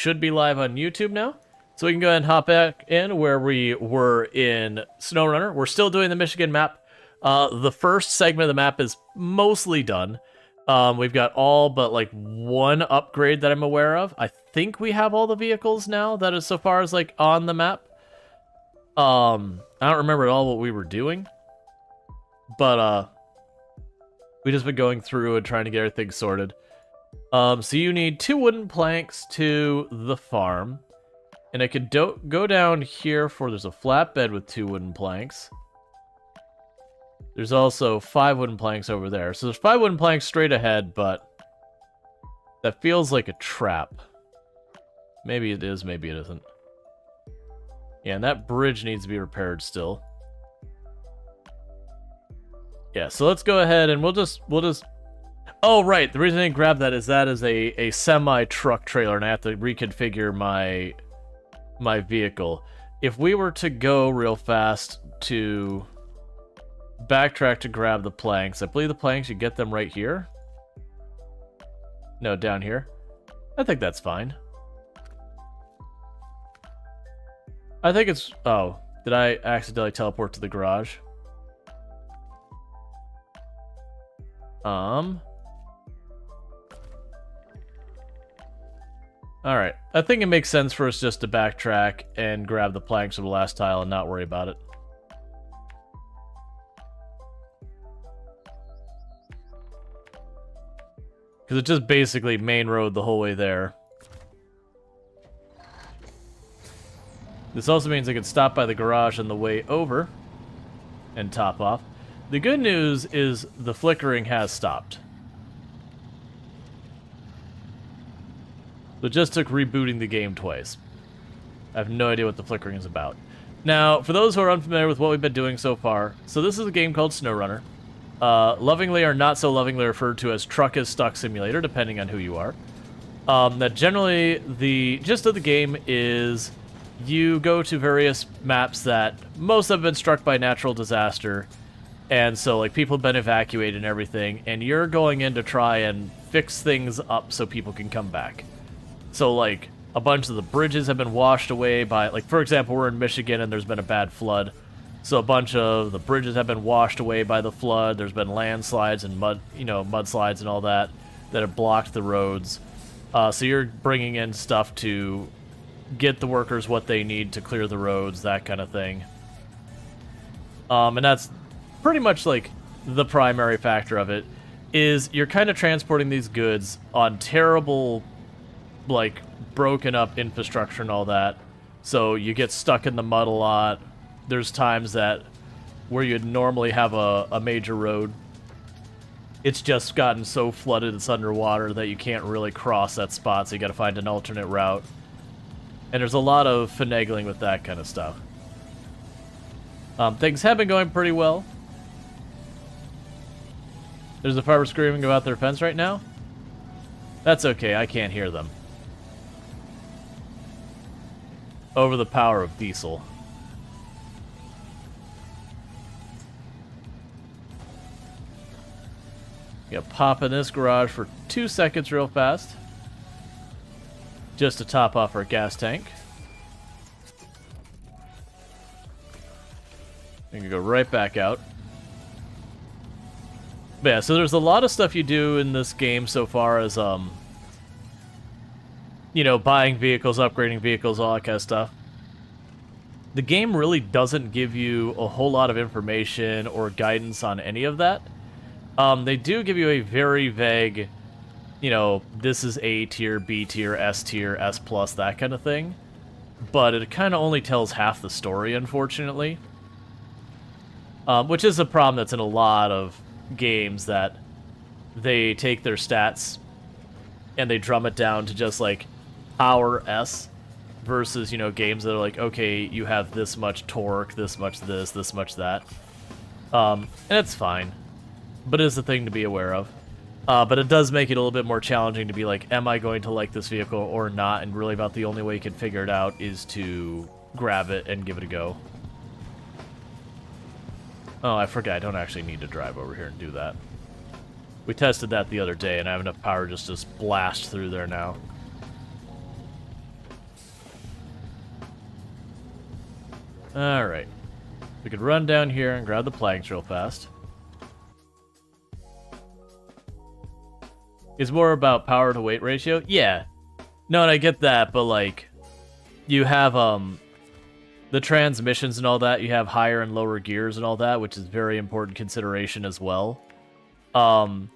should be live on YouTube now. So we can go ahead and hop back in where we were in SnowRunner. We're still doing the Michigan map. The first segment of the map is mostly done. We've got all but like one upgrade that I'm aware of. I think we have all the vehicles now that is so far as like on the map. I don't remember at all what we were doing. But we just been going through and trying to get everything sorted. So you need 2 wooden planks to the farm. And I could go down here for, there's a flatbed with 2 wooden planks. There's also 5 wooden planks over there. So there's 5 wooden planks straight ahead, but that feels like a trap. Maybe it is, maybe it isn't. Yeah, and that bridge needs to be repaired still. Yeah, so let's go ahead and we'll just... Oh, right, the reason I didn't grab that is a semi-truck trailer, and I have to reconfigure my vehicle. If we were to go real fast to backtrack to grab the planks, I believe the planks, you get them right here. No, down here. I think that's fine. I think it's... Oh, did I accidentally teleport to the garage? Alright, I think it makes sense for us just to backtrack and grab the planks from the last tile and not worry about it. Because it's just basically main road the whole way there. This also means I can stop by the garage on the way over and top off. The good news is the flickering has stopped. So it just took rebooting the game twice. I have no idea what the flickering is about. Now, for those who are unfamiliar with what we've been doing so far, so this is a game called SnowRunner. Lovingly or not so lovingly referred to as Truck is Stuck Simulator, depending on who you are. That generally, the gist of the game is you go to various maps that most have been struck by natural disaster, and so like people have been evacuated and everything, and you're going in to try and fix things up so people can come back. So like a bunch of the bridges have been washed away by, like for example, we're in Michigan and there's been a bad flood. So a bunch of the bridges have been washed away by the flood. There's been landslides and mudslides and all that have blocked the roads. So you're bringing in stuff to get the workers what they need to clear the roads, that kind of thing. And that's pretty much like the primary factor of it, is you're kind of transporting these goods on terrible, like, broken up infrastructure and all that. So you get stuck in the mud a lot. There's times that where you'd normally have a major road, it's just gotten so flooded it's underwater that you can't really cross that spot, so you gotta find an alternate route. And there's a lot of finagling with that kind of stuff. Things have been going pretty well. There's a farmer screaming about their fence right now. That's okay, I can't hear them. Over the power of diesel. Gonna pop in this garage for 2 seconds real fast. Just to top off our gas tank. We can go right back out. But yeah, so there's a lot of stuff you do in this game so far as, you know, buying vehicles, upgrading vehicles, all that kind of stuff. The game really doesn't give you a whole lot of information or guidance on any of that. They do give you a very vague, you know, this is A tier, B tier, S tier, S plus, that kind of thing. But it kind of only tells half the story, unfortunately. Which is a problem that's in a lot of games, that they take their stats and they drum it down to just like power S, versus, you know, games that are like, okay, you have this much torque, this much this much that. And it's fine, but it is a thing to be aware of. But it does make it a little bit more challenging to be like, am I going to like this vehicle or not? And really about the only way you can figure it out is to grab it and give it a go. Oh, I forgot, I don't actually need to drive over here and do that. We tested that the other day, and I have enough power just to blast through there now. Alright. We could run down here and grab the planks real fast. It's more about power to weight ratio? Yeah. No, and I get that, but like, you have, the transmissions and all that, you have higher and lower gears and all that, which is very important consideration as well. And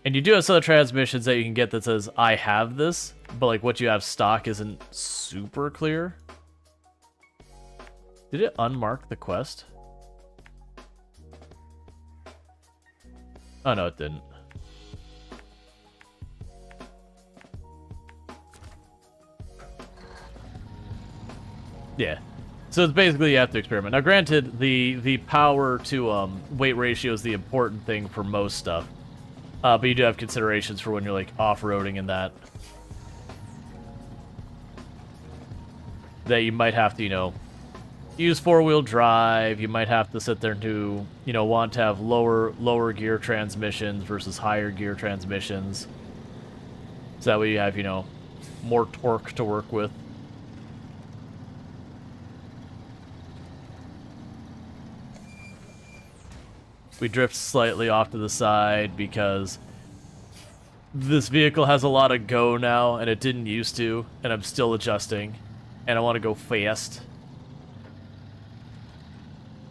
you do have some transmissions that you can get that says, I have this, but like what you have stock isn't super clear. Did it unmark the quest? Oh no, it didn't. Yeah. So it's basically you have to experiment. Now granted, the power to weight ratio is the important thing for most stuff. But you do have considerations for when you're like off-roading and that. That you might have to, you know, use four-wheel drive. You might have to sit there and do, you know, want to have lower gear transmissions versus higher gear transmissions. So that way you have, you know, more torque to work with. We drift slightly off to the side because this vehicle has a lot of go now, and it didn't used to, and I'm still adjusting, and I want to go fast.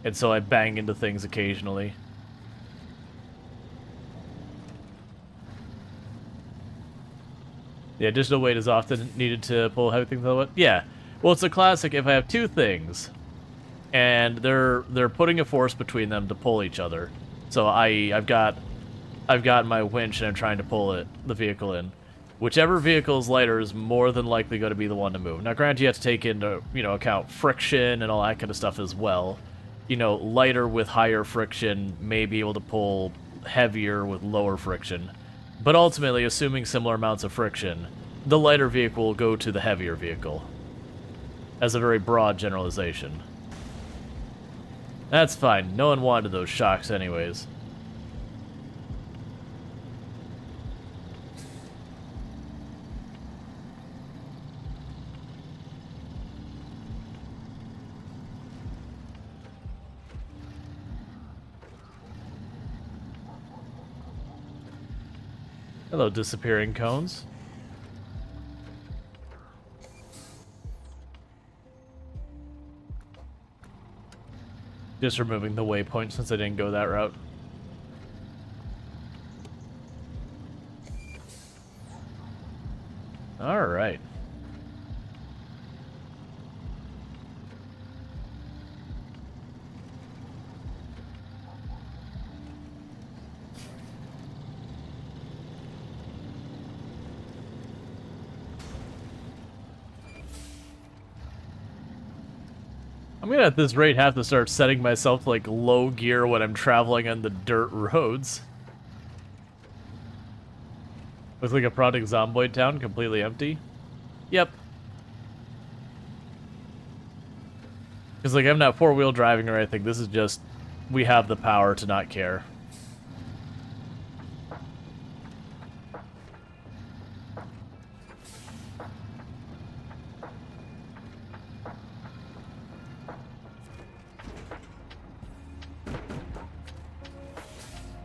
And so I bang into things occasionally. Yeah, additional weight is often needed to pull heavy things out of it. Yeah, well, it's a classic if I have two things, and they're putting a force between them to pull each other. So I've got my winch and I'm trying to pull the vehicle in. Whichever vehicle is lighter is more than likely going to be the one to move. Now, granted, you have to take into, you know, account friction and all that kind of stuff as well. You know, lighter with higher friction may be able to pull heavier with lower friction. But ultimately, assuming similar amounts of friction, the lighter vehicle will go to the heavier vehicle. As a very broad generalization. That's fine. No one wanted those shocks anyways. Hello, disappearing cones. Just removing the waypoint since I didn't go that route. Alright. I'm gonna at this rate have to start setting myself to like low gear when I'm traveling on the dirt roads. Looks like a Project Zomboid town, completely empty. Yep. Because like I'm not four-wheel driving or anything, this is just, we have the power to not care.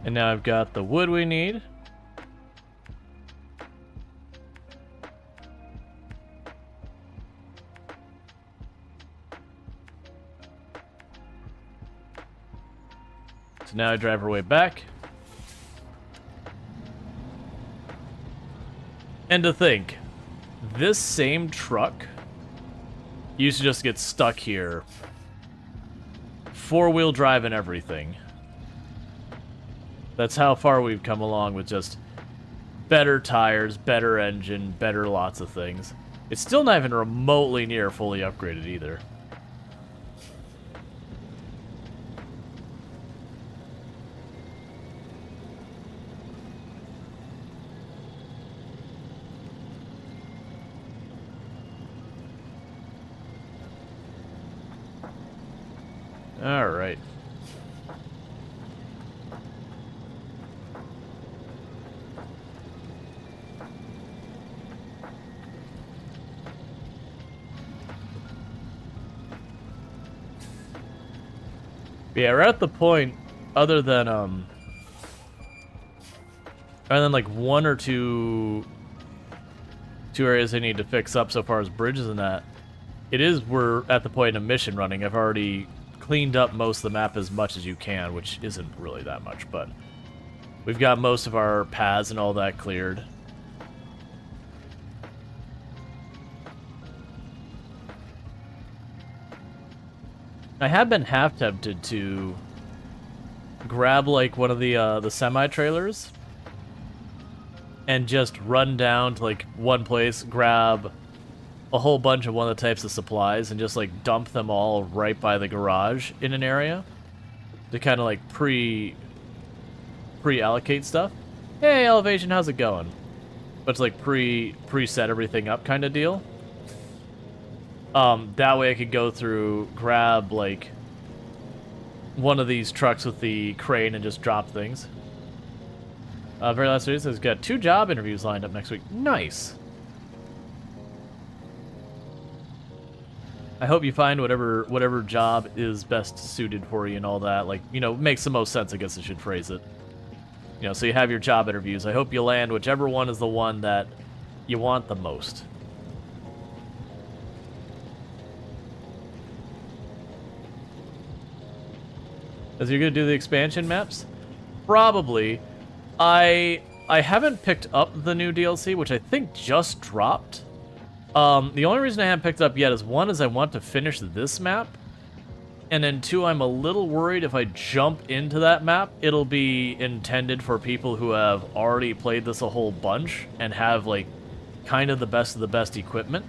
And now I've got the wood we need. So now I drive our way back. And to think, this same truck used to just get stuck here. Four-wheel drive and everything. That's how far we've come along with just better tires, better engine, better lots of things. It's still not even remotely near fully upgraded either. All right. But yeah, we're at the point, other than like one or two areas I need to fix up so far as bridges and that. We're at the point of mission running. I've already cleaned up most of the map as much as you can, which isn't really that much, but we've got most of our paths and all that cleared. I have been half tempted to grab like one of the semi-trailers and just run down to like one place, grab a whole bunch of one of the types of supplies and just like dump them all right by the garage in an area to kind of like pre-allocate stuff. Hey, Elevation, how's it going? But it's like preset everything up kind of deal. That way I could go through, grab like one of these trucks with the crane and just drop things. Very last news has got 2 job interviews lined up next week. Nice. I hope you find whatever job is best suited for you and all that. Like, you know, makes the most sense, I guess I should phrase it. You know, so you have your job interviews. I hope you land whichever one is the one that you want the most. Is you gonna do the expansion maps? Probably. I haven't picked up the new DLC, which I think just dropped. The only reason I haven't picked it up yet is, one, is I want to finish this map, and then 2, I'm a little worried if I jump into that map, it'll be intended for people who have already played this a whole bunch and have, like, kind of the best equipment.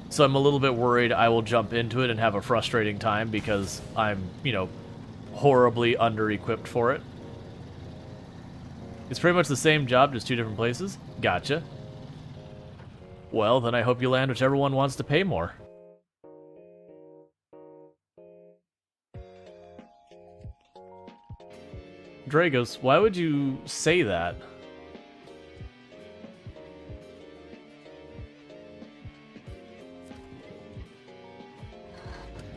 So I'm a little bit worried I will jump into it and have a frustrating time because I'm, you know, horribly under-equipped for it. It's pretty much the same job, just 2 different places. Gotcha. Well, then I hope you land whichever one wants to pay more. Dragos, why would you say that?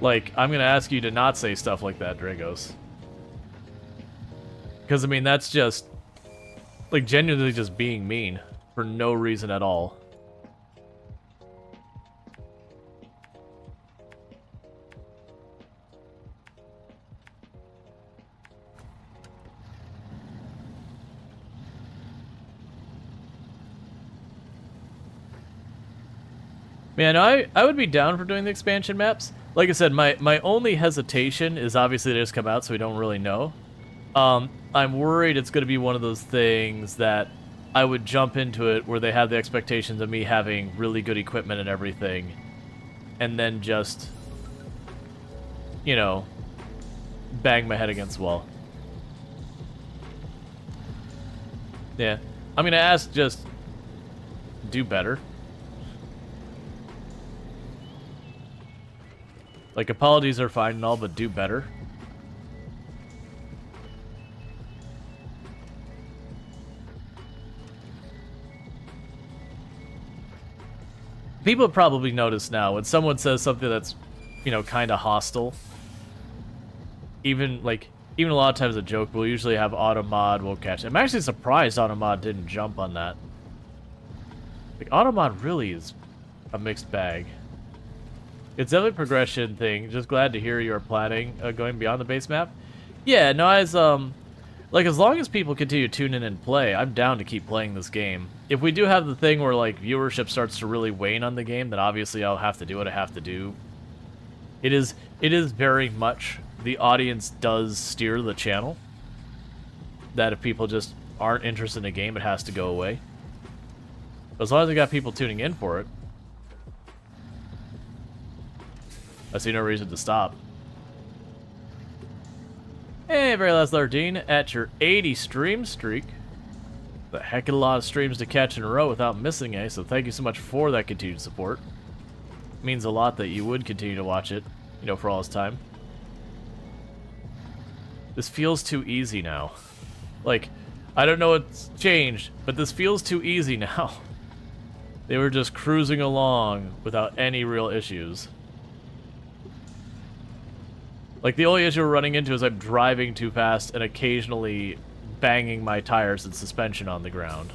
Like, I'm gonna ask you to not say stuff like that, Dragos. Because, I mean, that's just, like, genuinely just being mean for no reason at all. Man, I would be down for doing the expansion maps. Like I said, my only hesitation is obviously they just come out, so we don't really know. I'm worried it's going to be one of those things that I would jump into it where they have the expectations of me having really good equipment and everything, and then just, you know, bang my head against the wall. Yeah. I'm going to ask, just do better. Like, apologies are fine and all, but do better. People probably notice now when someone says something that's, you know, kind of hostile. Even a lot of times a joke, we'll usually have Automod will catch it. I'm actually surprised Automod didn't jump on that. Like, Automod really is a mixed bag. It's definitely a progression thing. Just glad to hear you're planning going beyond the base map. Yeah, no, as long as people continue to tune in and play, I'm down to keep playing this game. If we do have the thing where, like, viewership starts to really wane on the game, then obviously I'll have to do what I have to do. It is very much, the audience does steer the channel. That if people just aren't interested in a game, it has to go away. But as long as we got people tuning in for it, I see no reason to stop. Hey, very last Lardine, at your 80 stream streak. The heck of a lot of streams to catch in a row without missing a, so thank you so much for that continued support. It means a lot that you would continue to watch it, you know, for all this time. This feels too easy now. Like, I don't know what's changed, but this feels too easy now. They were just cruising along without any real issues. Like, the only issue we're running into is I'm driving too fast and occasionally banging my tires and suspension on the ground.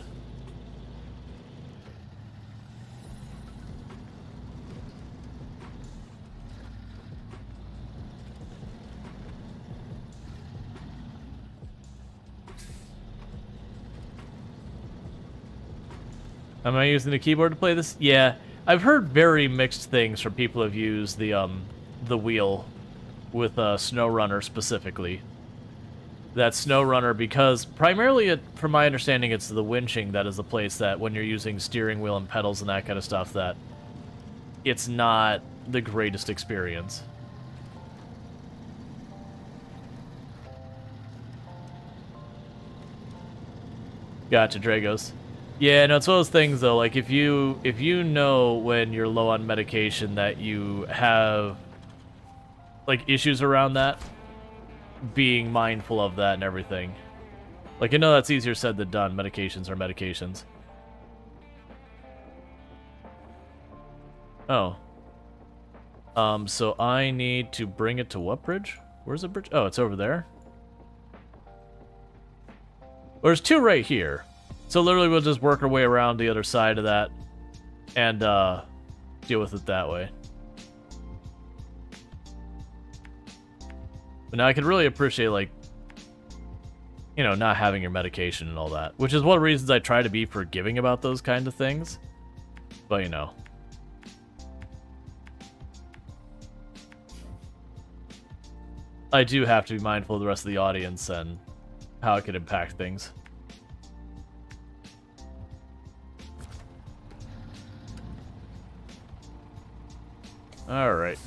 Am I using the keyboard to play this? Yeah, I've heard very mixed things from people who've used the wheel with SnowRunner specifically. That SnowRunner, because primarily, from my understanding, it's the winching that is the place that when you're using steering wheel and pedals and that kind of stuff, that it's not the greatest experience. Gotcha, Dragos. Yeah, no, it's one of those things though. Like if you know when you're low on medication that you have like issues around that, being mindful of that and everything. Like I know that's easier said than done. Medications are medications. Oh. So I need to bring it to what bridge? Where's the bridge? Oh, it's over there. Well, there's two right here. So literally we'll just work our way around the other side of that and deal with it that way. But now I can really appreciate, like, you know, not having your medication and all that. Which is one of the reasons I try to be forgiving about those kind of things. But, you know. I do have to be mindful of the rest of the audience and how it could impact things. Alright.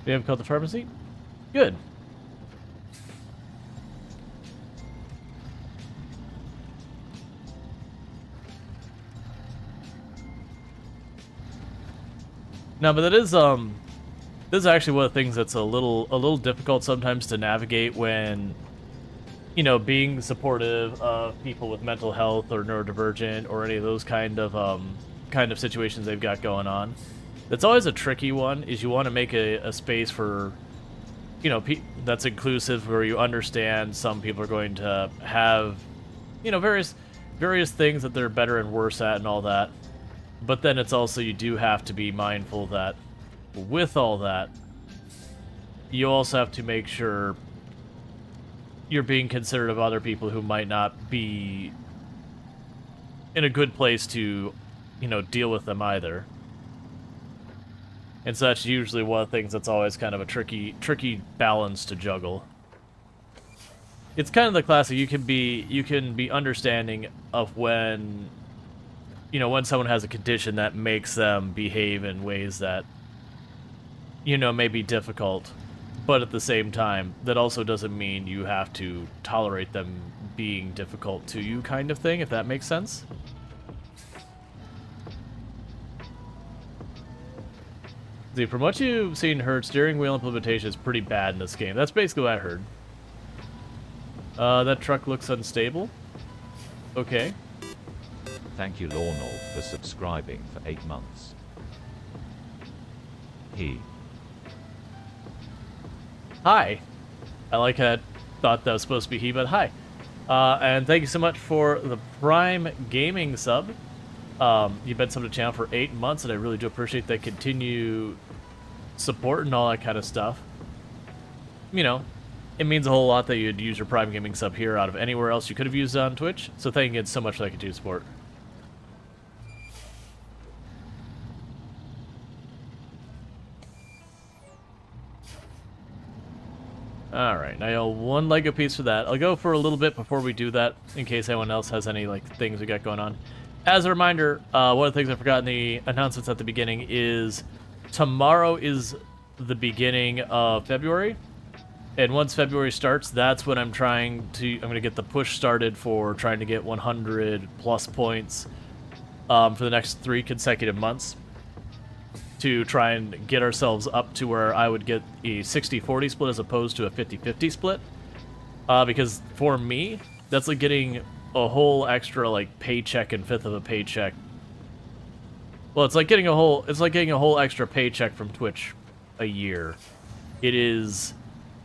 We have called the pharmacy? Good. No, but that is this is actually one of the things that's a little difficult sometimes to navigate when, you know, being supportive of people with mental health or neurodivergent or any of those kind of situations they've got going on. That's always a tricky one, is you want to make a space for, you know, that's inclusive, where you understand some people are going to have, you know, various things that they're better and worse at and all that. But then it's also, you do have to be mindful that with all that, you also have to make sure you're being considerate of other people who might not be in a good place to, you know, deal with them either. And so that's usually one of the things that's always kind of a tricky balance to juggle. It's kind of the classic, you can be understanding of when, you know, when someone has a condition that makes them behave in ways that, you know, may be difficult, but at the same time, that also doesn't mean you have to tolerate them being difficult to you, kind of thing, if that makes sense. See, from what you've seen, heard, steering wheel implementation is pretty bad in this game. That's basically what I heard. That truck looks unstable. Okay. Thank you, Lornal, for subscribing for 8 months. Hi. I like how I thought that was supposed to be he, but hi. And thank you so much for the Prime Gaming sub. You've been subbed to the channel for 8 months, and I really do appreciate that continued support and all that kind of stuff. You know, it means a whole lot that you'd use your Prime Gaming sub here out of anywhere else you could have used on Twitch. So thank you again so much for that continued support. Alright, now you'll one Lego piece for that. I'll go for a little bit before we do that, in case anyone else has any like things we got going on. As a reminder, one of the things I forgot in the announcements at the beginning is tomorrow is the beginning of February, And once February starts, that's when I'm going to get the push started for trying to get 100 plus points for the next 3 consecutive months to try and get ourselves up to where I would get a 60-40 split as opposed to a 50-50 split. Because for me, that's like getting a whole extra like paycheck and fifth of a paycheck. Well, it's like getting a whole extra paycheck from Twitch a year. It is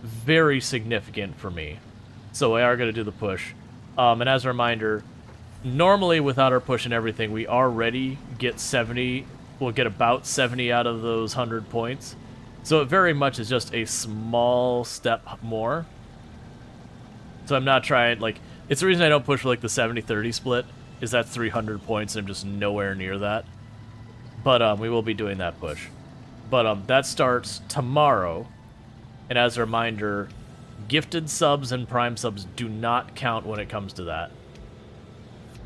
very significant for me. So we are going to do the push. And as a reminder, normally without our push and everything, we already get 70. We'll get about 70 out of those 100 points. So it very much is just a small step more. So I'm not trying, like, it's the reason I don't push for like the 70-30 split, is that's 300 points and I'm just nowhere near that. But we will be doing that push. But that starts tomorrow. And as a reminder, gifted subs and prime subs do not count when it comes to that.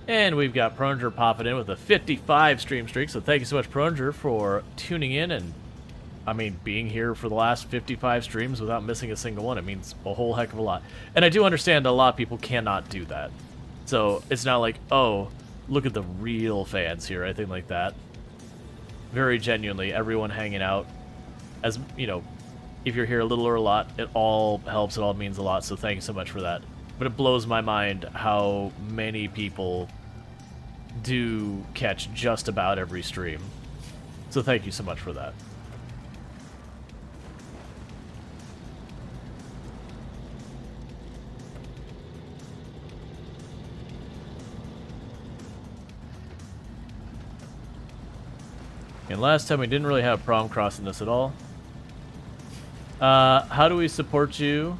And we've got Pronger popping in with a 55 stream streak. So thank you so much, Pronger, for tuning in and, I mean, being here for the last 55 streams without missing a single one. It means a whole heck of a lot. And I do understand a lot of people cannot do that. So it's not like, oh, look at the real fans here, anything like that. Very genuinely, everyone hanging out. As, you know, if you're here a little or a lot, it all helps, it all means a lot, so thank you so much for that. But it blows my mind how many people do catch just about every stream. So thank you so much for that. And last time we didn't really have a problem crossing this at all. How do we support you?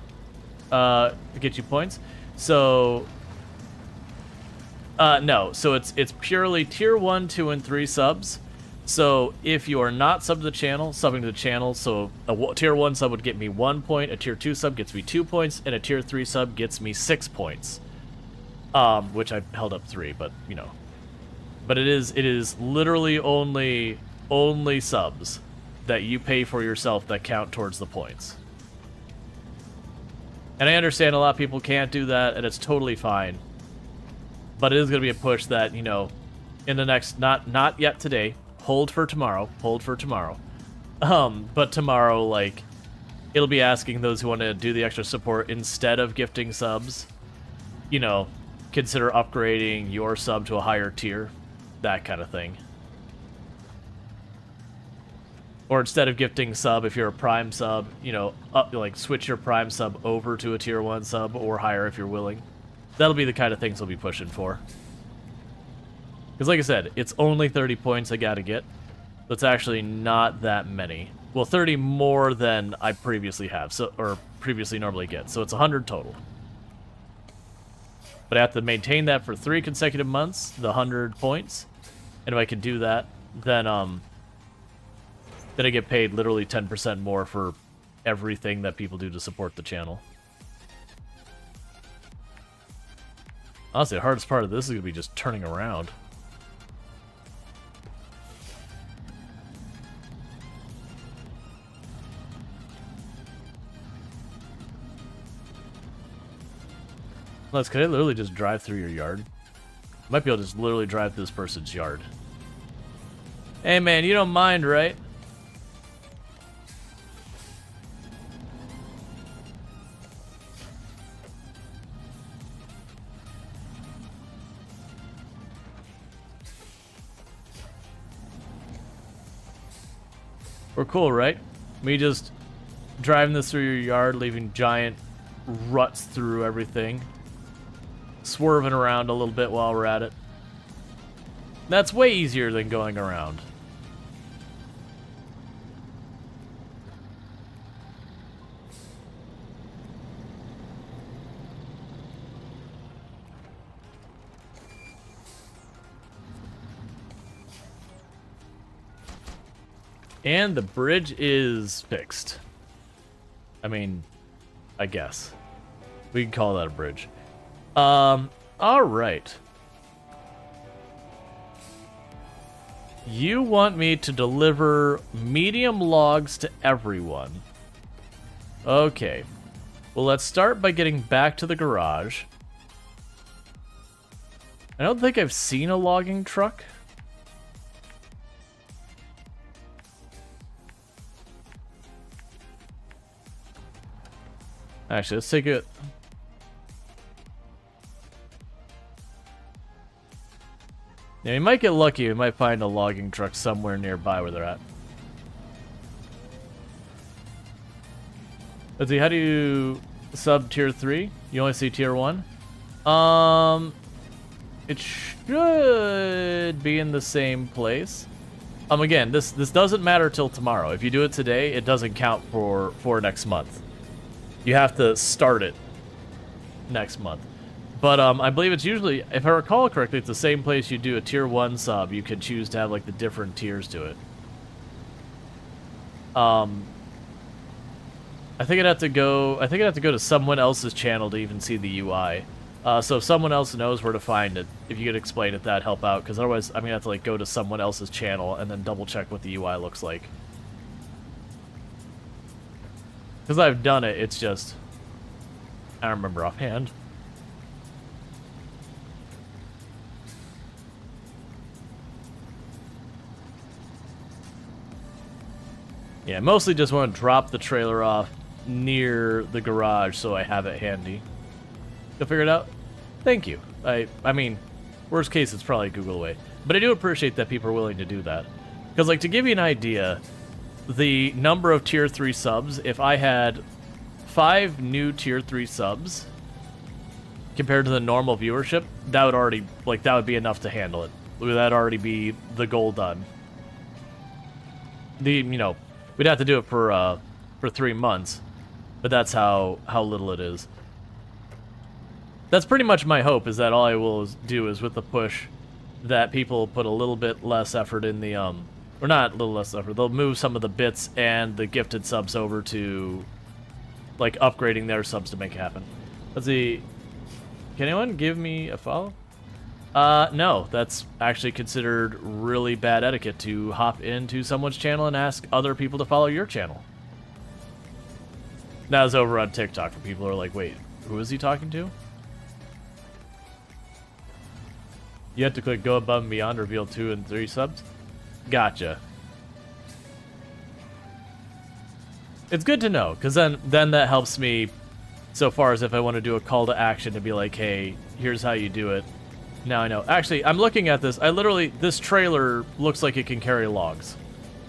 To get you points? So, no. So it's purely tier 1, 2, and 3 subs. So if you are not subbed to the channel, subbing to the channel, so a tier 1 sub would get me 1 point, a tier 2 sub gets me 2 points, and a tier 3 sub gets me 6 points. Which I held up 3, but you know. But it is literally only subs that you pay for yourself that count towards the points. And I understand a lot of people can't do that, and it's totally fine. But it is going to be a push that, you know, in the next, not yet today, hold for tomorrow, but tomorrow, like, it'll be asking those who want to do the extra support instead of gifting subs, you know, consider upgrading your sub to a higher tier, that kind of thing. Or instead of gifting sub, if you're a prime sub, you know, switch your prime sub over to a tier 1 sub or higher if you're willing. That'll be the kind of things we'll be pushing for. Because like I said, it's only 30 points I gotta get. That's actually not that many. Well, 30 more than I previously have, or previously normally get. So it's 100 total. But I have to maintain that for 3 consecutive months, the 100 points. And if I can do that, then I get paid literally 10% more for everything that people do to support the channel. Honestly, the hardest part of this is going to be just turning around. Les, can I literally just drive through your yard? Might be able to just literally drive through this person's yard. Hey man, you don't mind, right? We're cool, right? Me just driving this through your yard, leaving giant ruts through everything. Swerving around a little bit while we're at it. That's way easier than going around. And the bridge is fixed. I mean, I guess. We can call that a bridge. Alright. You want me to deliver medium logs to everyone. Okay. Well, let's start by getting back to the garage. I don't think I've seen a logging truck. Actually, let's take it. Yeah, you might get lucky. We might find a logging truck somewhere nearby where they're at. Let's see, how do you sub tier 3? You only see tier 1? It should be in the same place. Again, this doesn't matter till tomorrow. If you do it today, it doesn't count for next month. You have to start it next month. But I believe it's usually, if I recall correctly, it's the same place you do a tier 1 sub. You can choose to have like the different tiers to it. I think I'd have to go to someone else's channel to even see the UI. So if someone else knows where to find it, if you could explain it, that'd help out. Because otherwise, I'm gonna have to like go to someone else's channel and then double check what the UI looks like. Because I've done it, it's just I don't remember offhand. Yeah, mostly just want to drop the trailer off near the garage so I have it handy. You'll figure it out? Thank you. I mean, worst case, it's probably Google away. But I do appreciate that people are willing to do that. Because, like, to give you an idea, the number of tier 3 subs, if I had 5 new tier 3 subs compared to the normal viewership, that would already, like, that would be enough to handle it. That'd already be the goal done. You know, we'd have to do it for 3 months, but that's how little it is. That's pretty much my hope, is that all I will do is with the push that people put a little bit less effort in the, or not a little less effort, they'll move some of the bits and the gifted subs over to, like, upgrading their subs to make it happen. Let's see, can anyone give me a follow? No, that's actually considered really bad etiquette to hop into someone's channel and ask other people to follow your channel. That was over on TikTok for people who are like, wait, who is he talking to? You have to click go above and beyond, reveal 2 and 3 subs? Gotcha. It's good to know, because then that helps me so far as if I want to do a call to action to be like, hey, here's how you do it. Now I know. Actually, I'm looking at this. This trailer looks like it can carry logs.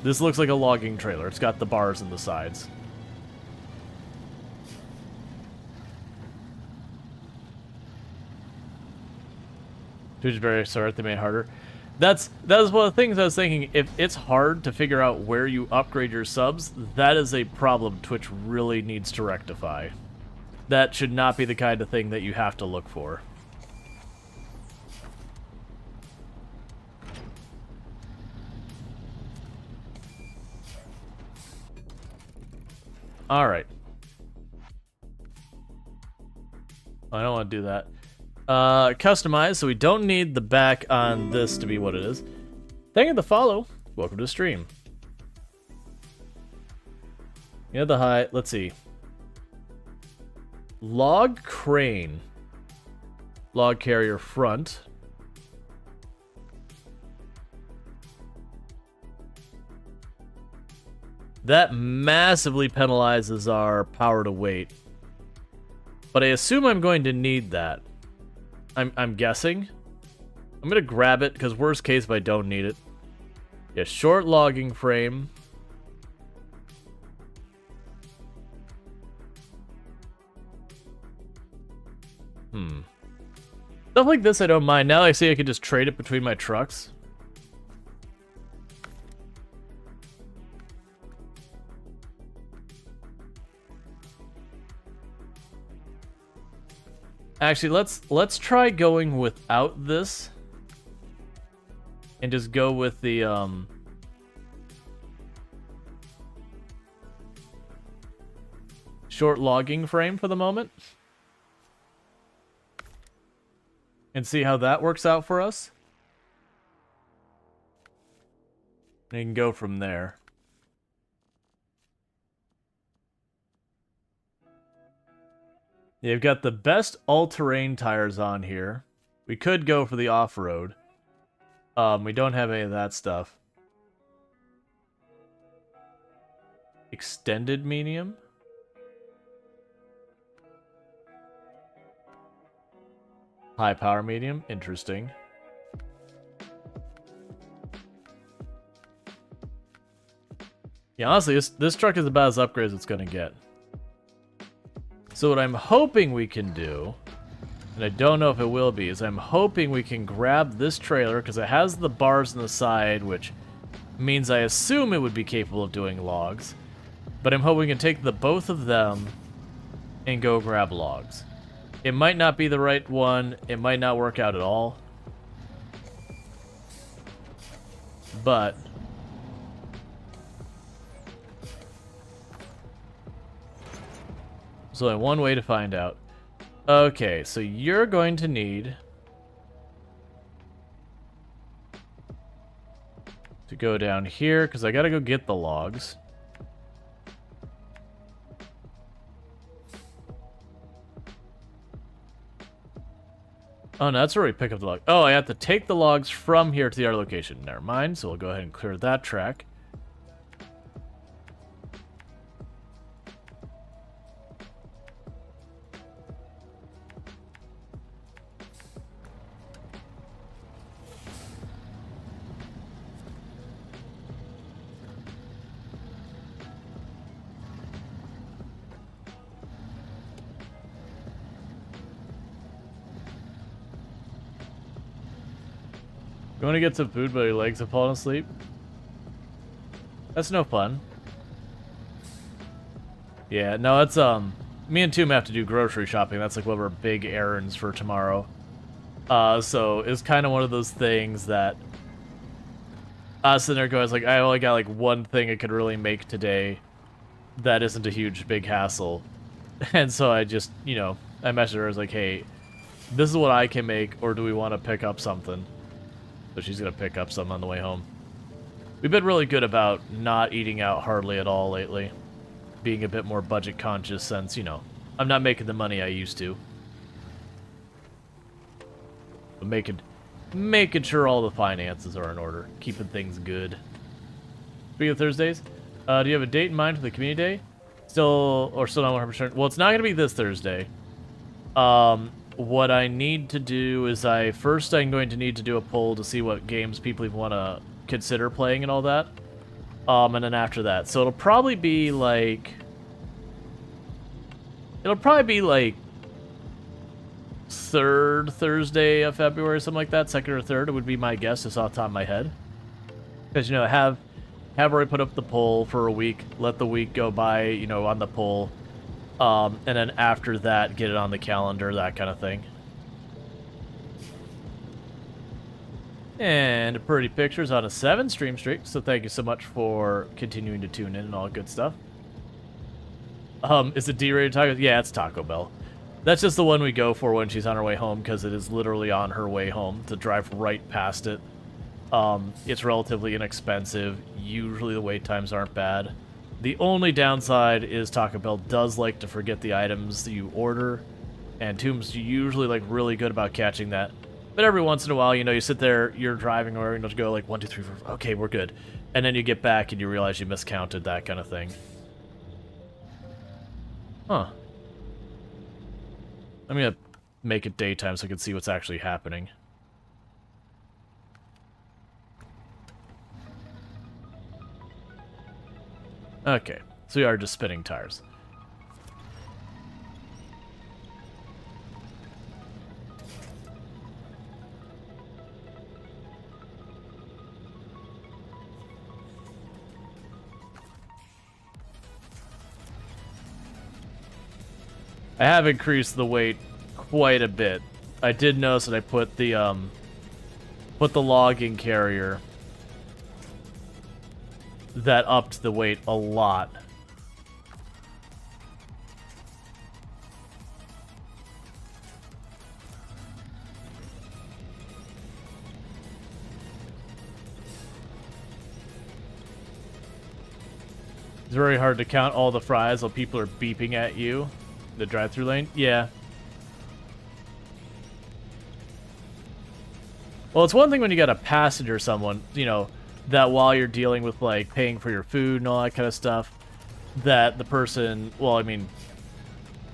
This looks like a logging trailer. It's got the bars in the sides. Twitch is very sorry they made it harder. That was one of the things I was thinking. If it's hard to figure out where you upgrade your subs, that is a problem Twitch really needs to rectify. That should not be the kind of thing that you have to look for. Alright. I don't want to do that. Customize, so we don't need the back on this to be what it is. Thank you for the follow. Welcome to the stream. You know the height. Let's see. Log crane. Log carrier front. That massively penalizes our power to weight. But I assume I'm going to need that. I'm guessing. I'm gonna grab it, because worst case if I don't need it. Yeah, short logging frame. Stuff like this I don't mind. Now I see I can just trade it between my trucks. Actually, let's try going without this. And just go with the short logging frame for the moment. And see how that works out for us. And you can go from there. Yeah, you've got the best all-terrain tires on here. We could go for the off-road. We don't have any of that stuff. Extended medium? High power medium? Interesting. Yeah, honestly, this truck is about as upgraded as it's gonna get. So what I'm hoping we can do, and I don't know if it will be, is I'm hoping we can grab this trailer, because it has the bars on the side, which means I assume it would be capable of doing logs. But I'm hoping we can take the both of them and go grab logs. It might not be the right one, it might not work out at all. But there's only one way to find out. Okay, so you're going to need to go down here, because I gotta go get the logs. Oh, no, that's where we pick up the log. Oh, I have to take the logs from here to the other location. Never mind, so we'll go ahead and clear that track. You want to get some food, but your legs have fallen asleep? That's no fun. Yeah, no, it's, me and Toom have to do grocery shopping. That's like one of our big errands for tomorrow. So it's kind of one of those things that us in there goes like, I only got like one thing I could really make today that isn't a huge, big hassle. And so I just, you know, I messaged her, I was like, hey, this is what I can make, or do we want to pick up something? So she's going to pick up some on the way home. We've been really good about not eating out hardly at all lately. Being a bit more budget conscious since, you know, I'm not making the money I used to. But making sure all the finances are in order. Keeping things good. Speaking of Thursdays, do you have a date in mind for the community day? Still not 100%. Well, it's not going to be this Thursday. What I need to do is I'm going to need to do a poll to see what games people even want to consider playing and all that. And then after that. So it'll probably be like third Thursday of February, something like that. Second or third, it would be my guess, just off the top of my head. Because, you know, have already put up the poll for a week, let the week go by, you know, on the poll. And then after that, get it on the calendar, that kind of thing. And pretty pictures on a 7 stream streak, so thank you so much for continuing to tune in and all good stuff. Is it D-rated Taco? Yeah, it's Taco Bell. That's just the one we go for when she's on her way home, because it is literally on her way home to drive right past it. It's relatively inexpensive. Usually the wait times aren't bad. The only downside is Taco Bell does like to forget the items that you order, and Toom's usually like really good about catching that. But every once in a while, you know, you sit there, you're driving, or you know, to go like 1, 2, 3, 4, okay, we're good, and then you get back and you realize you miscounted, that kind of thing. Huh. I'm gonna make it daytime so I can see what's actually happening. Okay, so we are just spinning tires. I have increased the weight quite a bit. I did notice that I put the logging carrier that upped the weight a lot. It's very hard to count all the fries while people are beeping at you. The drive-through lane? Yeah. Well, it's one thing when you got a passenger someone, you know, that while you're dealing with, like, paying for your food and all that kind of stuff, that the person, well, I mean,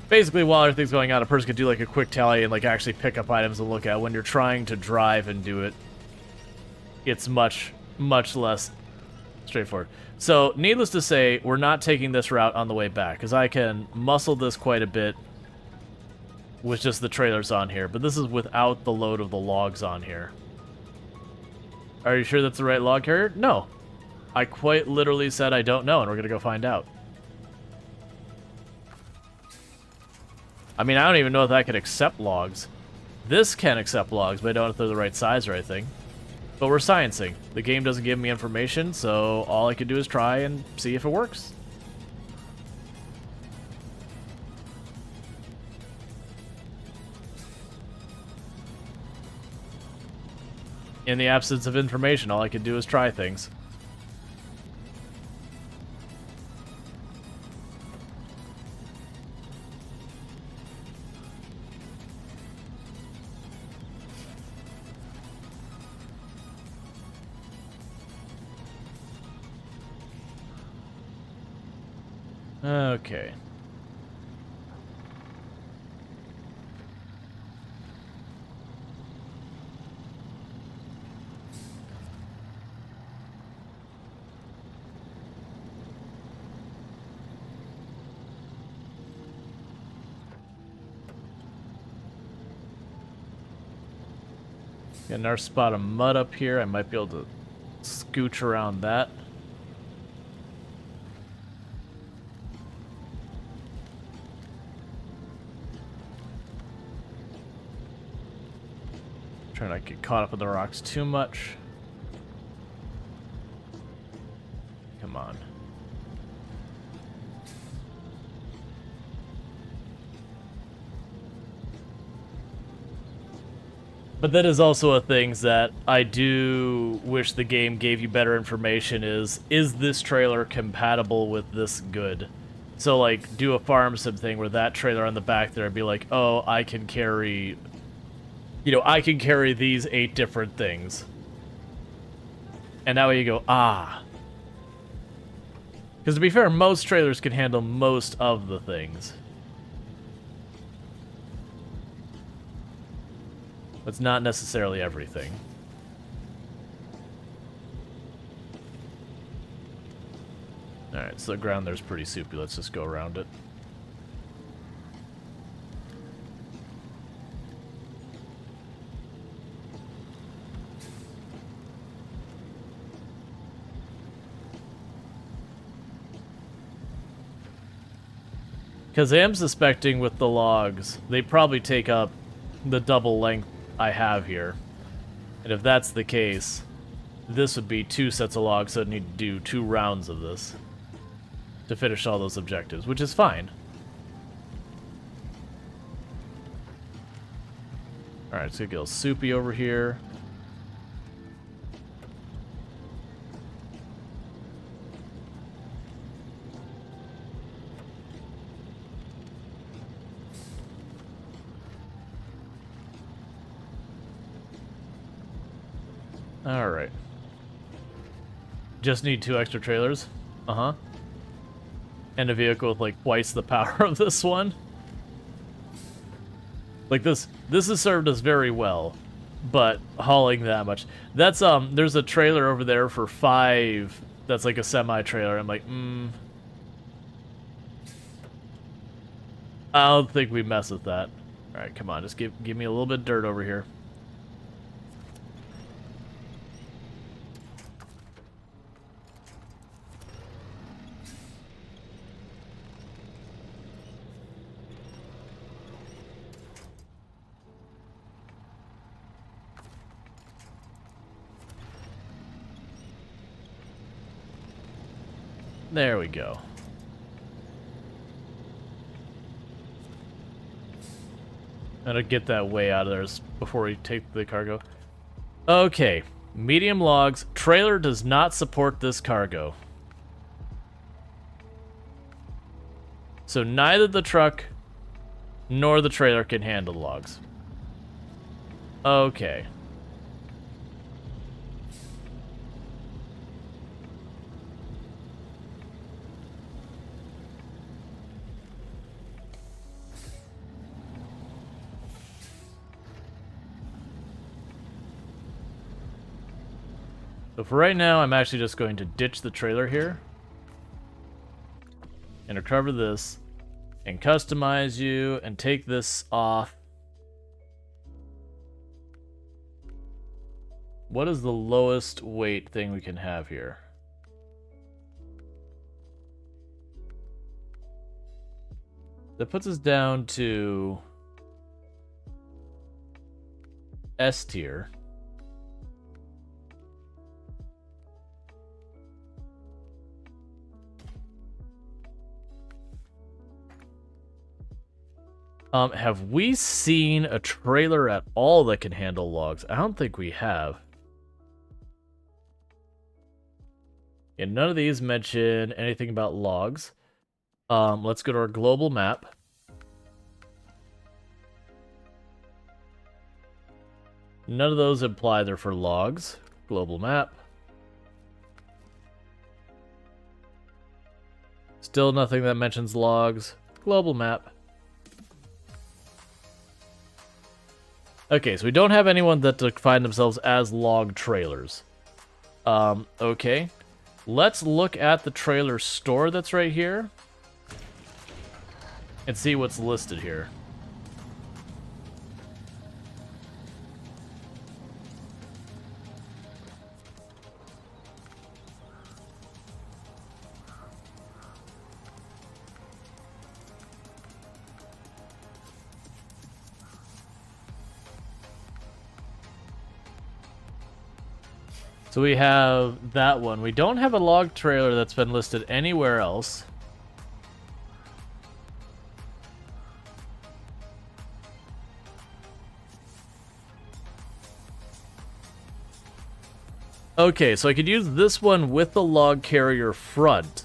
basically while everything's going on, a person could do, like, a quick tally and, like, actually pick up items to look at. When you're trying to drive and do it, it's much, much less straightforward. So, needless to say, we're not taking this route on the way back, because I can muscle this quite a bit with just the trailers on here, but this is without the load of the logs on here. Are you sure that's the right log carrier? No. I quite literally said I don't know, and we're going to go find out. I mean, I don't even know if that can accept logs. This can accept logs, but I don't know if they're the right size or anything. But we're sciencing. The game doesn't give me information, so all I can do is try and see if it works. In the absence of information, all I can do is try things. Okay. Got another spot of mud up here. I might be able to scooch around that. Trying not to get caught up in the rocks too much. Come on. But that is also a thing that I do wish the game gave you better information is this trailer compatible with this good? So, like, do a farm sim thing where that trailer on the back there would be like, oh, I can carry, you know, I can carry these 8 different things. And that way you go, ah. Because to be fair, most trailers can handle most of the things. It's not necessarily everything. Alright, so the ground there's pretty soupy. Let's just go around it. Because I am suspecting with the logs, they probably take up the double length I have here. And if that's the case, this would be 2 sets of logs, so I'd need to do 2 rounds of this to finish all those objectives, which is fine. Alright, so get a little soupy over here. Alright. Just need 2 extra trailers. Uh-huh. And a vehicle with, like, twice the power of this one. Like, this has served us very well. But hauling that much. That's, there's a trailer over there for 5 that's like a semi-trailer. I'm like, I don't think we mess with that. Alright, come on. Just give me a little bit of dirt over here. There we go. Gotta get that way out of there before we take the cargo. Okay, medium logs. Trailer does not support this cargo. So neither the truck nor the trailer can handle logs. Okay. So for right now, I'm actually just going to ditch the trailer here and recover this and customize you and take this off. What is the lowest weight thing we can have here? That puts us down to S tier. Have we seen a trailer at all that can handle logs? I don't think we have. And none of these mention anything about logs. Let's go to our global map. None of those imply they're for logs. Global map. Still nothing that mentions logs. Global map. Okay, so we don't have anyone that define themselves as log trailers. Okay. Let's look at the trailer store that's right here and see what's listed here. So we have that one. We don't have a log trailer that's been listed anywhere else. Okay, so I could use this one with the log carrier front.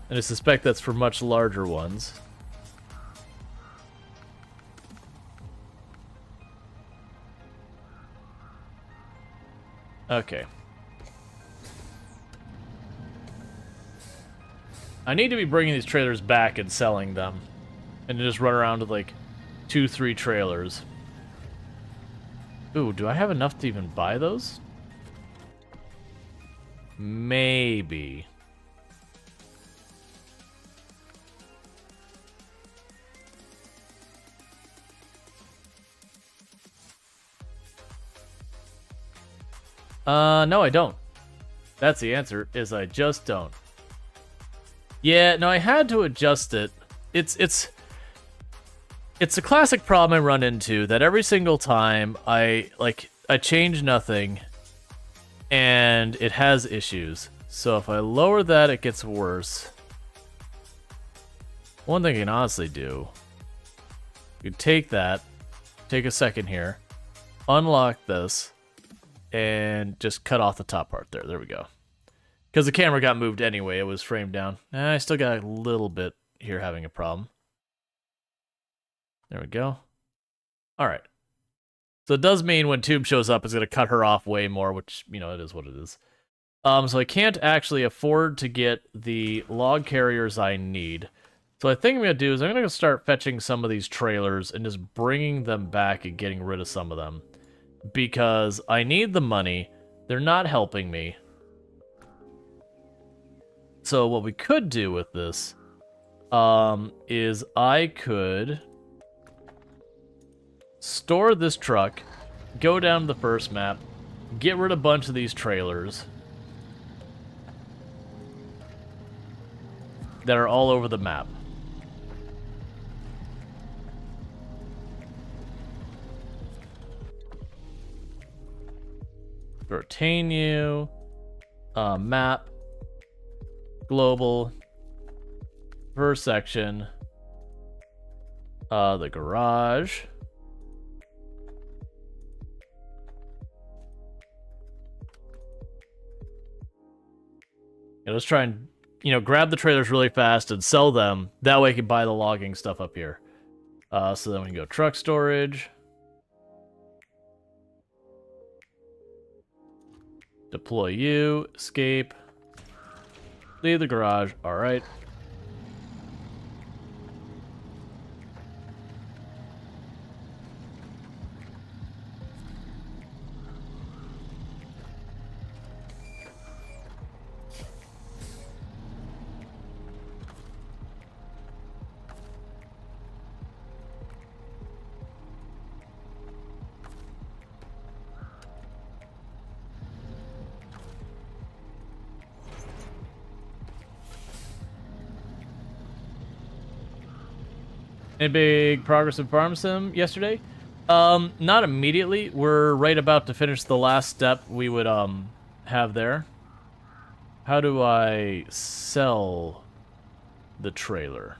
And I suspect that's for much larger ones. Okay. I need to be bringing these trailers back and selling them. And just run around with like 2-3 trailers. Ooh, do I have enough to even buy those? Maybe. No, I don't. That's the answer, is I just don't. Yeah, no, I had to adjust it. It's a classic problem I run into, that every single time I change nothing, and it has issues. So if I lower that, it gets worse. One thing I can honestly do, you take that, take a second here, unlock this, and just cut off the top part there. There we go. Because the camera got moved anyway, it was framed down. I still got a little bit here having a problem. There we go. Alright. So it does mean when Tube shows up, it's going to cut her off way more, which, you know, it is what it is. So I can't actually afford to get the log carriers I need. So I think I'm going to do is I'm going to start fetching some of these trailers and just bringing them back and getting rid of some of them. Because I need the money. They're not helping me. So what we could do with this is I could store this truck, go down to the first map, get rid of a bunch of these trailers that are all over the map. Retain you, map, global, first section, the garage. Yeah, let's try and you know, grab the trailers really fast and sell them. That way I can buy the logging stuff up here. So then we can go truck storage. Deploy you, escape. Leave the garage, alright. Any big progress in Farm Sim yesterday? Not immediately. We're right about to finish the last step we would have there. How do I sell the trailer?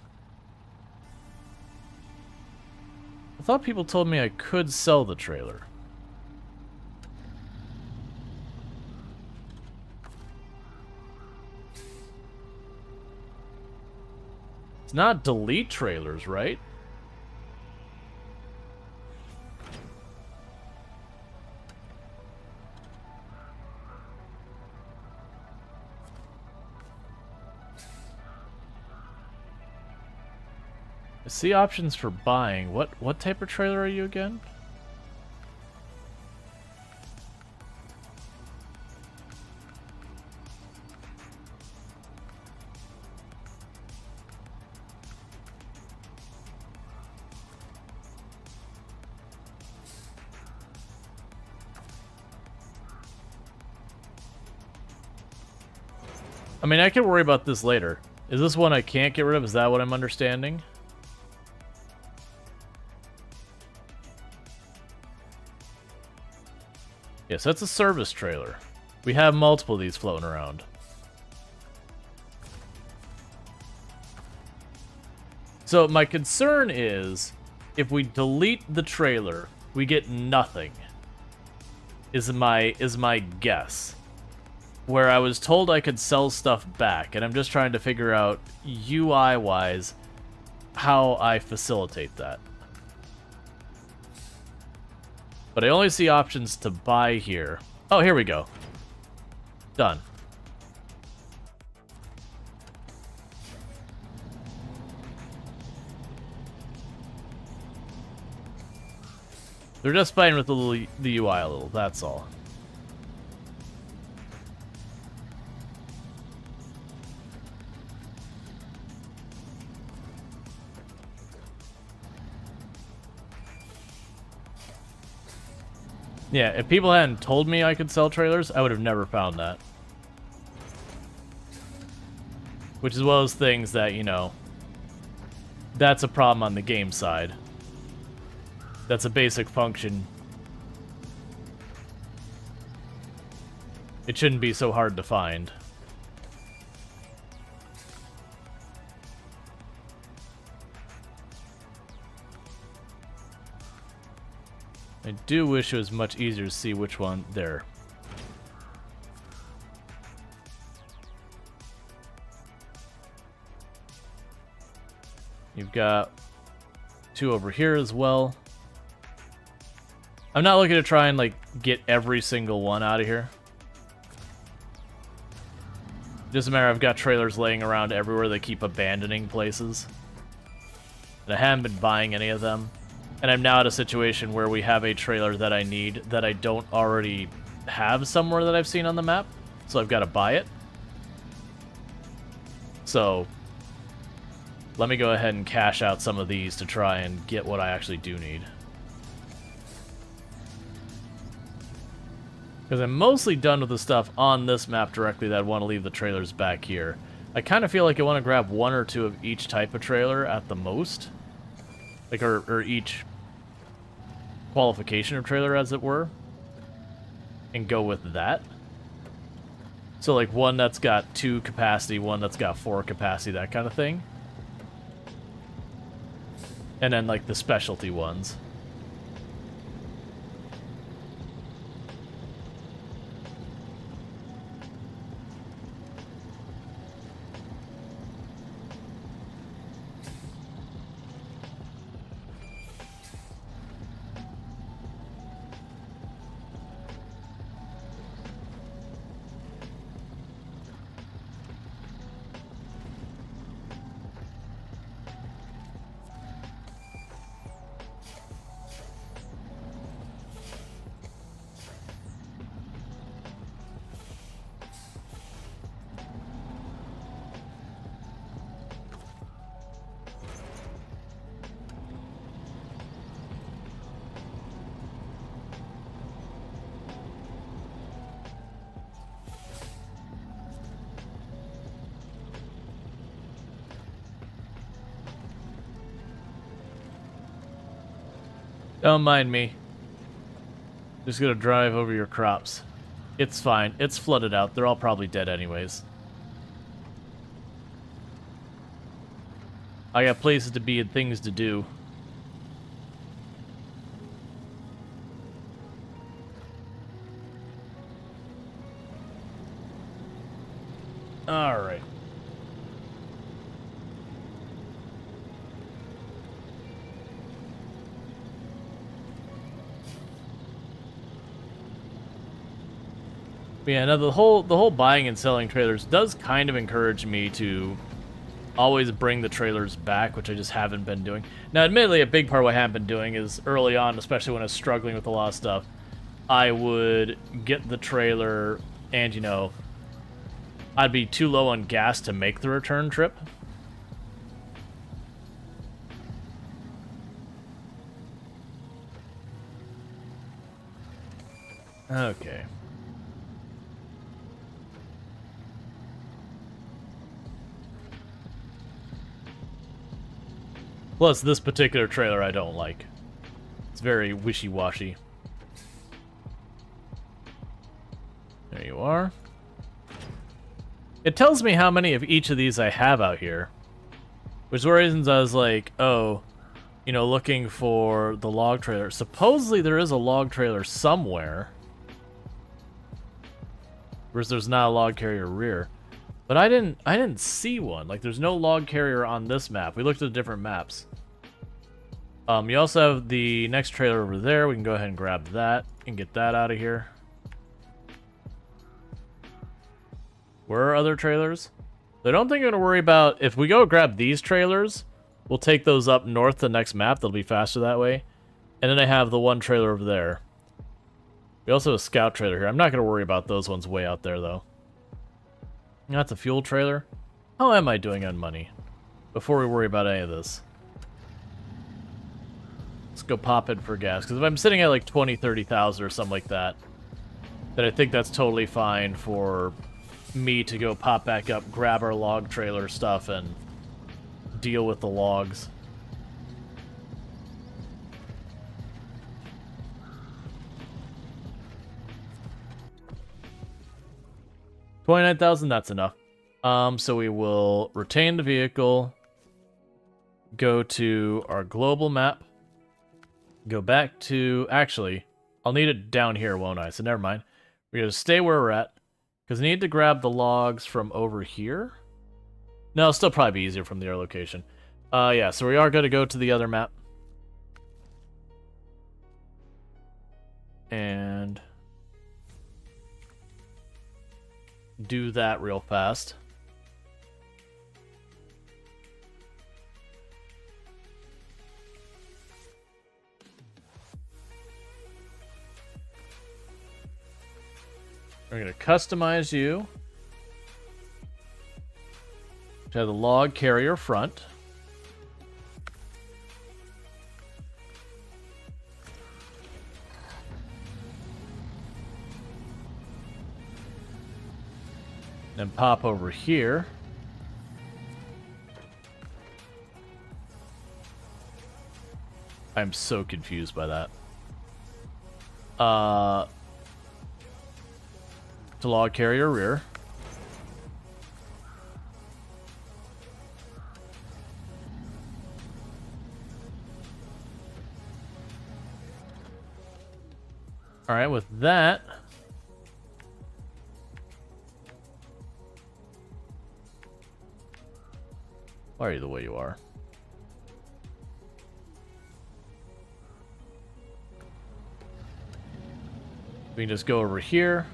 I thought people told me I could sell the trailer. It's not delete trailers, right? I see options for buying. What type of trailer are you again? I mean, I can worry about this later. Is this one I can't get rid of? Is that what I'm understanding? Yes, that's a service trailer. We have multiple of these floating around. So my concern is, if we delete the trailer, we get nothing. Is my guess. Where I was told I could sell stuff back, and I'm just trying to figure out UI-wise how I facilitate that. But I only see options to buy here. Oh, here we go. Done. They're just playing with the UI a little, that's all. Yeah, if people hadn't told me I could sell trailers, I would have never found that. Which is one of those things that, you know, that's a problem on the game side. That's a basic function. It shouldn't be so hard to find. I do wish it was much easier to see which one there. You've got two over here as well. I'm not looking to try and like get every single one out of here. Just a matter, I've got trailers laying around everywhere that keep abandoning places. And I haven't been buying any of them. And I'm now at a situation where we have a trailer that I need that I don't already have somewhere that I've seen on the map. So I've got to buy it. So let me go ahead and cash out some of these to try and get what I actually do need. Because I'm mostly done with the stuff on this map directly that I want to leave the trailers back here. I kind of feel like I want to grab one or two of each type of trailer at the most. Like, or each qualification of trailer, as it were. And go with that. So, like, one that's got 2 capacity, one that's got 4 capacity, that kind of thing. And then, like, the specialty ones. Don't mind me. Just gonna drive over your crops. It's fine. It's flooded out. They're all probably dead anyways. I got places to be and things to do. Alright. Yeah, now the whole buying and selling trailers does kind of encourage me to always bring the trailers back, which I just haven't been doing. Now, admittedly, a big part of what I have been doing is early on, especially when I was struggling with a lot of stuff, I would get the trailer and, you know, I'd be too low on gas to make the return trip. Okay. Plus, this particular trailer I don't like. It's very wishy-washy. There you are. It tells me how many of each of these I have out here. Which is one of the reasons I was like, oh, you know, looking for the log trailer. Supposedly there is a log trailer somewhere. Whereas there's not a log carrier rear. But I didn't see one. Like, there's no log carrier on this map. We looked at the different maps. You also have the next trailer over there. We can go ahead and grab that and get that out of here. Where are other trailers? I don't think I'm going to worry about... If we go grab these trailers, we'll take those up north to the next map. They'll be faster that way. And then I have the one trailer over there. We also have a scout trailer here. I'm not going to worry about those ones way out there, though. That's a fuel trailer. How am I doing on money? Before we worry about any of this. Let's go pop in for gas. Because if I'm sitting at like 20, 30,000 or something like that, then I think that's totally fine for me to go pop back up, grab our log trailer stuff, and deal with the logs. $29,000, that's enough. So we will retain the vehicle, go to our global map, go back to... Actually, I'll need it down here, won't I? So never mind. We're going to stay where we're at, because I need to grab the logs from over here. No, it'll still probably be easier from the other location. Yeah, so we are going to go to the other map. And... do that real fast. We're going to customize you to have the log carrier front. Then pop over here. I'm so confused by that. To log carrier rear. All right, with that, why are you the way you are? We can just go over here.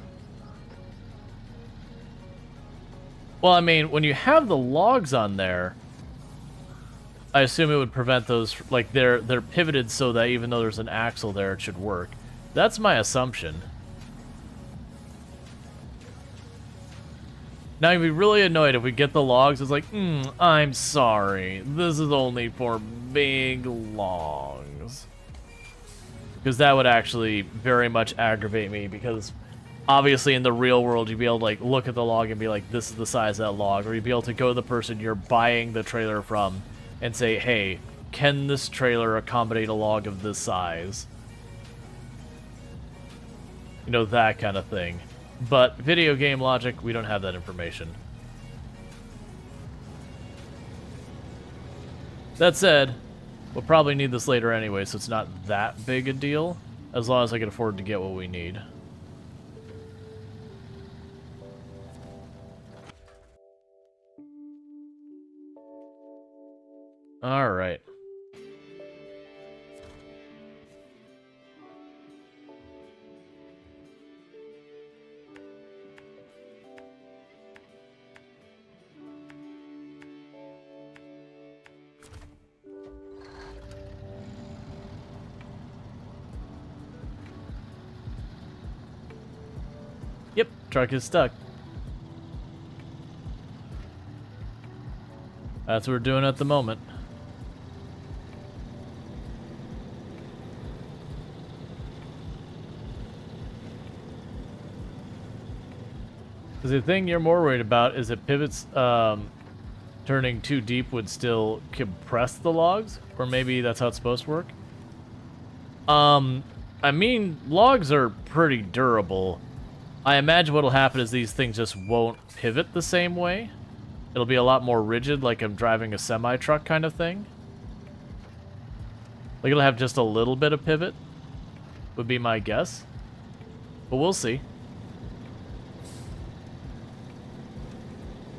Well, I mean, when you have the logs on there, I assume it would prevent those, like, they're pivoted so that even though there's an axle there, it should work. That's my assumption. Now, I'd be really annoyed if we get the logs. It's like, I'm sorry. This is only for big logs. Because that would actually very much aggravate me. Because obviously in the real world, you'd be able to like look at the log and be like, this is the size of that log. Or you'd be able to go to the person you're buying the trailer from and say, hey, can this trailer accommodate a log of this size? You know, that kind of thing. But video game logic, we don't have that information. That said, we'll probably need this later anyway, so it's not that big a deal, as long as I can afford to get what we need. Alright. Yep, truck is stuck. That's what we're doing at the moment. Because the thing you're more worried about is that pivots turning too deep would still compress the logs, or maybe that's how it's supposed to work. I mean, logs are pretty durable. I imagine what'll happen is these things just won't pivot the same way. It'll be a lot more rigid, like I'm driving a semi-truck kind of thing. Like it'll have just a little bit of pivot, would be my guess. But we'll see.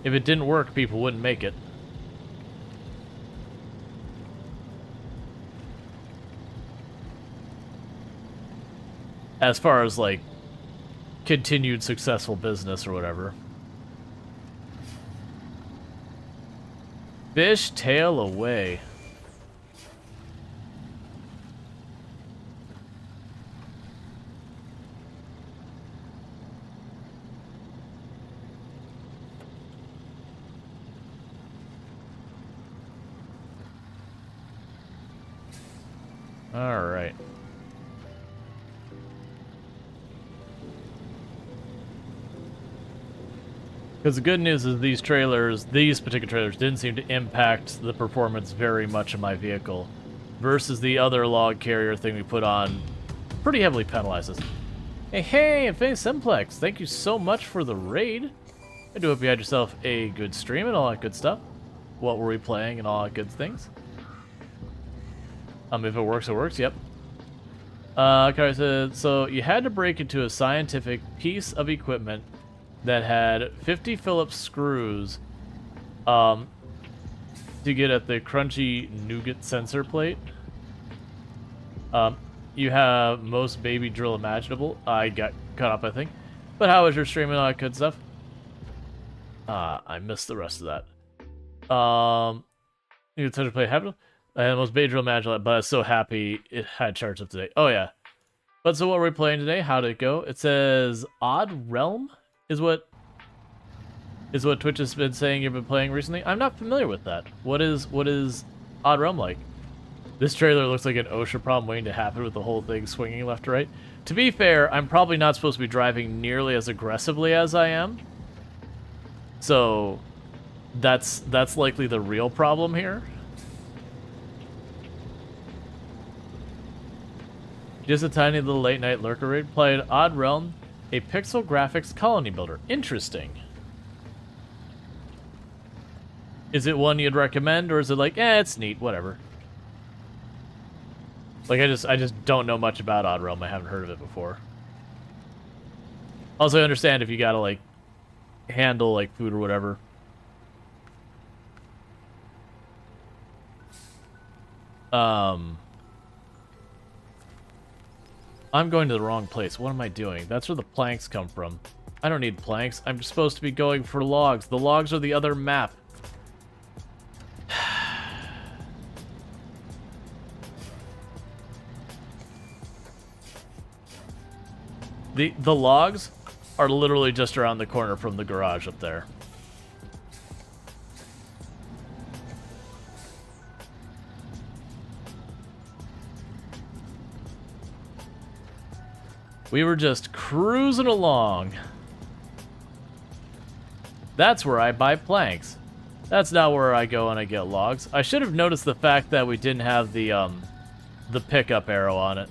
If it didn't work, people wouldn't make it. As far as, like, continued successful business or whatever. Fish tail away. All right. Because the good news is these particular trailers didn't seem to impact the performance very much of my vehicle, versus the other log carrier thing we put on pretty heavily penalizes. Hey, Infinity Simplex, thank you so much for the raid. I do hope you had yourself a good stream and all that good stuff. What were we playing and all that good things? If it works, it works, yep. Kari said, so you had to break into a scientific piece of equipment that had 50 Phillips screws to get at the crunchy nougat sensor plate. You have most baby drill imaginable. I got caught up, I think. But how was your stream and all that good stuff? I missed the rest of that. You could sensor plate happened. I had the most baby drill imaginable, but I was so happy it had charged up today. Oh yeah. But so what were we playing today? How did it go? It says Odd Realm is what Twitch has been saying you've been playing recently. I'm not familiar with that. What is Odd Realm like? This trailer looks like an OSHA problem waiting to happen with the whole thing swinging left to right. To be fair, I'm probably not supposed to be driving nearly as aggressively as I am. So that's likely the real problem here. Just a tiny little late night lurker raid. Played Odd Realm, a pixel graphics colony builder. Interesting. Is it one you'd recommend, or is it like, it's neat, whatever? Like, I just don't know much about Odd Realm. I haven't heard of it before. Also, I understand if you gotta, like, handle, like, food or whatever. I'm going to the wrong place. What am I doing? That's where the planks come from. I don't need planks. I'm supposed to be going for logs. The logs are the other map. The logs are literally just around the corner from the garage up there. We were just cruising along. That's where I buy planks. That's not where I go when I get logs. I should have noticed the fact that we didn't have the pickup arrow on it.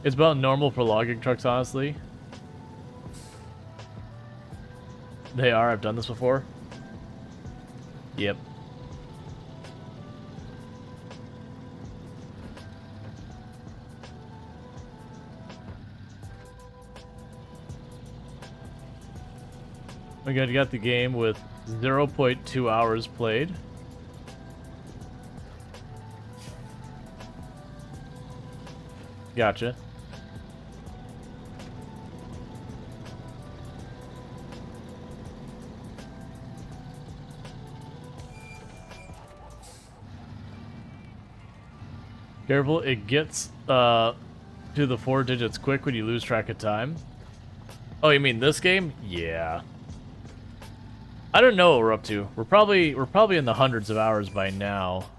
It's about normal for logging trucks, honestly. They are. I've done this before. Yep. We got the game with 0.2 hours played. Gotcha. Careful, it gets to the 4 digits quick when you lose track of time. Oh, you mean this game? Yeah. I don't know what we're up to. We're probably in the hundreds of hours by now.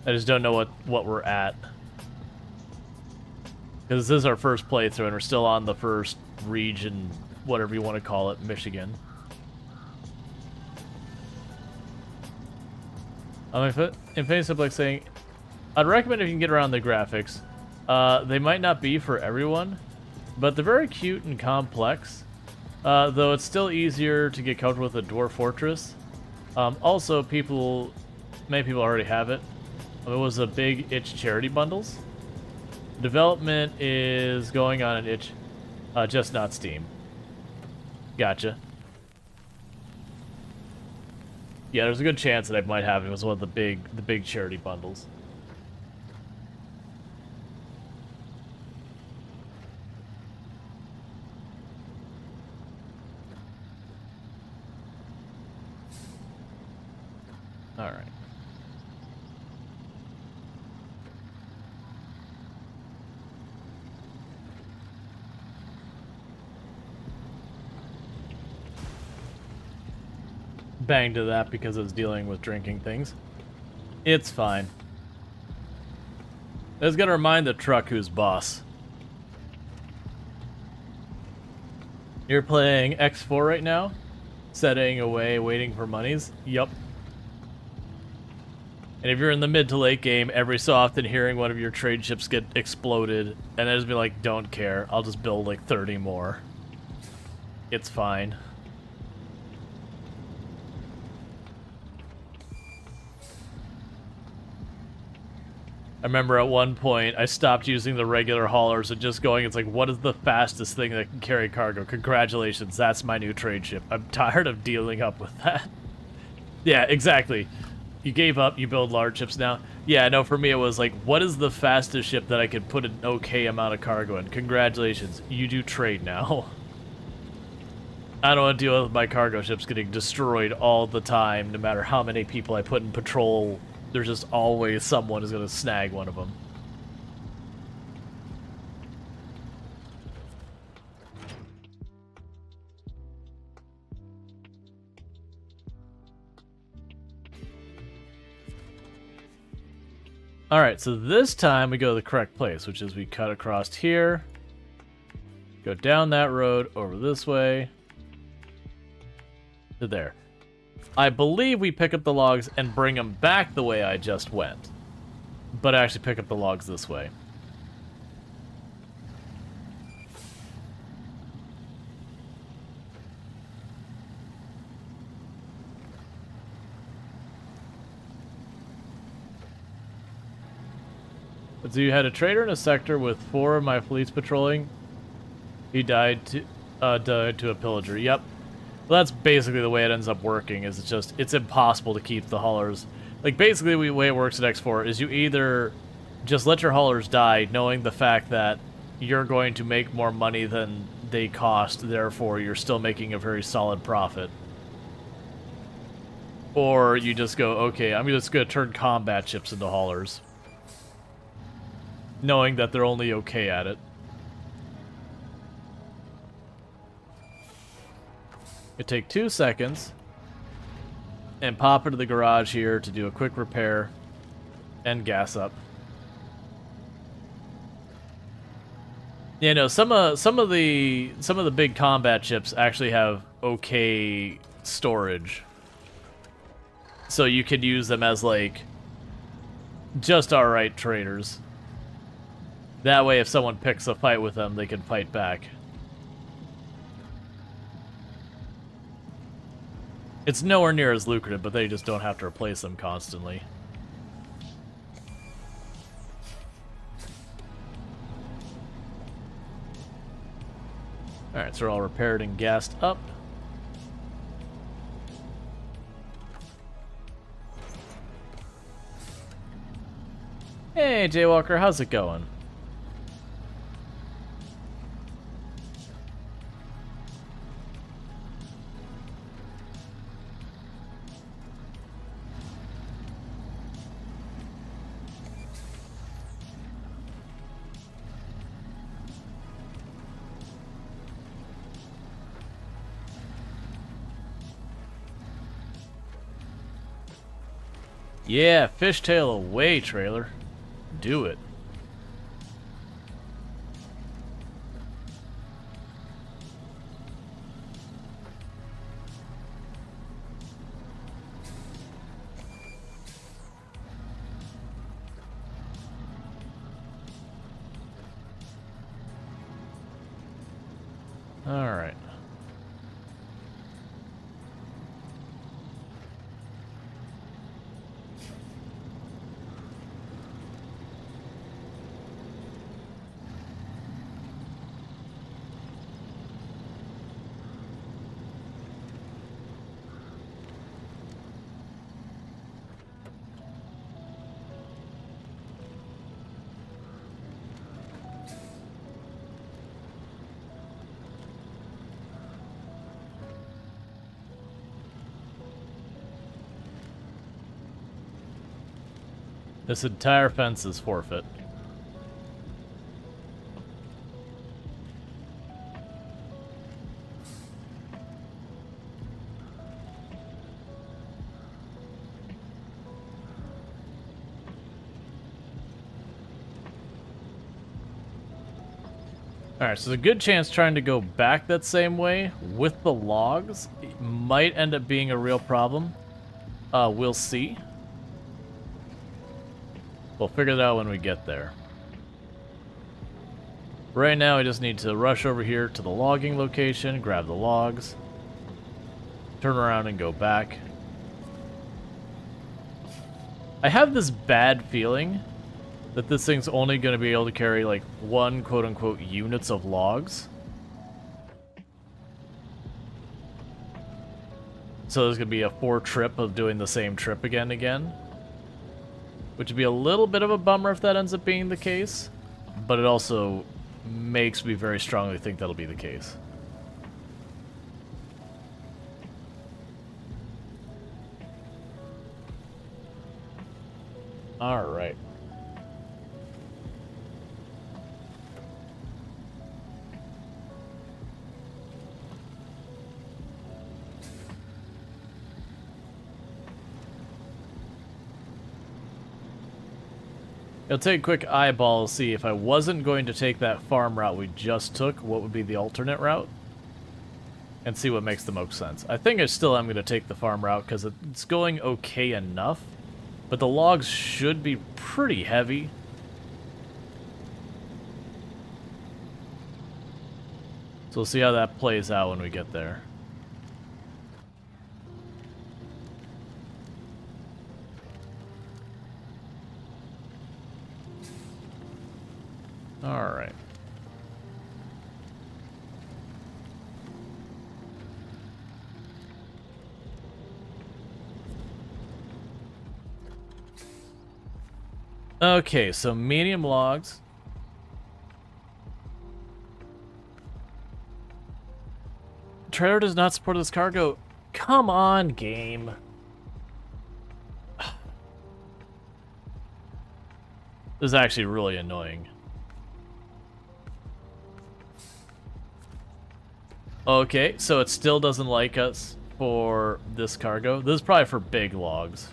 I just don't know what we're at. Because this is our first playthrough and we're still on the first region, whatever you want to call it, Michigan. Infinity Simplex saying, I'd recommend if you can get around the graphics. They might not be for everyone, but they're very cute and complex. Though it's still easier to get comfortable with a Dwarf Fortress. Also, many people already have it. It was a big itch charity bundles. Development is going on an itch, just not Steam. Gotcha. Yeah, there's a good chance that I might have it. It was one of the big charity bundles. All right. Bang to that because I was dealing with drinking things. It's fine. I just gotta remind the truck who's boss. You're playing X4 right now? Setting away, waiting for monies? Yup. And if you're in the mid to late game, every so often hearing one of your trade ships get exploded, and then just be like, don't care, I'll just build like 30 more. It's fine. I remember at one point, I stopped using the regular haulers and just going, it's like, what is the fastest thing that can carry cargo? Congratulations, that's my new trade ship. I'm tired of dealing up with that. Yeah, exactly. You gave up, you build large ships now. Yeah, no, for me it was like, what is the fastest ship that I could put an okay amount of cargo in? Congratulations, you do trade now. I don't want to deal with my cargo ships getting destroyed all the time, no matter how many people I put in patrol. There's just always someone who's going to snag one of them. Alright, so this time we go to the correct place, which is we cut across here, go down that road, over this way, to there. I believe we pick up the logs and bring them back the way I just went. But I actually pick up the logs this way. So you had a trader in a sector with 4 of my fleets patrolling. He died to a pillager. Yep. Well, that's basically the way it ends up working, is it's impossible to keep the haulers. Like, basically the way it works at X4 is you either just let your haulers die, knowing the fact that you're going to make more money than they cost, therefore you're still making a very solid profit. Or you just go, okay, I'm just going to turn combat ships into haulers, knowing that they're only okay at it. You take 2 seconds and pop into the garage here to do a quick repair And gas up. Yeah, no, some of the big combat ships actually have okay storage. So you could use them as like just alright traders. That way if someone picks a fight with them, they can fight back. It's nowhere near as lucrative, but they just don't have to replace them constantly. Alright, so we're all repaired and gassed up. Hey, Jaywalker, how's it going? Yeah, fishtail away, trailer. Do it. All right. This entire fence is forfeit. Alright, so there's a good chance trying to go back that same way with the logs might end up being a real problem. We'll see. We'll figure it out when we get there. Right now, we just need to rush over here to the logging location, grab the logs, turn around and go back. I have this bad feeling that this thing's only going to be able to carry like one quote-unquote units of logs. So there's going to be a 4 trip of doing the same trip again and again. Which would be a little bit of a bummer if that ends up being the case, but it also makes me very strongly think that'll be the case. All right. I'll take a quick eyeball to see if I wasn't going to take that farm route we just took, what would be the alternate route? And see what makes the most sense. I think I still am going to take the farm route because it's going okay enough, but the logs should be pretty heavy. So we'll see how that plays out when we get there. All right. Okay, so medium logs. Trailer does not support this cargo. Come on, game. This is actually really annoying. Okay, so it still doesn't like us for this cargo. This is probably for big logs.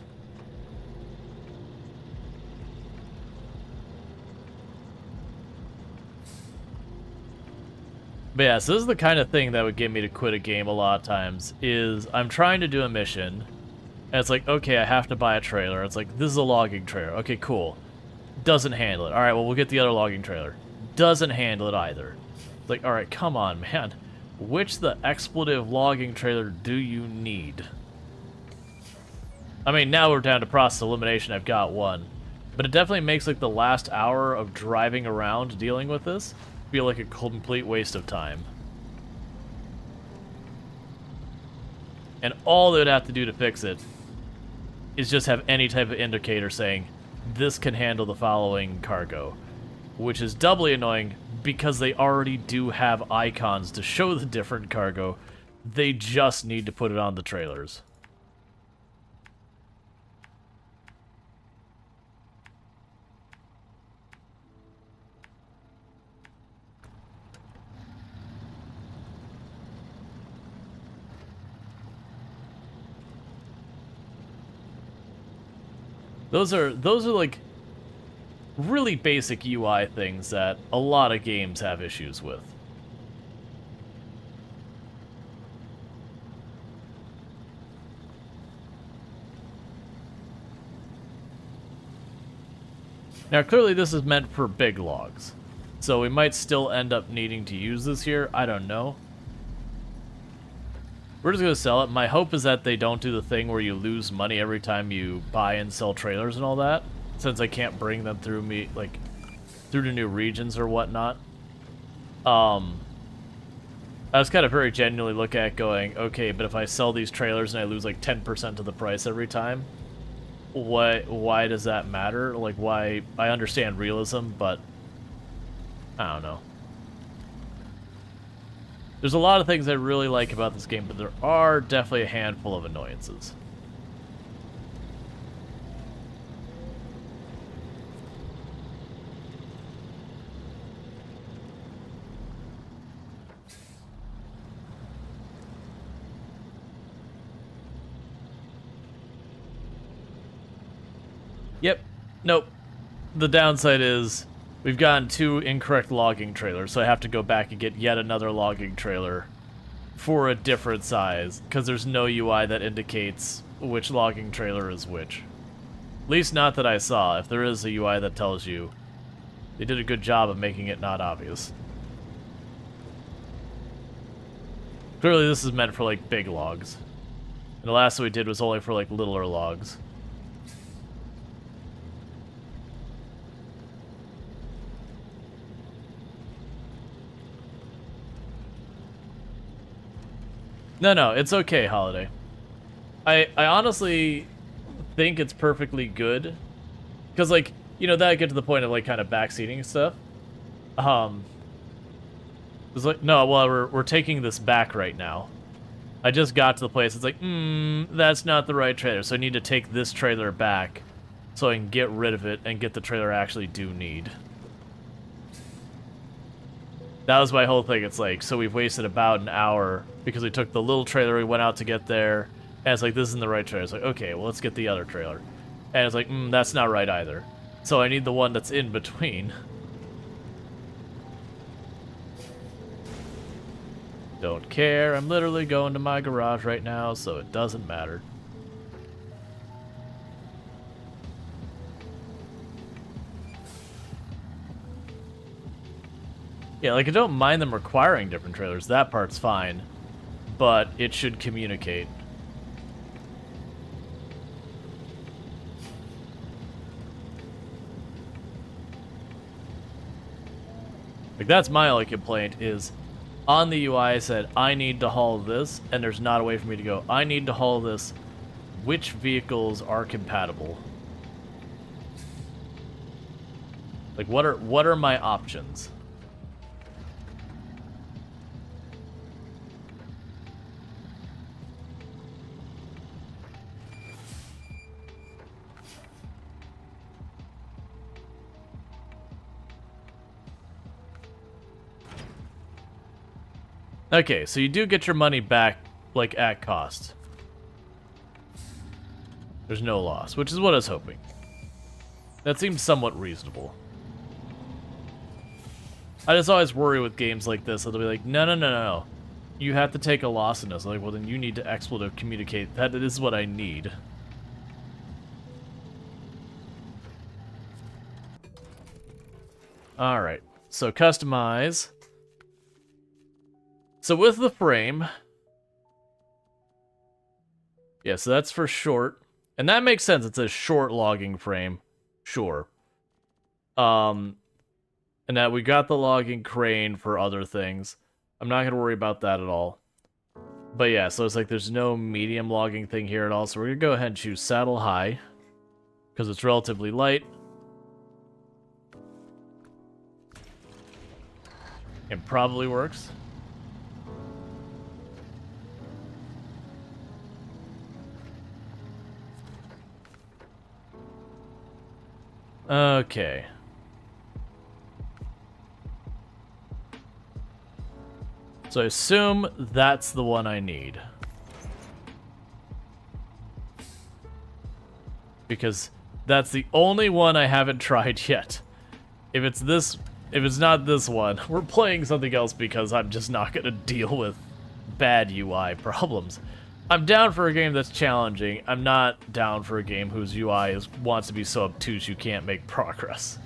But yeah, so this is the kind of thing that would get me to quit a game a lot of times, is I'm trying to do a mission, and it's like, okay, I have to buy a trailer. It's like, this is a logging trailer. Okay, cool. Doesn't handle it. Alright, well, we'll get the other logging trailer. Doesn't handle it either. It's like, alright, come on, man. Which the expletive logging trailer do you need? I mean, now we're down to process elimination. I've got one. But it definitely makes, like, the last hour of driving around dealing with this feel like a complete waste of time. And all they would have to do to fix it is just have any type of indicator saying, this can handle the following cargo. Which is doubly annoying because they already do have icons to show the different cargo. They just need to put it on the trailers. Those are like really basic UI things that a lot of games have issues with. Now, clearly this is meant for big logs, so we might still end up needing to use this here. I don't know. We're just going to sell it. My hope is that they don't do the thing where you lose money every time you buy and sell trailers and all that, since I can't bring them through me, like, through to new regions or whatnot. I was kind of very genuinely looking at going, okay, but if I sell these trailers and I lose like 10% of the price every time, why does that matter? Like, why? I understand realism, but I don't know. There's a lot of things I really like about this game, but there are definitely a handful of annoyances. Yep. Nope. The downside is we've gotten 2 incorrect logging trailers, so I have to go back and get yet another logging trailer for a different size, because there's no UI that indicates which logging trailer is which. At least not that I saw. If there is a UI that tells you, they did a good job of making it not obvious. Clearly this is meant for, like, big logs. And the last one we did was only for, like, littler logs. No, it's okay, Holiday. I honestly think it's perfectly good. Because, like, you know, that get to the point of, like, kind of backseating and stuff. It's like, no, well, we're taking this back right now. I just got to the place, it's like, that's not the right trailer, so I need to take this trailer back so I can get rid of it and get the trailer I actually do need. That was my whole thing. It's like, so we've wasted about an hour because we took the little trailer we went out to get there, and it's like, this isn't the right trailer. It's like, okay, well, let's get the other trailer. And it's like, that's not right either. So I need the one that's in between. Don't care. I'm literally going to my garage right now, so it doesn't matter. Yeah, like, I don't mind them requiring different trailers. That part's fine. But it should communicate. Like, that's my only complaint is, on the UI I said, I need to haul this, and there's not a way for me to go, I need to haul this. Which vehicles are compatible? Like, what are my options? Okay, so you do get your money back, like, at cost. There's no loss, which is what I was hoping. That seems somewhat reasonable. I just always worry with games like this that they'll be like, no, no, no, no, no. You have to take a loss in this. Like, well, then you need to expletive communicate that it is what I need. Alright, so customize. So with the frame... Yeah, so that's for short. And that makes sense. It's a short logging frame. Sure. And that we got the logging crane for other things. I'm not going to worry about that at all. But yeah, so it's like there's no medium logging thing here at all. So we're going to go ahead and choose saddle high. Because it's relatively light. It probably works. Okay. So I assume that's the one I need. Because that's the only one I haven't tried yet. If it's not this one, we're playing something else because I'm just not going to deal with bad UI problems. I'm down for a game that's challenging. I'm not down for a game whose UI wants to be so obtuse you can't make progress.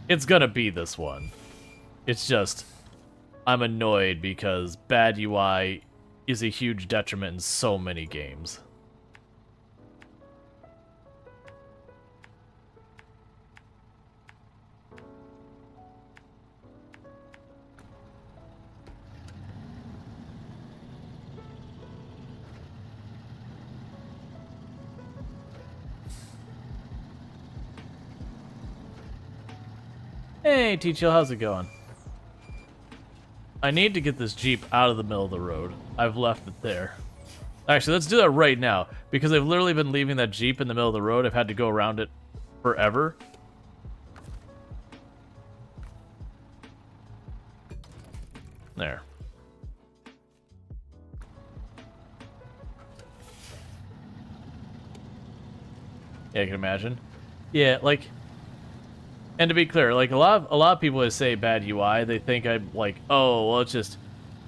It's gonna be this one. It's just, I'm annoyed because bad UI is a huge detriment in so many games. Hey, T-Chill, how's it going? I need to get this Jeep out of the middle of the road. I've left it there. Actually, let's do that right now, because I've literally been leaving that Jeep in the middle of the road. I've had to go around it forever. There. Yeah, I can imagine. Yeah, like... And to be clear, like a lot of people that say bad UI, they think I'm like, oh, well, it's just,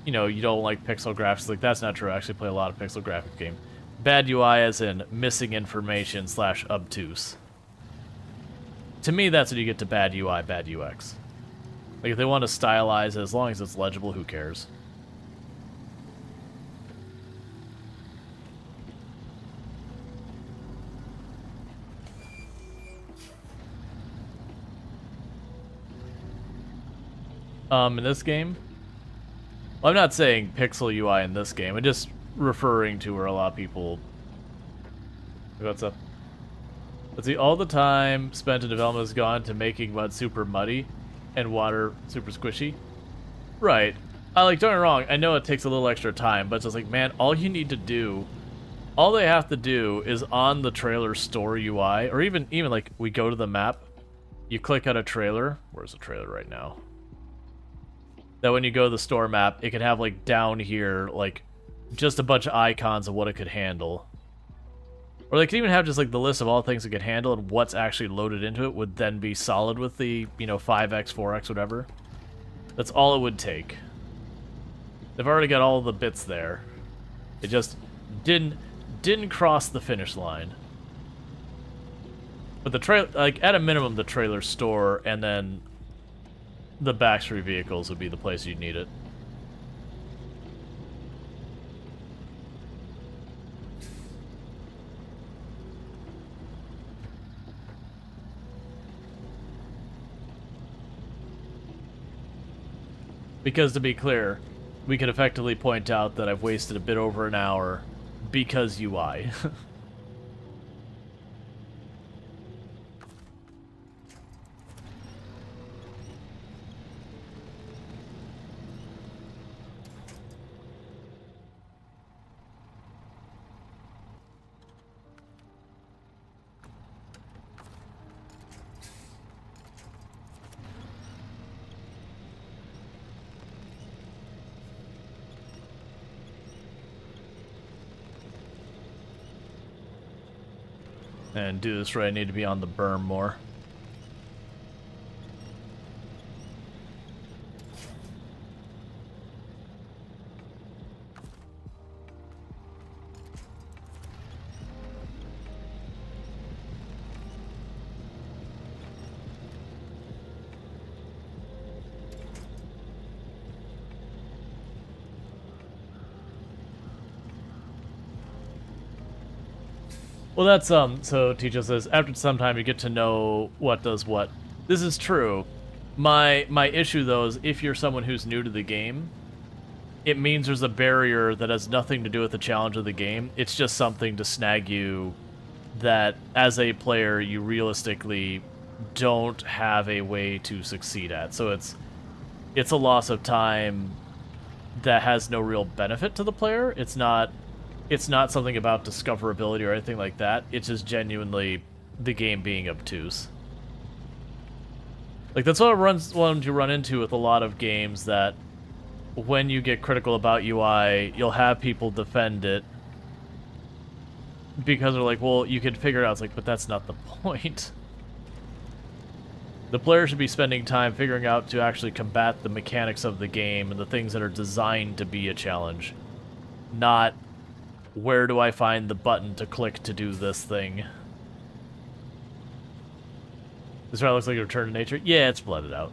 you know, you don't like pixel graphics. Like, that's not true. I actually play a lot of pixel graphic game. Bad UI as in missing information / obtuse. To me, that's when you get to bad UI, bad UX. Like, if they want to stylize it, as long as it's legible, who cares? In this game? Well, I'm not saying pixel UI in this game. I'm just referring to where a lot of people... What's up? Let's see, all the time spent in development has gone to making mud super muddy and water super squishy. Right. Don't get me wrong, I know it takes a little extra time, but it's just like, man, all you need to do... All they have to do is on the trailer store UI, or even like, we go to the map, you click on a trailer. Where's the trailer right now? That when you go to the store map, it can have, like, down here, like, just a bunch of icons of what it could handle. Or they could even have just, like, the list of all things it could handle, and what's actually loaded into it would then be solid with the, you know, 5x, 4x, whatever. That's all it would take. They've already got all the bits there. It just didn't cross the finish line. But the like, at a minimum, the trailer store, and then... the backstreet vehicles would be the place you'd need it. Because to be clear, we could effectively point out that I've wasted a bit over an hour because UI. And do this right, I need to be on the berm more. Well, that's so Teacher says after some time you get to know what does what. This is true. My issue though is if you're someone who's new to the game, it means there's a barrier that has nothing to do with the challenge of the game. It's just something to snag you that as a player you realistically don't have a way to succeed at. So it's a loss of time that has no real benefit to the player. It's not something about discoverability or anything like that. It's just genuinely the game being obtuse. Like, that's what you run into with a lot of games, that when you get critical about UI, you'll have people defend it because they're like, well, you can figure it out. It's like, but that's not the point. The player should be spending time figuring out to actually combat the mechanics of the game and the things that are designed to be a challenge. Not, where do I find the button to click to do this thing? This route looks like a return to nature. Yeah, it's blooded out.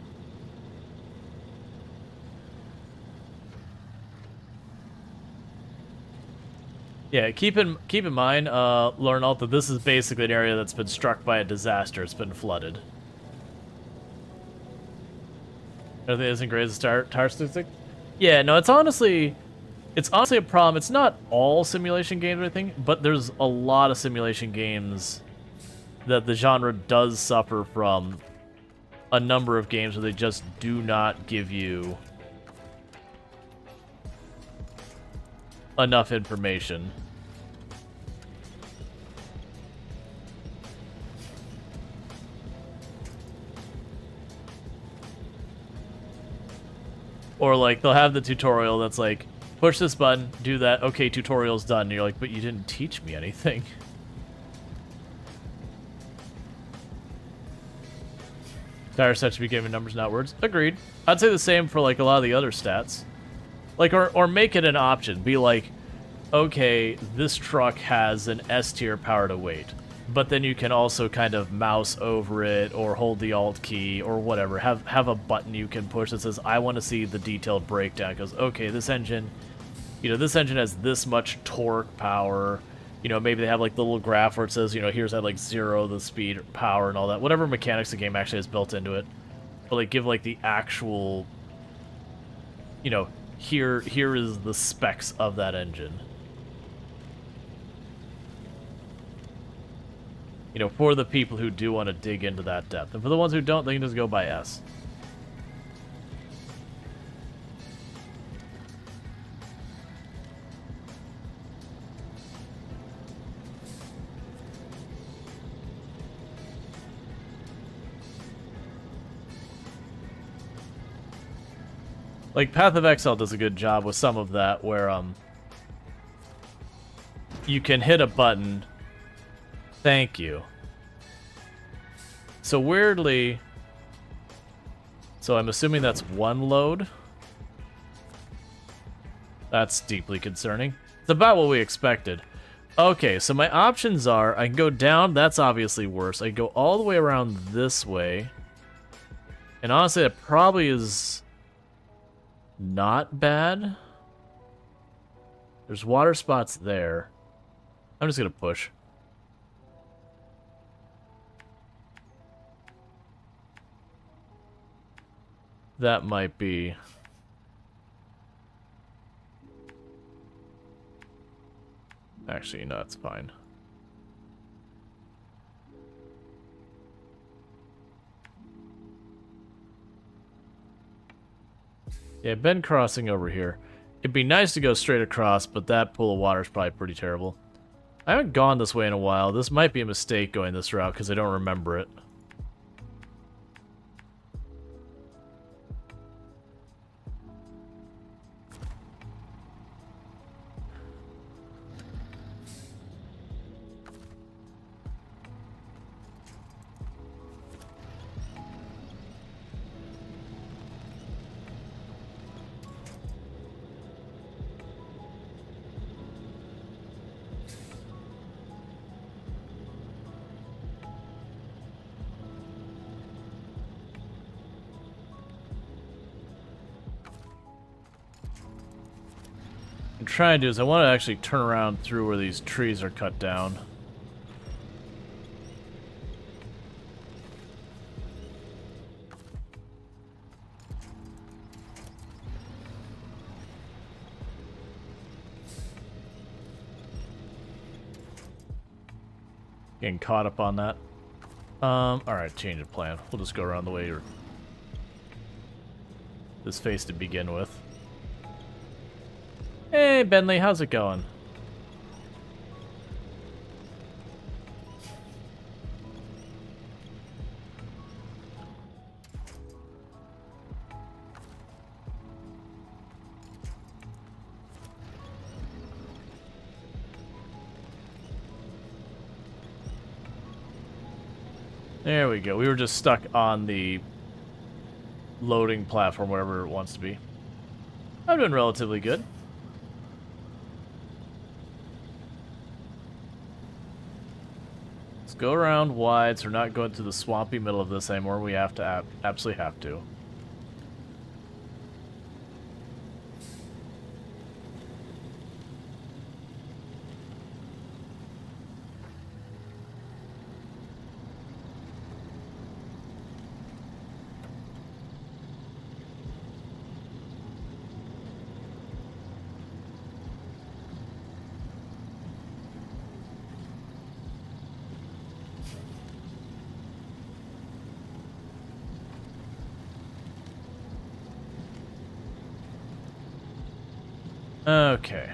Yeah, keep in mind, Lornalt, that this is basically an area that's been struck by a disaster. It's been flooded. Everything isn't great as a tar statistic. Yeah, no, it's honestly a problem. It's not all simulation games or anything, but there's a lot of simulation games that the genre does suffer from a number of games where they just do not give you enough information. Or, like, they'll have the tutorial that's like, push this button, do that, okay, tutorial's done. And you're like, but you didn't teach me anything. Tire stats should be given numbers, not words. Agreed. I'd say the same for, like, a lot of the other stats. Like, or make it an option. Be like, okay, this truck has an S tier power to weight. But then you can also kind of mouse over it or hold the Alt key or whatever. Have a button you can push that says, I want to see the detailed breakdown. It goes, okay, this engine, this engine has this much torque power. Maybe they have, like, the little graph where it says, here's at, like, 0 the speed, power, and all that. Whatever mechanics the game actually has built into it. But, like, give, like, the actual, here is the specs of that engine. For the people who do want to dig into that depth. And for the ones who don't, they can just go by S. Like, Path of Exile does a good job with some of that, where, you can hit a button. Thank you. So weirdly, so I'm assuming that's one load. That's deeply concerning. It's about what we expected. Okay, so my options are, I can go down, that's obviously worse. I can go all the way around this way. And honestly, that probably is not bad. There's water spots there. I'm just gonna push. That might be... Actually, no, it's fine. Yeah, been crossing over here. It'd be nice to go straight across, but that pool of water is probably pretty terrible. I haven't gone this way in a while. This might be a mistake going this route because I don't remember it. I'm trying to do is I want to actually turn around through where these trees are cut down. Getting caught up on that. Alright, change of plan. We'll just go around the way you're this face to begin with. Hey, Bentley, how's it going? There we go. We were just stuck on the loading platform, wherever it wants to be. I'm doing relatively good. Let's go around wide, so we're not going through the swampy middle of this anymore. We have to absolutely have to. Okay.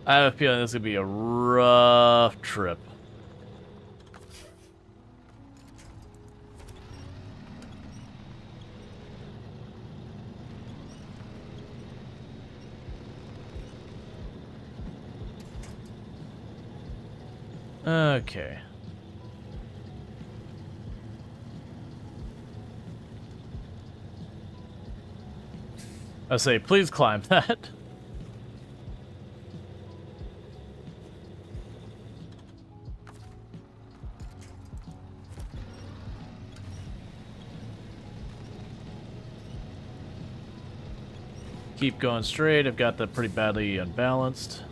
I have a feeling this is going to be a rough trip. Okay. I say, please climb that. Keep going straight. I've got that pretty badly unbalanced.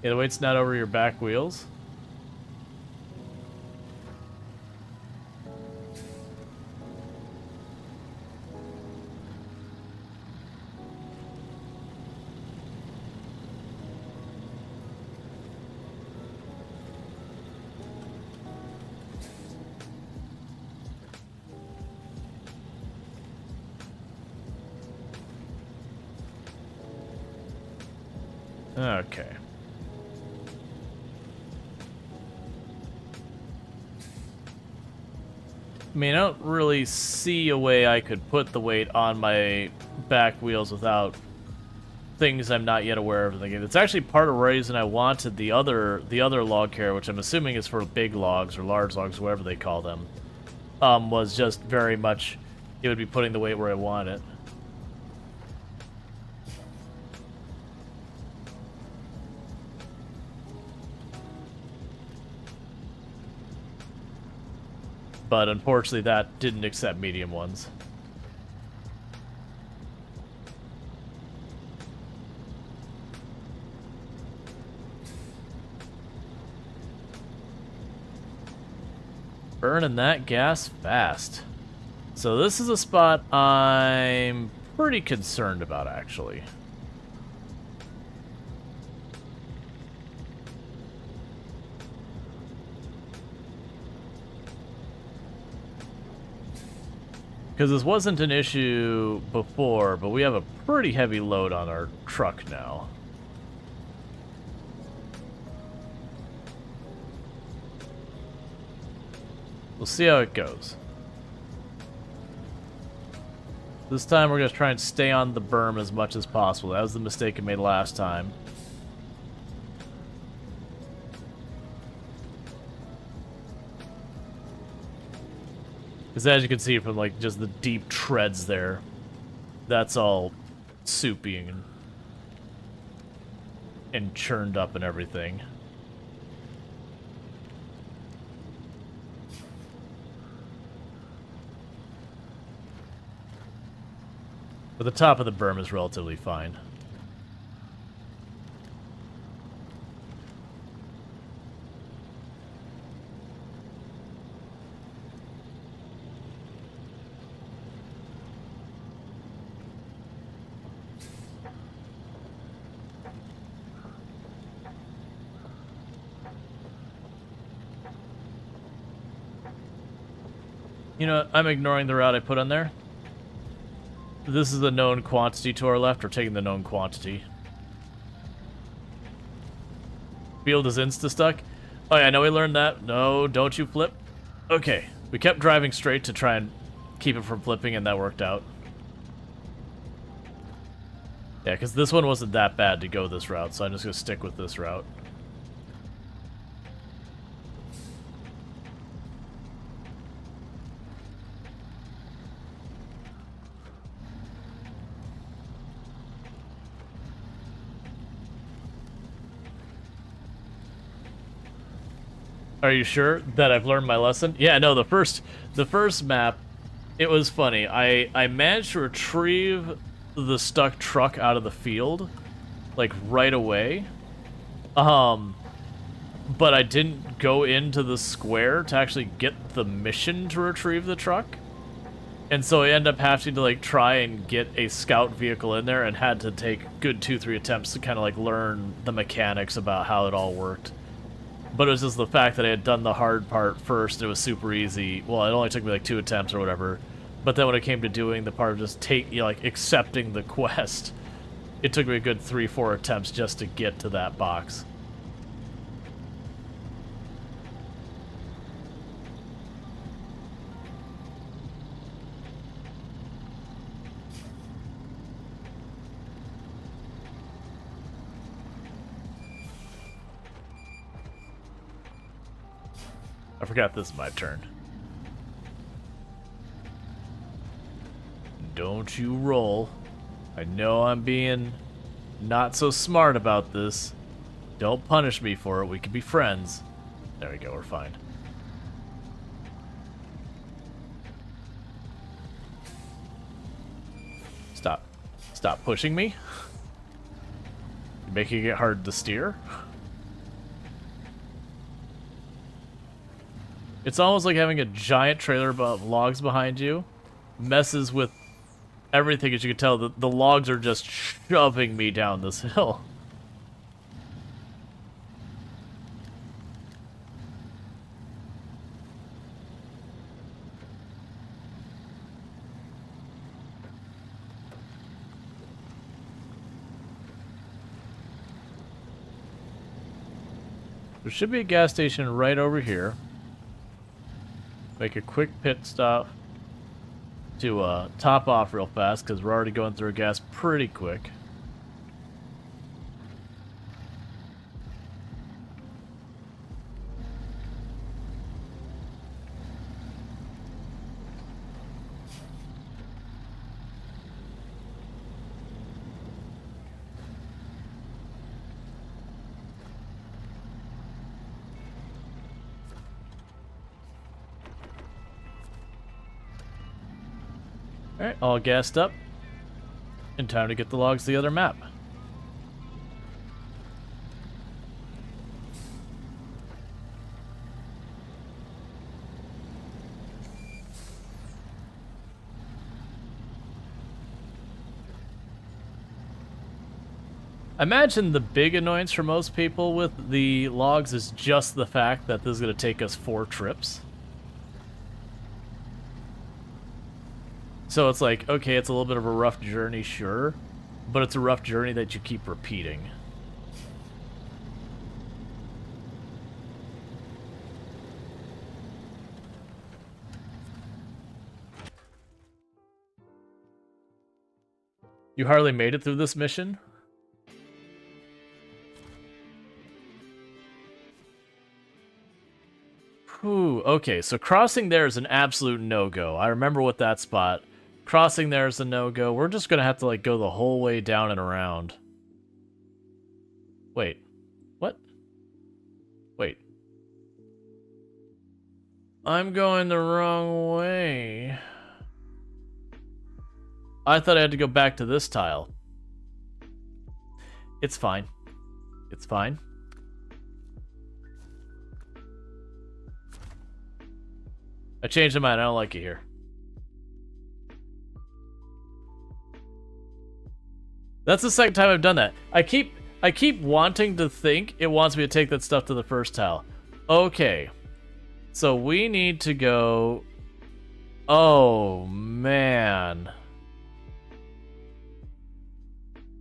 Yeah, the weight's not over your back wheels. Okay. I mean, I don't really see a way I could put the weight on my back wheels without things I'm not yet aware of in the game. It's actually part of the reason I wanted the other log carrier, which I'm assuming is for big logs or large logs, whatever they call them, was just very much, it would be putting the weight where I want it. But unfortunately, that didn't accept medium ones. Burning that gas fast. So this is a spot I'm pretty concerned about, actually. Because this wasn't an issue before, but we have a pretty heavy load on our truck now. We'll see how it goes. This time we're going to try and stay on the berm as much as possible. That was the mistake I made last time. Because as you can see from like just the deep treads there, that's all soupy and churned up and everything. But the top of the berm is relatively fine. You know, I'm ignoring the route I put on there. This is the known quantity to our left. We're taking the known quantity. Field is insta-stuck. Oh yeah, I know we learned that. No, don't you flip. Okay, we kept driving straight to try and keep it from flipping, and that worked out. Yeah, because this one wasn't that bad to go this route, so I'm just going to stick with this route. Are you sure that I've learned my lesson? Yeah, no, the first map, it was funny. I managed to retrieve the stuck truck out of the field, like, right away. But I didn't go into the square to actually get the mission to retrieve the truck. And so I ended up having to, like, try and get a scout vehicle in there and had to take good 2-3 attempts to kind of, like, learn the mechanics about how it all worked. But it was just the fact that I had done the hard part first. It was super easy. Well, it only took me like 2 attempts or whatever. But then when it came to doing the part of just like accepting the quest, it took me a good 3-4 attempts just to get to that box. I forgot this is my turn. Don't you roll. I know I'm being not so smart about this. Don't punish me for it. We can be friends. There we go, we're fine. Stop. Stop pushing me. You're making it hard to steer. It's almost like having a giant trailer of logs behind you messes with everything. As you can tell, the logs are just shoving me down this hill. There should be a gas station right over here. Make a quick pit stop to top off real fast, because we're already going through gas pretty quick. Alright, all gassed up. And time to get the logs to the other map. I imagine the big annoyance for most people with the logs is just the fact that this is going to take us 4 trips. So it's like, okay, it's a little bit of a rough journey, sure, but it's a rough journey that you keep repeating. You hardly made it through this mission? Whew, Okay, so crossing there is an absolute no-go. I remember what that spot. Crossing there is a no-go. We're just gonna have to, like, go the whole way down and around. Wait. What? Wait. I'm going the wrong way. I thought I had to go back to this tile. It's fine. It's fine. I changed my mind. I don't like it here. That's the second time I've done that. I keep wanting to think it wants me to take that stuff to the first tile. Okay. So we need to go... Oh, man.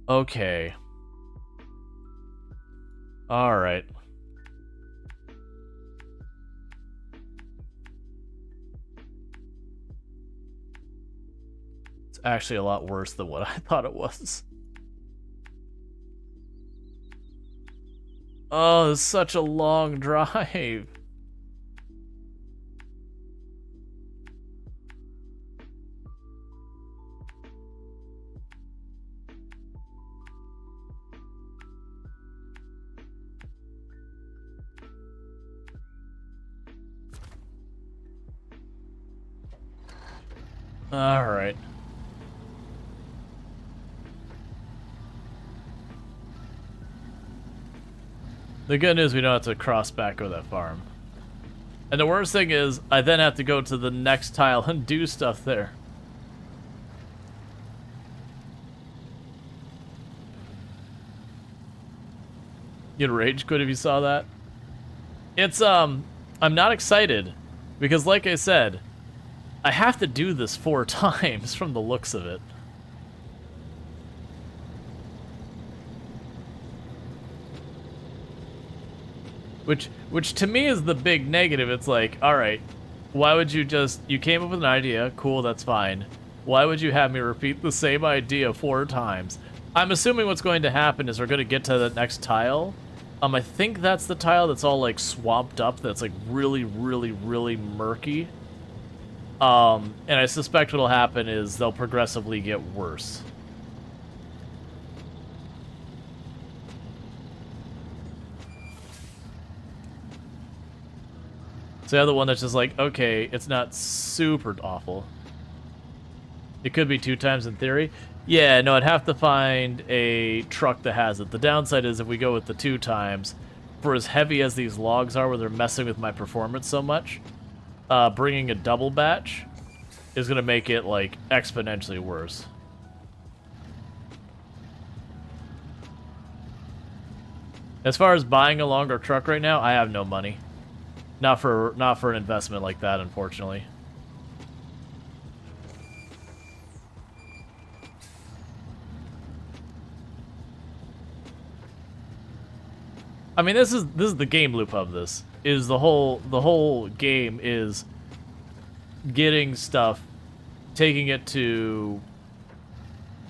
Okay. Alright. It's actually a lot worse than what I thought it was. Oh, it's such a long drive. All right. The good news, we don't have to cross back over that farm. And the worst thing is, I then have to go to the next tile and do stuff there. You'd rage quit if you saw that. It's, I'm not excited. Because like I said, I have to do this 4 times from the looks of it. Which to me is the big negative. It's like, alright, why would you just... You came up with an idea, cool, that's fine. Why would you have me repeat the same idea 4 times? I'm assuming what's going to happen is we're going to get to the next tile. I think that's the tile that's all, like, swamped up, that's, like, really, really, really murky. And I suspect what'll happen is they'll progressively get worse. So the other one that's just like, okay, it's not super awful. It could be 2 times in theory. Yeah, no, I'd have to find a truck that has it. The downside is if we go with the 2 times, for as heavy as these logs are where they're messing with my performance so much, bringing a double batch is going to make it, like, exponentially worse. As far as buying a longer truck right now, I have no money. Not for an investment like that, unfortunately. I mean, this is the game loop of this. Is the whole game is getting stuff, taking it to,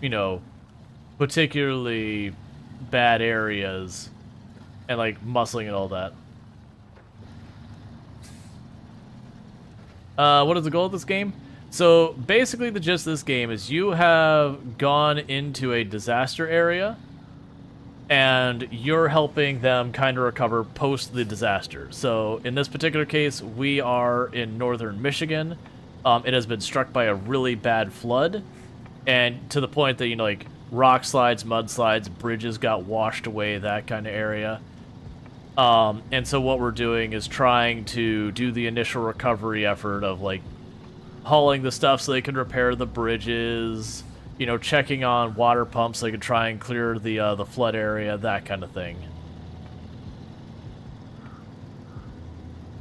you know, particularly bad areas, and like muscling and all that. What is the goal of this game? So basically the gist of this game is you have gone into a disaster area and you're helping them kind of recover post the disaster. So in this particular case, we are in northern Michigan. It has been struck by a really bad flood, and to the point that, you know, like rock slides, mudslides, bridges got washed away, that kind of area. And so what we're doing is trying to do the initial recovery effort of, like, hauling the stuff so they can repair the bridges, you know, checking on water pumps so they can try and clear the flood area, that kind of thing.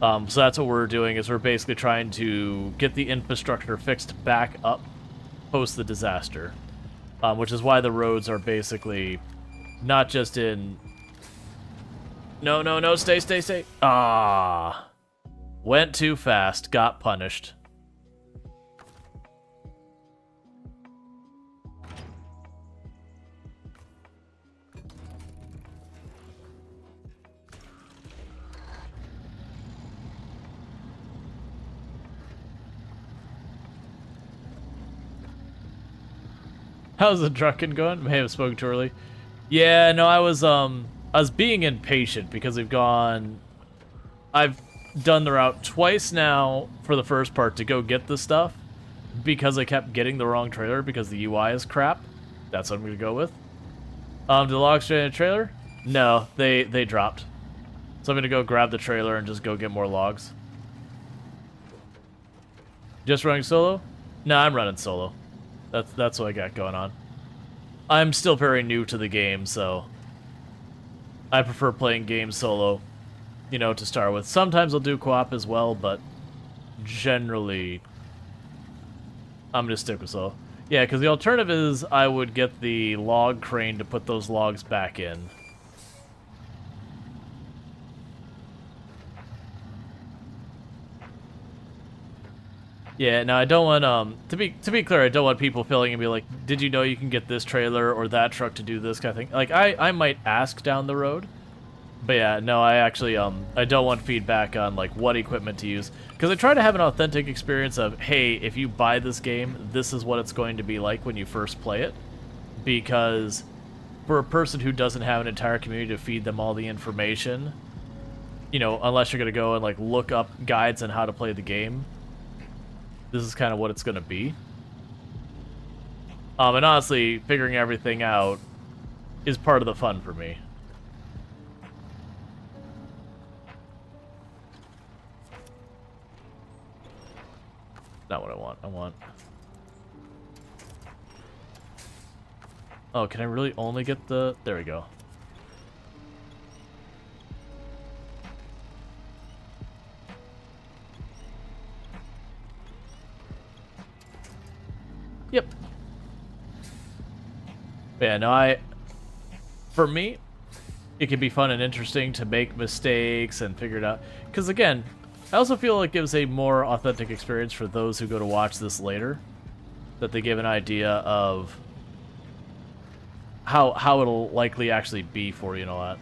So that's what we're doing, is we're basically trying to get the infrastructure fixed back up post the disaster. Which is why the roads are basically not just in... No, stay. Ah. Went too fast, got punished. How's the drunken going? May have spoken too early. Yeah, no, I was being impatient because I've done the route twice now for the first part to go get the stuff because I kept getting the wrong trailer because the UI is crap. That's what I'm gonna go with. Did the logs stay in the trailer? No, they dropped. So I'm gonna go grab the trailer and just go get more logs. Just running solo? No, I'm running solo. That's what I got going on. I'm still very new to the game, so I prefer playing games solo, you know, to start with. Sometimes I'll do co-op as well, but generally I'm gonna stick with solo. Yeah, because the alternative is I would get the log crane to put those logs back in. Yeah, no, I don't want, to be clear, I don't want people feeling and be like, did you know you can get this trailer or that truck to do this kind of thing? Like, I might ask down the road, but yeah, no, I actually, I don't want feedback on, like, what equipment to use. Because I try to have an authentic experience of, hey, if you buy this game, this is what it's going to be like when you first play it. Because for a person who doesn't have an entire community to feed them all the information, you know, unless you're going to go and, like, look up guides on how to play the game, this is kind of what it's going to be. And honestly, figuring everything out is part of the fun for me. Not what I want. I want... Oh, can I really only get the... There we go. Yep. Yeah, no, for me, it can be fun and interesting to make mistakes and figure it out. Because again, I also feel it gives a more authentic experience for those who go to watch this later. That they give an idea of how it'll likely actually be for you and all that.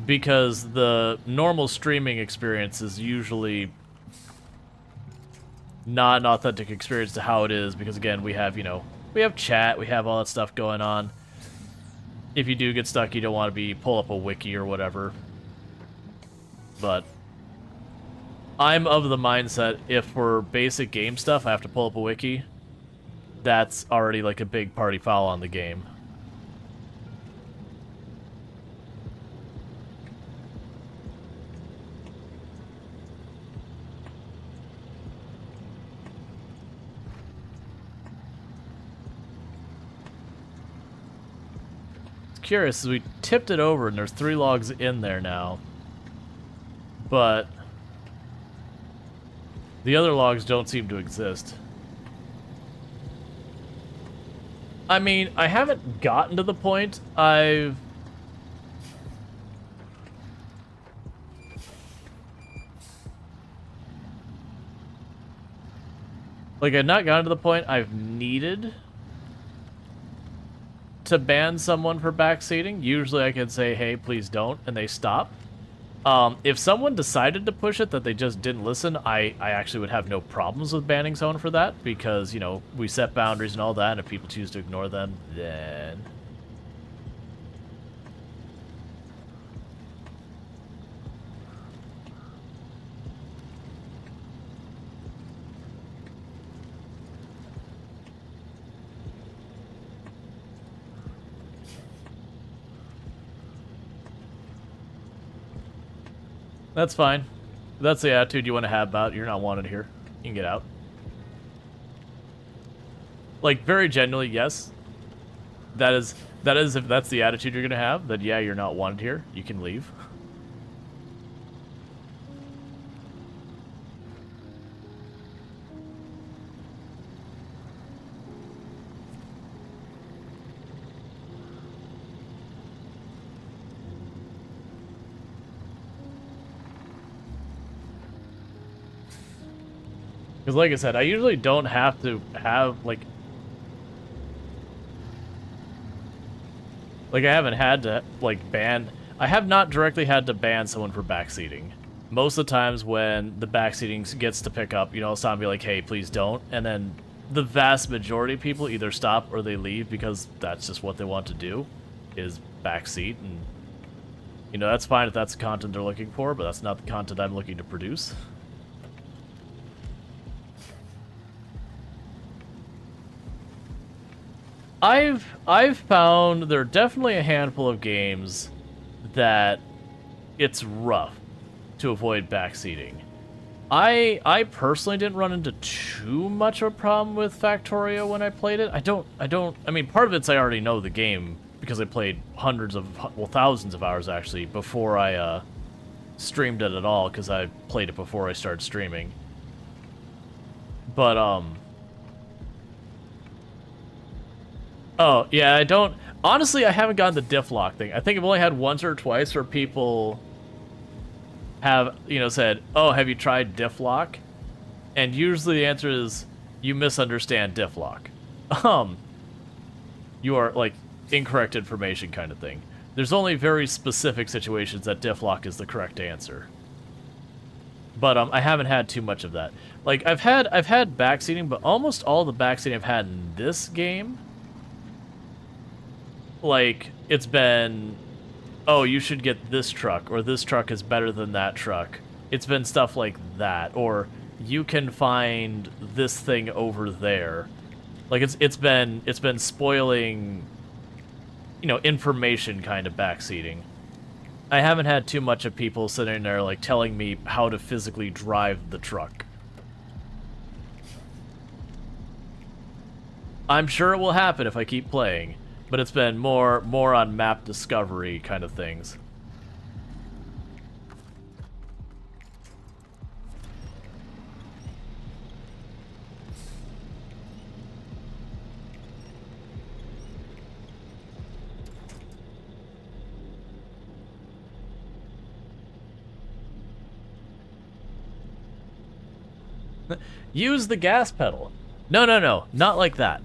Because the normal streaming experience is usually not an authentic experience to how it is, because again, we have, you know, we have chat, we have all that stuff going on. If you do get stuck, you don't want to pull up a wiki or whatever. But I'm of the mindset, if for basic game stuff I have to pull up a wiki, that's already like a big party foul on the game. Curious, as we tipped it over and there's 3 logs in there now, but the other logs don't seem to exist. I mean, I haven't gotten to the point I've not gotten to the point I've needed to ban someone for backseating. Usually I can say, hey, please don't, and they stop. If someone decided to push it that they just didn't listen, I actually would have no problems with banning someone for that, because, you know, we set boundaries and all that, and if people choose to ignore them, then... That's fine. If that's the attitude you want to have about it, you're not wanted here. You can get out. Like, very genuinely, yes. That is if that's the attitude you're going to have, then yeah, you're not wanted here. You can leave. Because like I said, I usually don't have to have, like I haven't had to, like, ban... I have not directly had to ban someone for backseating. Most of the times when the backseating gets to pick up, you know, I'll stop and be like, hey, please don't. And then the vast majority of people either stop or they leave because that's just what they want to do, is backseat, and you know, that's fine if that's the content they're looking for, but that's not the content I'm looking to produce. I've found there are definitely a handful of games that it's rough to avoid backseating. I personally didn't run into too much of a problem with Factorio when I played it. I mean, part of it's I already know the game because I played hundreds of, well, thousands of hours actually before I streamed it at all, because I played it before I started streaming. But oh yeah, honestly, I haven't gotten the diff lock thing. I think I've only had once or twice where people have, you know, said, "Oh, have you tried diff lock?" And usually the answer is, "You misunderstand diff lock." You are like incorrect information kind of thing. There's only very specific situations that diff lock is the correct answer. But I haven't had too much of that. Like I've had backseating, but almost all the backseating I've had in this game, like it's been, oh, you should get this truck, or this truck is better than that truck. It's been stuff like that, or you can find this thing over there. Like it's been spoiling, you know, information kind of backseating. I haven't had too much of people sitting there like telling me how to physically drive the truck. I'm sure it will happen if I keep playing, but it's been more on map discovery kind of things. Use the gas pedal. No, not like that.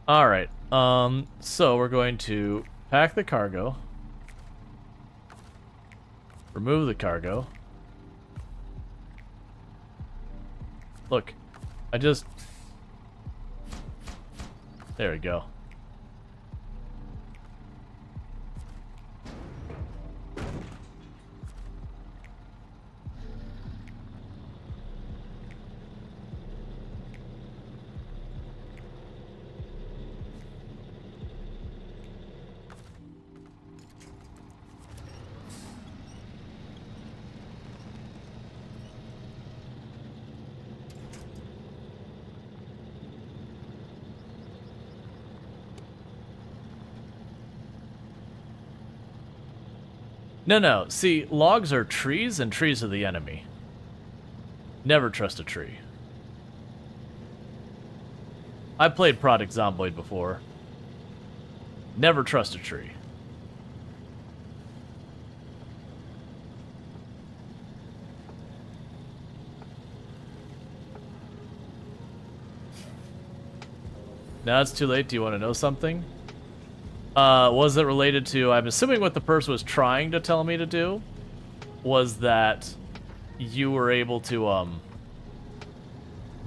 Alright, so we're going to pack the cargo, remove the cargo. Look, there we go. No. See, logs are trees, and trees are the enemy. Never trust a tree. I played Project Zomboid before. Never trust a tree. Now it's too late. Do you want to know something? Was it related to, I'm assuming what the person was trying to tell me to do was that you were able to,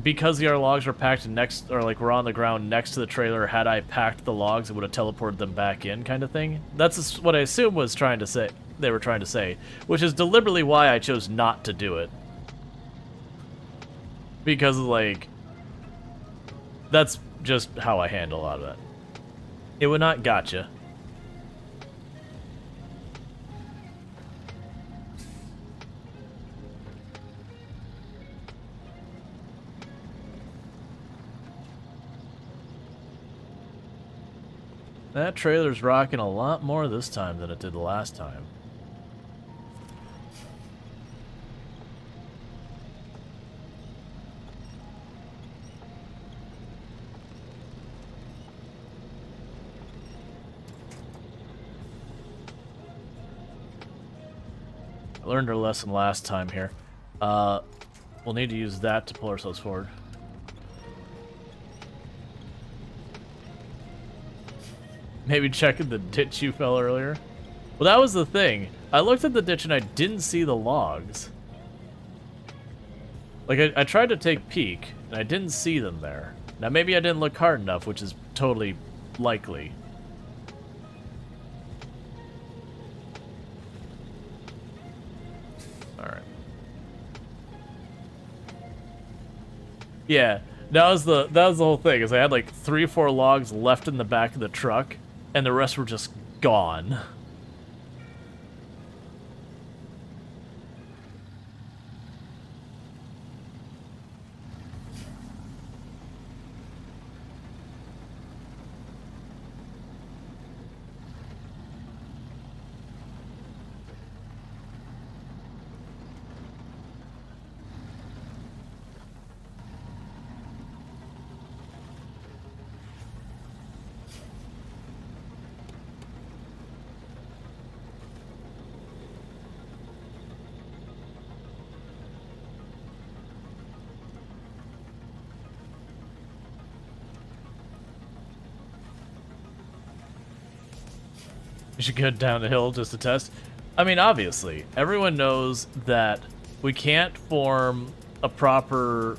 because our logs were packed next, or like were on the ground next to the trailer, had I packed the logs, it would have teleported them back in kind of thing. That's what I assume was trying to say, they were trying to say, which is deliberately why I chose not to do it. Because, like, that's just how I handle a lot of that. It would not gotcha. That trailer's rocking a lot more this time than it did the last time. I learned our lesson last time here. We'll need to use that to pull ourselves forward. Maybe checking the ditch you fell earlier. Well, that was the thing. I looked at the ditch and I didn't see the logs. Like, I tried to take peek, and I didn't see them there. Now, maybe I didn't look hard enough, which is totally likely. Alright. Yeah, that was the whole thing, is I had like 3 or 4 logs left in the back of the truck, and the rest were just gone. You should go down the hill just to test. I mean, obviously, everyone knows that we can't form a proper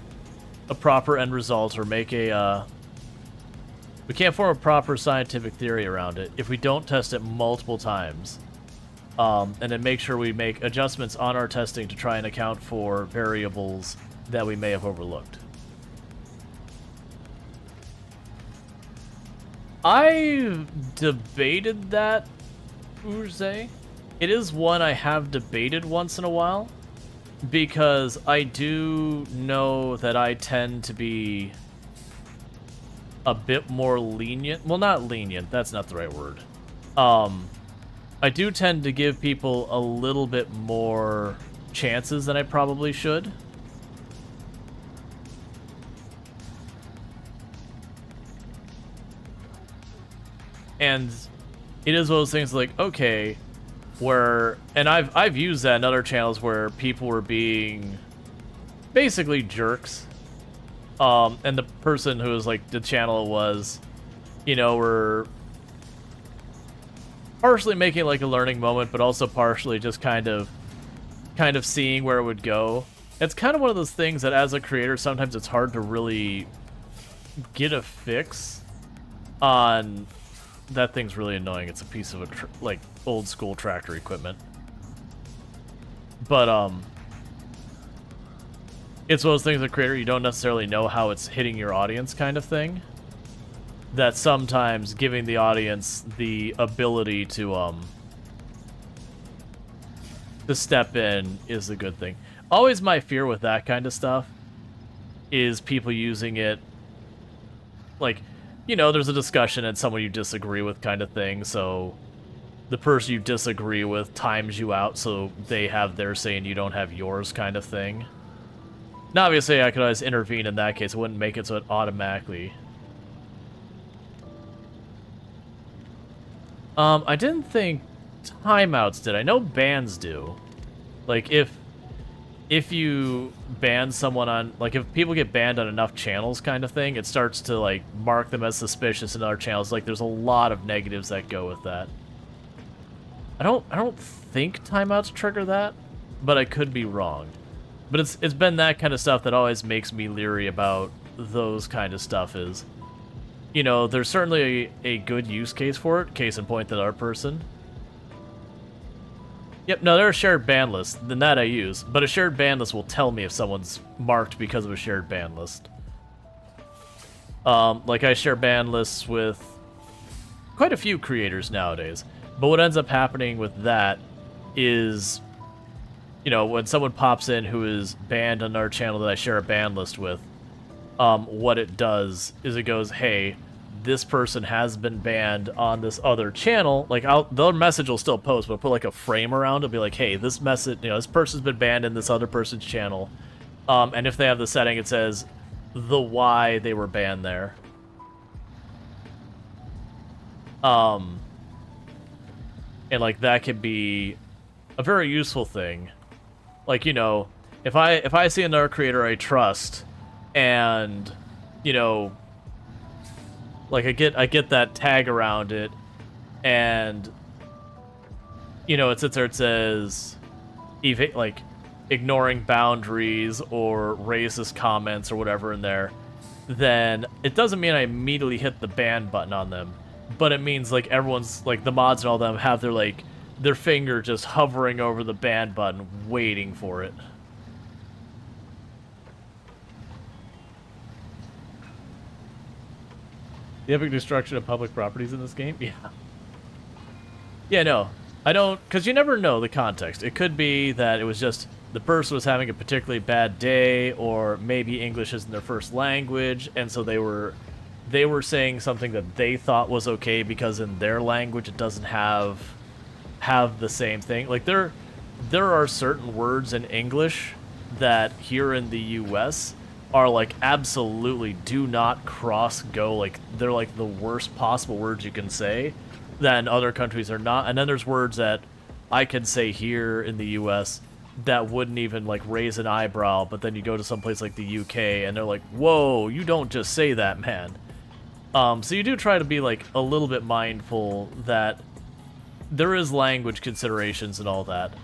end result or make a we can't form a proper scientific theory around it if we don't test it multiple times, and then make sure we make adjustments on our testing to try and account for variables that we may have overlooked. I've debated that, Urze. It is one I have debated once in a while, because I do know that I tend to be a bit more lenient. Well, not lenient, that's not the right word. I do tend to give people a little bit more chances than I probably should. And it is one of those things like, okay, where, and I've used that in other channels where people were being basically jerks, and the person who was like the channel was, you know, were partially making like a learning moment, but also partially just kind of seeing where it would go. It's kind of one of those things that as a creator sometimes it's hard to really get a fix on. That thing's really annoying. It's a piece of like old school tractor equipment. But it's one of those things as a creator you don't necessarily know how it's hitting your audience kind of thing. That sometimes giving the audience the ability to step in is a good thing. Always my fear with that kind of stuff is people using it like, you know, there's a discussion and someone you disagree with kind of thing, so the person you disagree with times you out so they have their say and you don't have yours kind of thing. Now, obviously, I could always intervene in that case. It wouldn't make it so it automatically... I didn't think timeouts did. I know bans do. Like, if you ban someone on, like, if people get banned on enough channels kind of thing, it starts to, like, mark them as suspicious in other channels. Like, there's a lot of negatives that go with that. I don't think timeouts trigger that, but I could be wrong. But it's been that kind of stuff that always makes me leery about those kind of stuff is, you know, there's certainly a good use case for it, case in point that our person. Yep, no, there are shared ban lists, than that I use, but a shared ban list will tell me if someone's marked because of a shared ban list. Like I share ban lists with quite a few creators nowadays, but what ends up happening with that is, you know, when someone pops in who is banned on our channel that I share a ban list with, what it does is it goes, hey, this person has been banned on this other channel. Like, the message will still post, but I'll put like a frame around it. It'll be like, hey, this message, you know, this person's been banned in this other person's channel. And if they have the setting, it says the why they were banned there. And like that could be a very useful thing. Like, you know, if I see another creator I trust, and, you know, like I get that tag around it, and you know, it sits there, it says, like, ignoring boundaries or racist comments or whatever in there, then it doesn't mean I immediately hit the ban button on them, but it means, like, everyone's, like, the mods and all them have their, like, their finger just hovering over the ban button, waiting for it. The epic destruction of public properties in this game? Yeah. Yeah, no. I don't... Because you never know the context. It could be that it was just the person was having a particularly bad day, or maybe English isn't their first language, and so they were saying something that they thought was okay because in their language it doesn't have the same thing. Like, there are certain words in English that here in the US are, like, absolutely do not cross go. Like, they're, like, the worst possible words you can say, that in other countries are not. And then there's words that I can say here in the US that wouldn't even, like, raise an eyebrow, but then you go to someplace like the UK and they're like, whoa, you don't just say that, man. So you do try to be, like, a little bit mindful that there is language considerations and all that.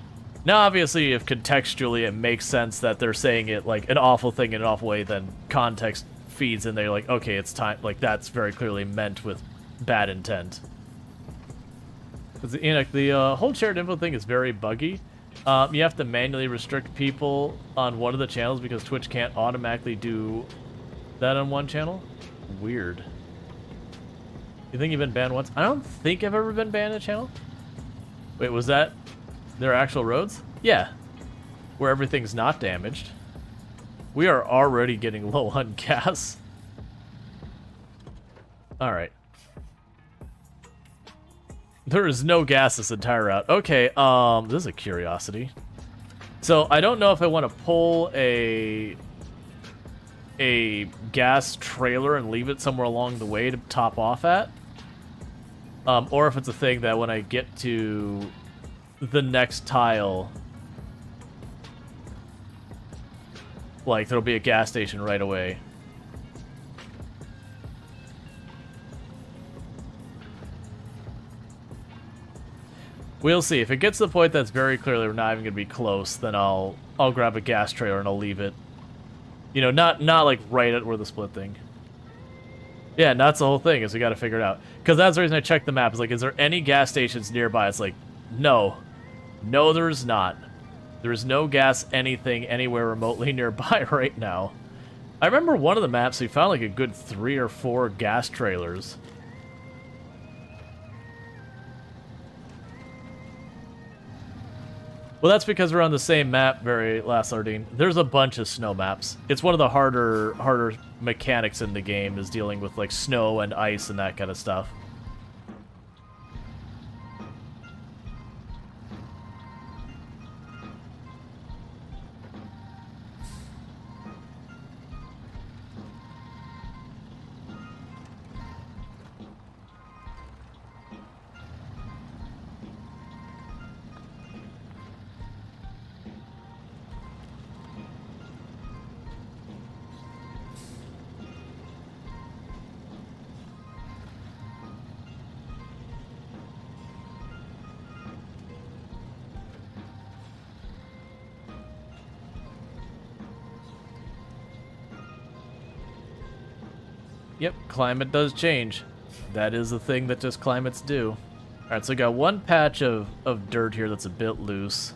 Now, obviously, if contextually it makes sense that they're saying it, like, an awful thing in an awful way, then context feeds in there, like, okay, it's time, like, that's very clearly meant with bad intent. Because, you know, the whole shared info thing is very buggy. You have to manually restrict people on one of the channels because Twitch can't automatically do that on one channel. Weird. You think you've been banned once? I don't think I've ever been banned a channel. Wait, was that their actual roads? Yeah. Where everything's not damaged. We are already getting low on gas. Alright. There is no gas this entire route. Okay, this is a curiosity. So, I don't know if I want to pull a gas trailer and leave it somewhere along the way to top off at. Or if it's a thing that when I get to the next tile, like, there'll be a gas station right away. We'll see. If it gets to the point that's very clearly we're not even going to be close, then I'll grab a gas trailer and I'll leave it. You know, not like right at where the split thing. Yeah, and that's the whole thing, is we got to figure it out. Because that's the reason I checked the map. Is like, is there any gas stations nearby? It's like, no. No, there's not. There's no gas anything anywhere remotely nearby right now. I remember one of the maps we found like a good 3 or 4 gas trailers. Well, that's because we're on the same map, very last Sardine. There's a bunch of snow maps. It's one of the harder mechanics in the game, is dealing with, like, snow and ice and that kind of stuff. Yep, climate does change. That is the thing that just climates do. Alright, so I got one patch of dirt here that's a bit loose.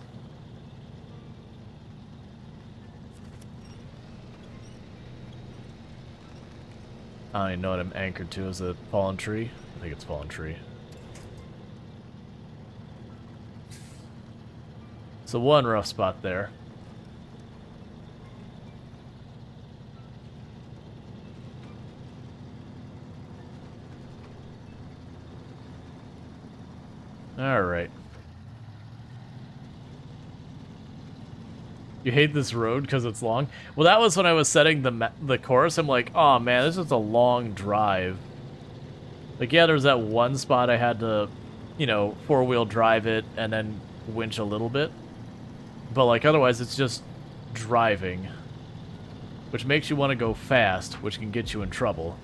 I don't even know what I'm anchored to. Is it fallen tree? I think it's fallen tree. So one rough spot there. Alright. You hate this road because it's long? Well, that was when I was setting the course. I'm like, oh man, this is a long drive. Like, yeah, there's that one spot I had to, you know, 4-wheel drive it and then winch a little bit. But, like, otherwise it's just driving. Which makes you want to go fast, which can get you in trouble.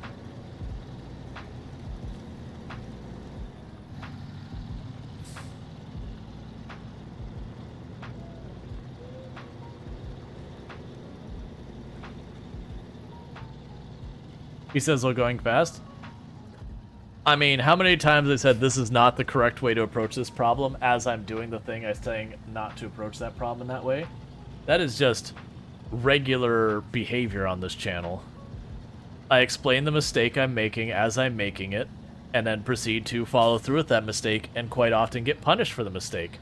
He says while going fast. I mean, how many times I said this is not the correct way to approach this problem as I'm doing the thing I'm saying not to approach that problem that way? That is just regular behavior on this channel. I explain the mistake I'm making as I'm making it, and then proceed to follow through with that mistake and quite often get punished for the mistake.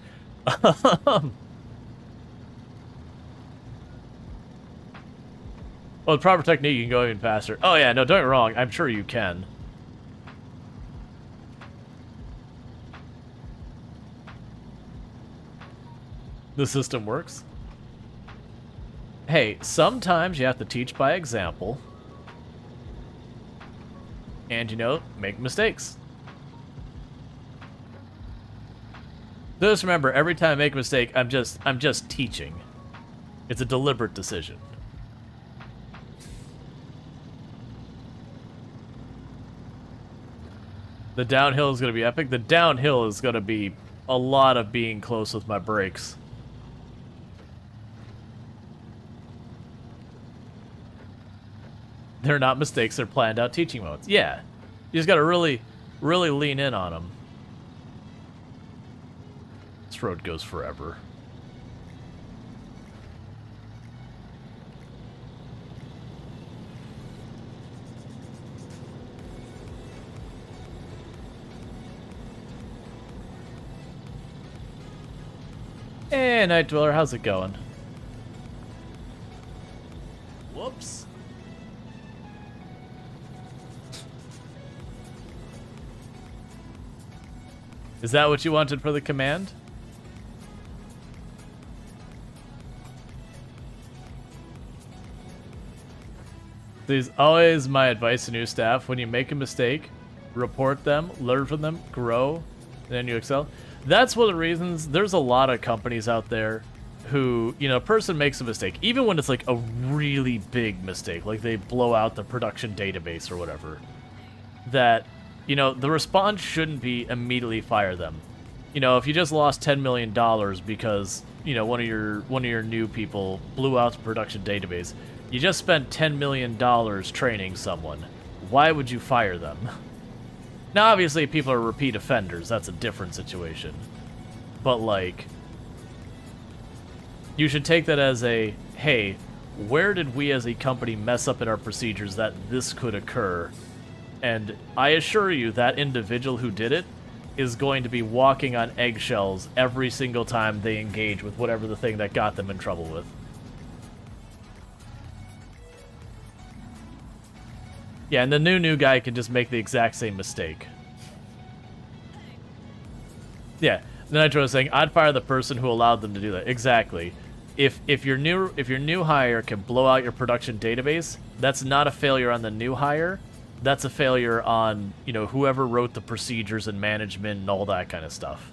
Well, with proper technique, you can go even faster. Oh yeah, no, don't get me wrong. I'm sure you can. The system works. Hey, sometimes you have to teach by example. And, you know, make mistakes. Just remember, every time I make a mistake, I'm just teaching. It's a deliberate decision. The downhill is going to be epic. The downhill is going to be a lot of being close with my brakes. They're not mistakes, they're planned out teaching moments. Yeah. You just got to really lean in on them. This road goes forever. Hey, Night Dweller, how's it going? Whoops. Is that what you wanted for the command? This is always my advice to new staff. When you make a mistake, report them, learn from them, grow, and then you excel. That's one of the reasons there's a lot of companies out there who, you know, a person makes a mistake, even when it's like a really big mistake, like they blow out the production database or whatever, that, you know, the response shouldn't be immediately fire them. You know, if you just lost $10 million because, you know, one of your new people blew out the production database, you just spent $10 million training someone. Why would you fire them? Now, obviously, people are repeat offenders. That's a different situation. But, like, you should take that as a, hey, where did we as a company mess up in our procedures that this could occur? And I assure you that individual who did it is going to be walking on eggshells every single time they engage with whatever the thing that got them in trouble with. Yeah, and the new guy can just make the exact same mistake. Yeah, the Nitro was saying, I'd fire the person who allowed them to do that. Exactly. If your new hire can blow out your production database, that's not a failure on the new hire. That's a failure on, you know, whoever wrote the procedures and management and all that kind of stuff.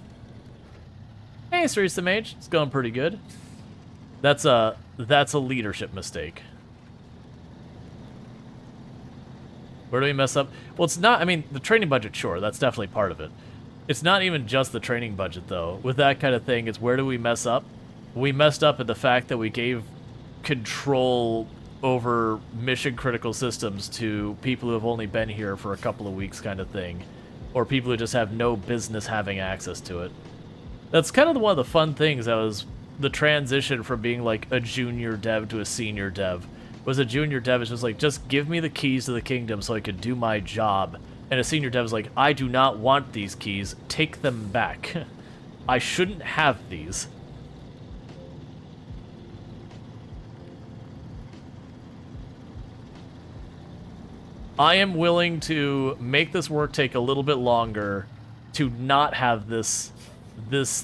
Hey, Cerise the Mage, it's going pretty good. That's a leadership mistake. Where do we mess up? Well, it's not, I mean, the training budget, sure, that's definitely part of it. It's not even just the training budget, though. With that kind of thing, it's where do we mess up? We messed up at the fact that we gave control over mission-critical systems to people who have only been here for a couple of weeks kind of thing. Or people who just have no business having access to it. That's kind of one of the fun things that was the transition from being like a junior dev to a senior dev. Was a junior dev is just like, just give me the keys to the kingdom so I could do my job. And a senior dev is like, I do not want these keys, take them back. I shouldn't have these. I am willing to make this work take a little bit longer to not have this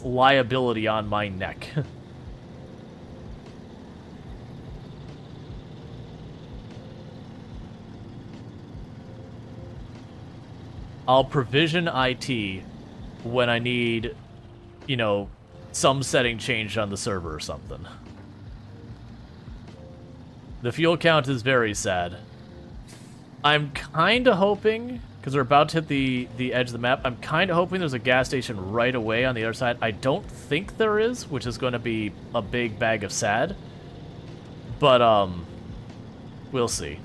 liability on my neck. I'll provision IT when I need, you know, some setting changed on the server or something. The fuel count is very sad. I'm kind of hoping, because we're about to hit the edge of the map, I'm kind of hoping there's a gas station right away on the other side. I don't think there is, which is going to be a big bag of sad. But, we'll see.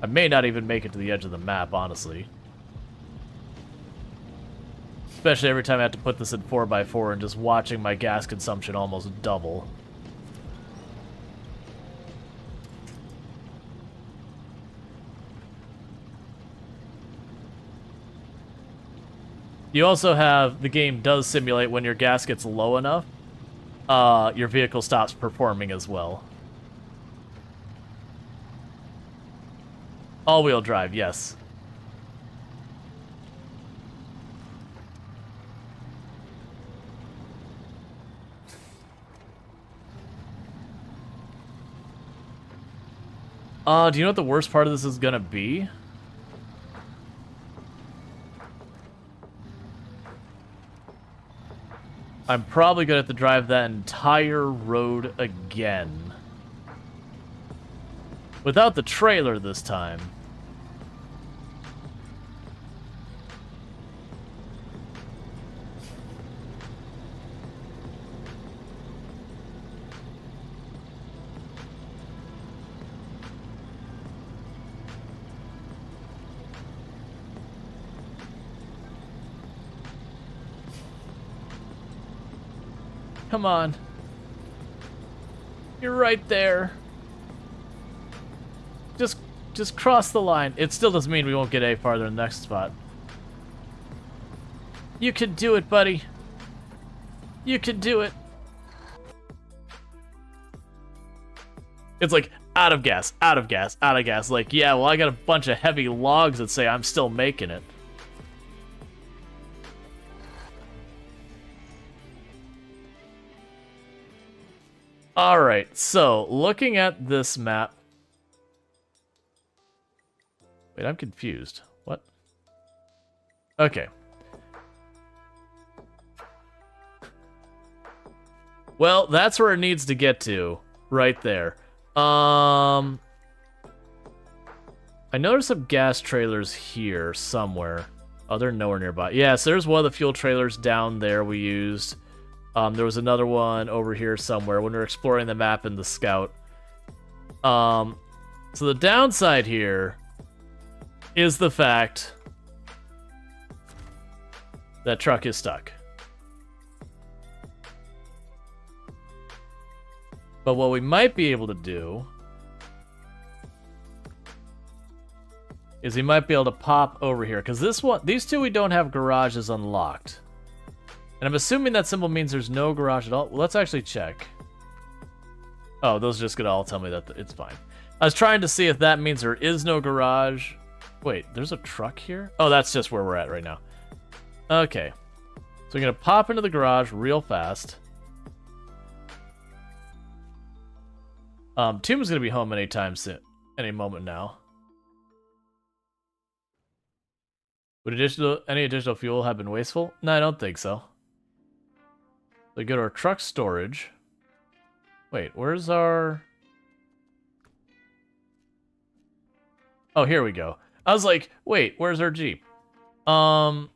I may not even make it to the edge of the map, honestly. Especially every time I have to put this in 4x4 and just watching my gas consumption almost double. You also have, the game does simulate when your gas gets low enough, your vehicle stops performing as well. All-wheel drive, yes. Do you know what the worst part of this is gonna be? I'm probably gonna have to drive that entire road again. Without the trailer this time. Come on. You're right there. Just cross the line. It still doesn't mean we won't get any farther in the next spot. You can do it, buddy. You can do it. It's like, out of gas, out of gas, out of gas. Like, yeah, well, I got a bunch of heavy logs that say I'm still making it. Alright, so, looking at this map... Wait, I'm confused. What? Okay. Well, that's where it needs to get to. Right there. I noticed some gas trailers here somewhere. Oh, they're nowhere nearby. Yeah, so there's one of the fuel trailers down there we used. There was another one over here somewhere when we were exploring the map in the scout. So the downside here is the fact that truck is stuck. But what we might be able to do is we might be able to pop over here, because these two we don't have garages unlocked. And I'm assuming that symbol means there's no garage at all. Well, let's actually check. Oh, those are just gonna all tell me that it's fine. I was trying to see if that means there is no garage. Wait, there's a truck here? Oh, that's just where we're at right now. Okay. So we're gonna pop into the garage real fast. Tomb's gonna be home anytime soon. Any moment now. Would any additional fuel have been wasteful? No, I don't think so. So go to our truck storage. Wait, where's our... Oh, here we go. I was like, wait, where's our Jeep? Yeah,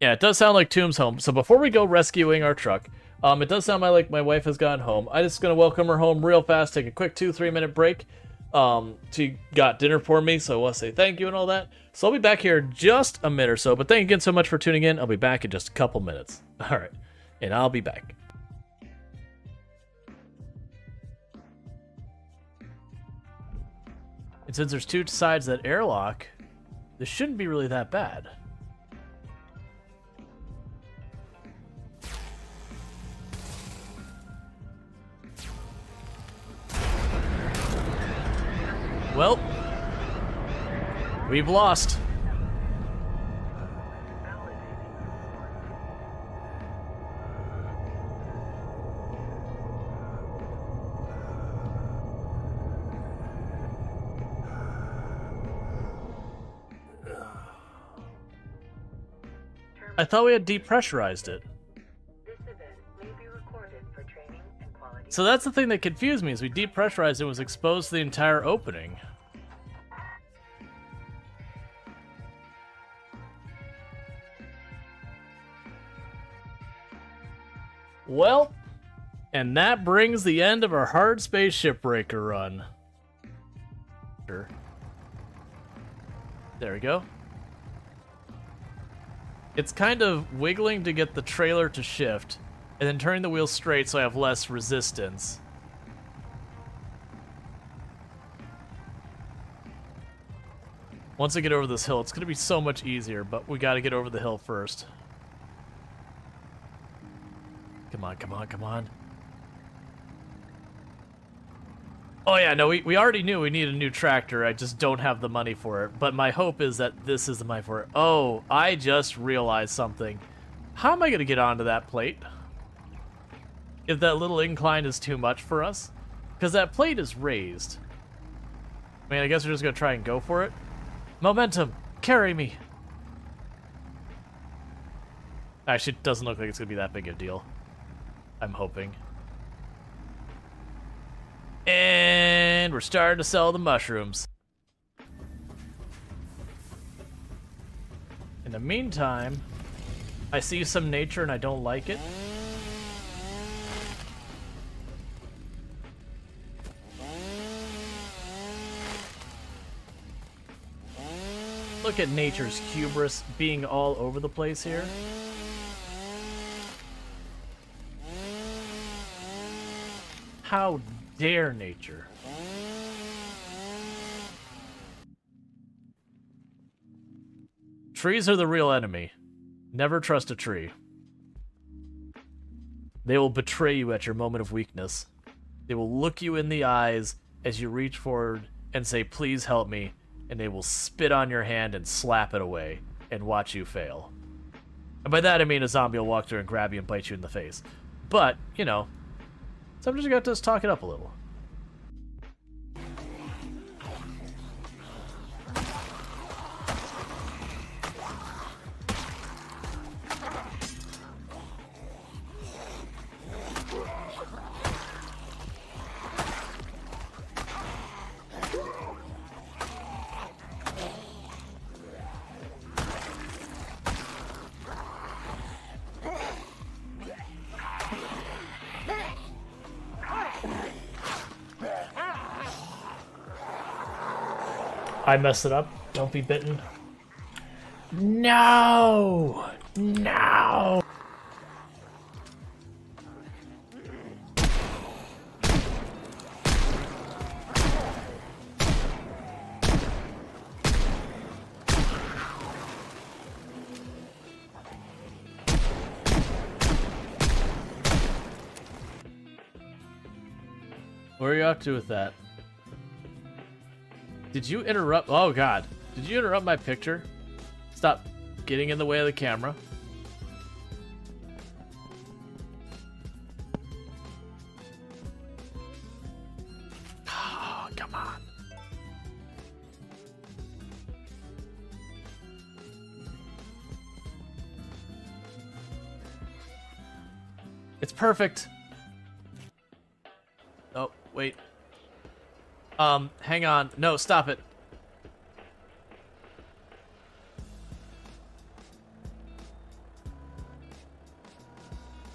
it does sound like Tomb's home. So before we go rescuing our truck, it does sound like my wife has gotten home. I'm just going to welcome her home real fast, take a quick 2-3 minute break. She got dinner for me, so I want to say thank you and all that. So I'll be back here in just a minute or so, but thank you again so much for tuning in. I'll be back in just a couple minutes. All right, and I'll be back. And since there's two sides of that airlock, this shouldn't be really that bad. Well, we've lost. I thought we had depressurized it. So that's the thing that confused me, is we depressurized it, was exposed to the entire opening. Well, And that brings the end of our hard space shipbreaker run. Sure. There we go. It's kind of wiggling to get the trailer to shift, and then turning the wheel straight so I have less resistance. Once I get over this hill, it's going to be so much easier, but we got to get over the hill first. Come on, come on, come on. Oh yeah, no, we already knew we need a new tractor. I just don't have the money for it. But my hope is that this is the money for it. Oh, I just realized something. How am I going to get onto that plate? If that little incline is too much for us? Because that plate is raised. I mean, I guess we're just going to try and go for it. Momentum, carry me. Actually, it doesn't look like it's going to be that big a deal. I'm hoping. And we're starting to sell the mushrooms. In the meantime, I see some nature and I don't like it. Look at nature's hubris being all over the place here. How dare nature? Trees are the real enemy. Never trust a tree. They will betray you at your moment of weakness. They will look you in the eyes as you reach forward and say, "Please help me," and they will spit on your hand and slap it away and watch you fail. And by that I mean a zombie will walk through and grab you and bite you in the face. But, you know, sometimes you got to just talk it up a little. I messed it up. Don't be bitten. No! No! Where are you up to with that? Did you interrupt? Oh god. Did you interrupt my picture? Stop getting in the way of the camera. Oh, come on. It's perfect. Oh, wait. Hang on. No, stop it.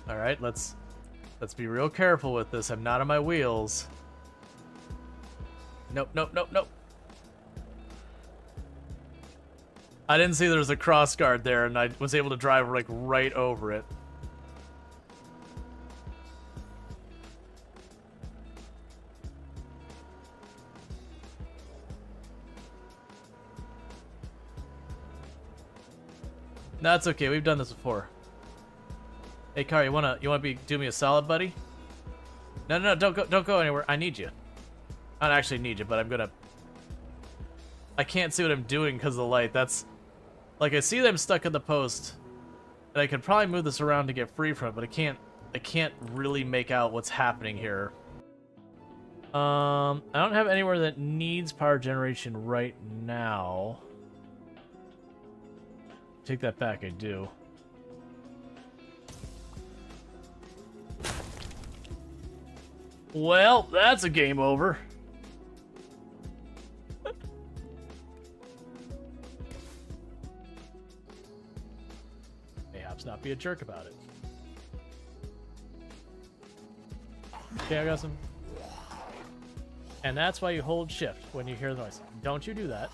All right, let's be real careful with this. I'm not on my wheels. Nope, nope, nope, nope. I didn't see there was a cross guard there, and I was able to drive like right over it. No, that's okay. We've done this before. Hey, Car, you wanna do me a solid, buddy? No, no, no, don't go anywhere. I need you. I don't actually need you, but I'm gonna. I can't see what I'm doing because of the light. That's like I see them stuck in the post, and I could probably move this around to get free from it, but I can't really make out what's happening here. I don't have anywhere that needs power generation right now. Take that back, I do. Well, that's a game over. Perhaps not be a jerk about it. Okay, I got some. And that's why you hold shift when you hear the noise. Don't you do that.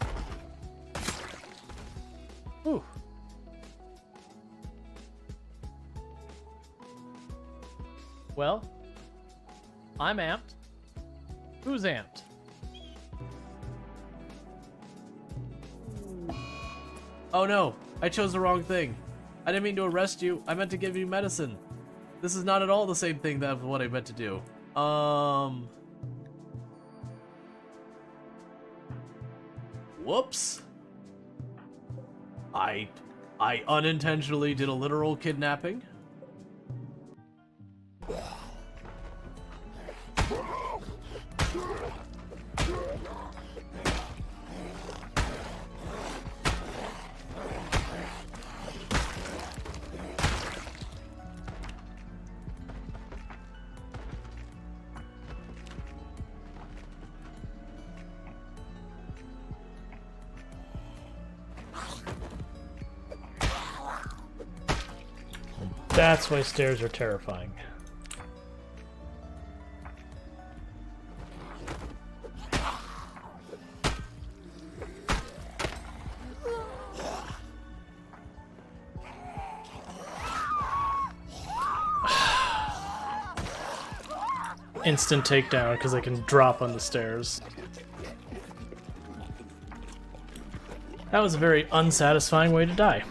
Whew. Well, I'm amped. Who's amped? Oh no, I chose the wrong thing. I didn't mean to arrest you. I meant to give you medicine. This is not at all the same thing that what I meant to do. Whoops. I unintentionally did a literal kidnapping. That's why stairs are terrifying. Instant takedown because I can drop on the stairs. That was a very unsatisfying way to die.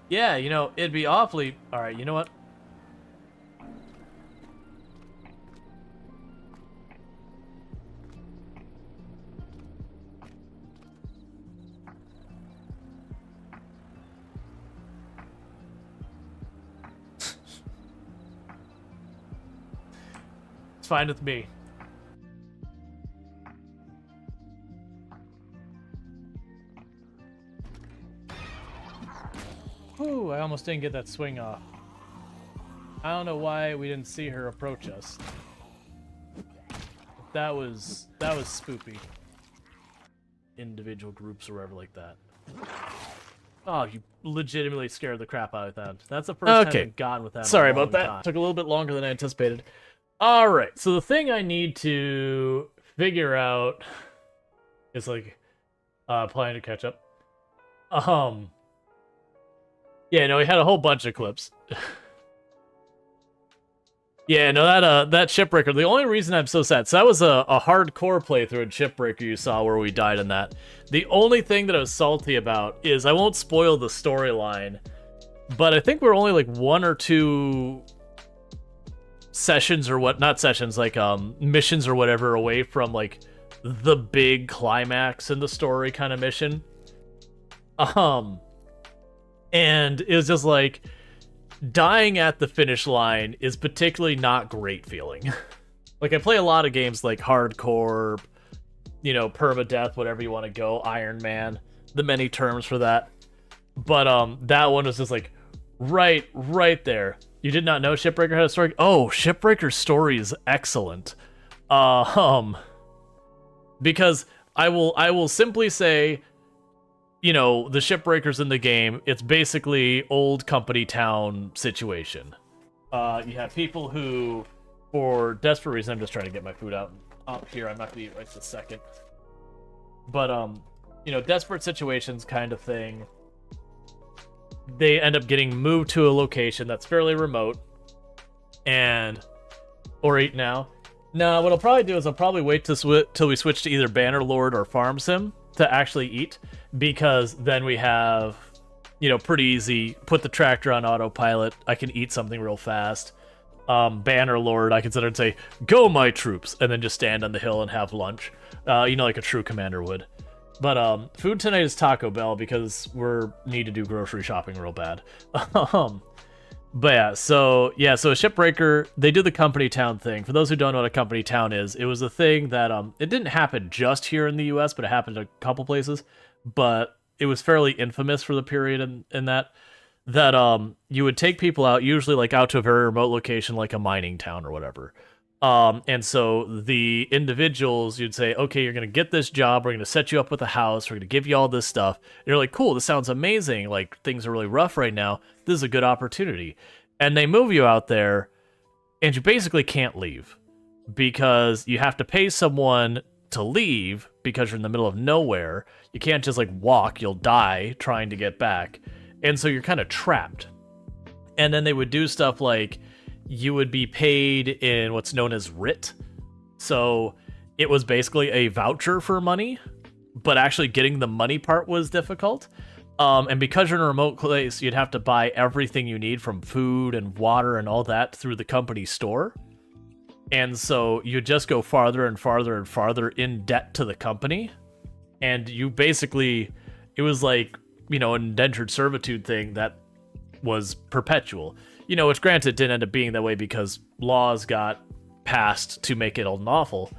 Yeah, you know, it'd be awfully... Alright, you know what? It's fine with me. Ooh, I almost didn't get that swing off. I don't know why we didn't see her approach us. That was spoopy. Individual groups or whatever like that. Oh, you legitimately scared the crap out of that. That's the first time I've gotten with that. Sorry about that. Time. Took a little bit longer than I anticipated. All right, so the thing I need to figure out is like planning to catch up. Yeah, no, we had a whole bunch of clips. Yeah, no, that Shipbreaker, the only reason I'm so sad, so that was a hardcore playthrough in Shipbreaker you saw where we died in that. The only thing that I was salty about is, I won't spoil the storyline, but I think we're only like 1 or 2 sessions or what, not sessions, like missions or whatever away from like the big climax in the story kind of mission. And it was just like, dying at the finish line is particularly not great feeling. Like, I play a lot of games like hardcore, you know, permadeath, whatever you want to go, Iron Man, the many terms for that. But that one was just like, right there. You did not know Shipbreaker had a story? Oh, Shipbreaker's story is excellent. Because I will simply say, you know, the shipbreakers in the game, it's basically old company town situation. You have people who, for desperate reasons, I'm just trying to get my food out up here. I'm not gonna eat right this second. But you know, desperate situations kind of thing. They end up getting moved to a location that's fairly remote, or eat now. Now, what I'll probably do is I'll probably wait till we switch to either Bannerlord or Farm Sim to actually eat, because then we have, you know, pretty easy, put the tractor on autopilot, I can eat something real fast. Bannerlord, I can sit there and say, "Go, my troops," and then just stand on the hill and have lunch, you know, like a true commander would. But food tonight is Taco Bell because we're need to do grocery shopping real bad. But yeah, so a Shipbreaker, they do the company town thing. For those who don't know what a company town is, it was a thing that it didn't happen just here in the US, but it happened a couple places. But it was fairly infamous for the period in that you would take people out, usually like out to a very remote location, like a mining town or whatever. And so the individuals, you'd say, okay, you're going to get this job. We're going to set you up with a house. We're going to give you all this stuff. And you're like, cool, this sounds amazing. Like, things are really rough right now. This is a good opportunity. And they move you out there, and you basically can't leave because you have to pay someone to leave because you're in the middle of nowhere. You can't just, like, walk. You'll die trying to get back. And so you're kind of trapped. And then they would do stuff like, you would be paid in what's known as writ. So it was basically a voucher for money, but actually getting the money part was difficult. And because you're in a remote place, you'd have to buy everything you need from food and water and all that through the company store. And so you just go farther and farther and farther in debt to the company. And you basically, it was like, you know, an indentured servitude thing that was perpetual. You know, which granted didn't end up being that way because laws got passed to make it unlawful.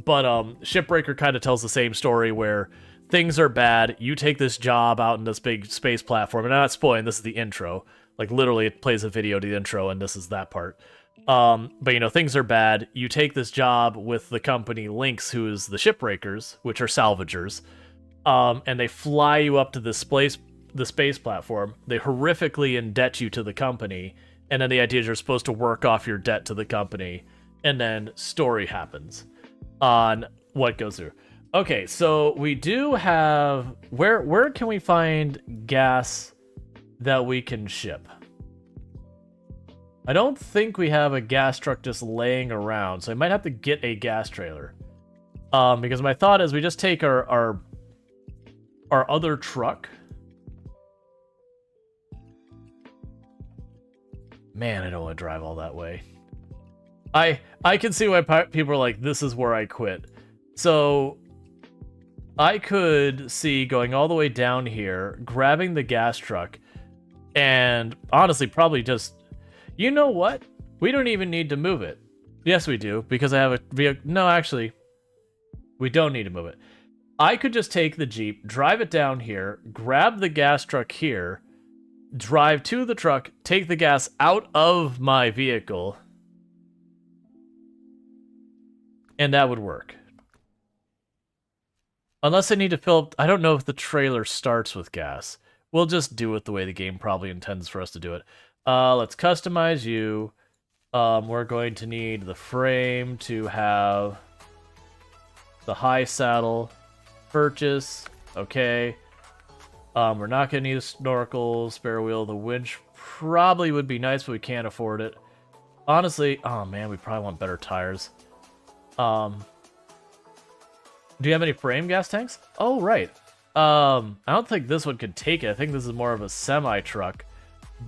But Shipbreaker kind of tells the same story where things are bad. You take this job out in this big space platform, and I'm not spoiling, this is the intro. Like, literally, it plays a video to the intro, and this is that part. But, you know, things are bad. You take this job with the company Lynx, who is the Shipbreakers, which are salvagers, and they fly you up to the space platform. They horrifically indebt you to the company, and then the idea is you're supposed to work off your debt to the company, and then story happens on what goes through. Okay, so we do have... Where can we find gas that we can ship? I don't think we have a gas truck just laying around, so I might have to get a gas trailer. Because my thought is we just take our other truck. Man, I don't want to drive all that way. I can see why people are like, this is where I quit. So I could see going all the way down here, grabbing the gas truck, and honestly, probably just... You know what? We don't even need to move it. Yes, we do, because I have a vehicle. No, actually, we don't need to move it. I could just take the Jeep, drive it down here, grab the gas truck here, drive to the truck, take the gas out of my vehicle, and that would work. Unless I need to fill... I don't know if the trailer starts with gas. We'll just do it the way the game probably intends for us to do it. Let's customize you. We're going to need the frame to have the high saddle. Purchase. Okay. We're not going to need a snorkel, spare wheel. The winch probably would be nice, but we can't afford it. Honestly, oh man, we probably want better tires. Do you have any frame gas tanks? Oh, right. I don't think this one could take it. I think this is more of a semi-truck.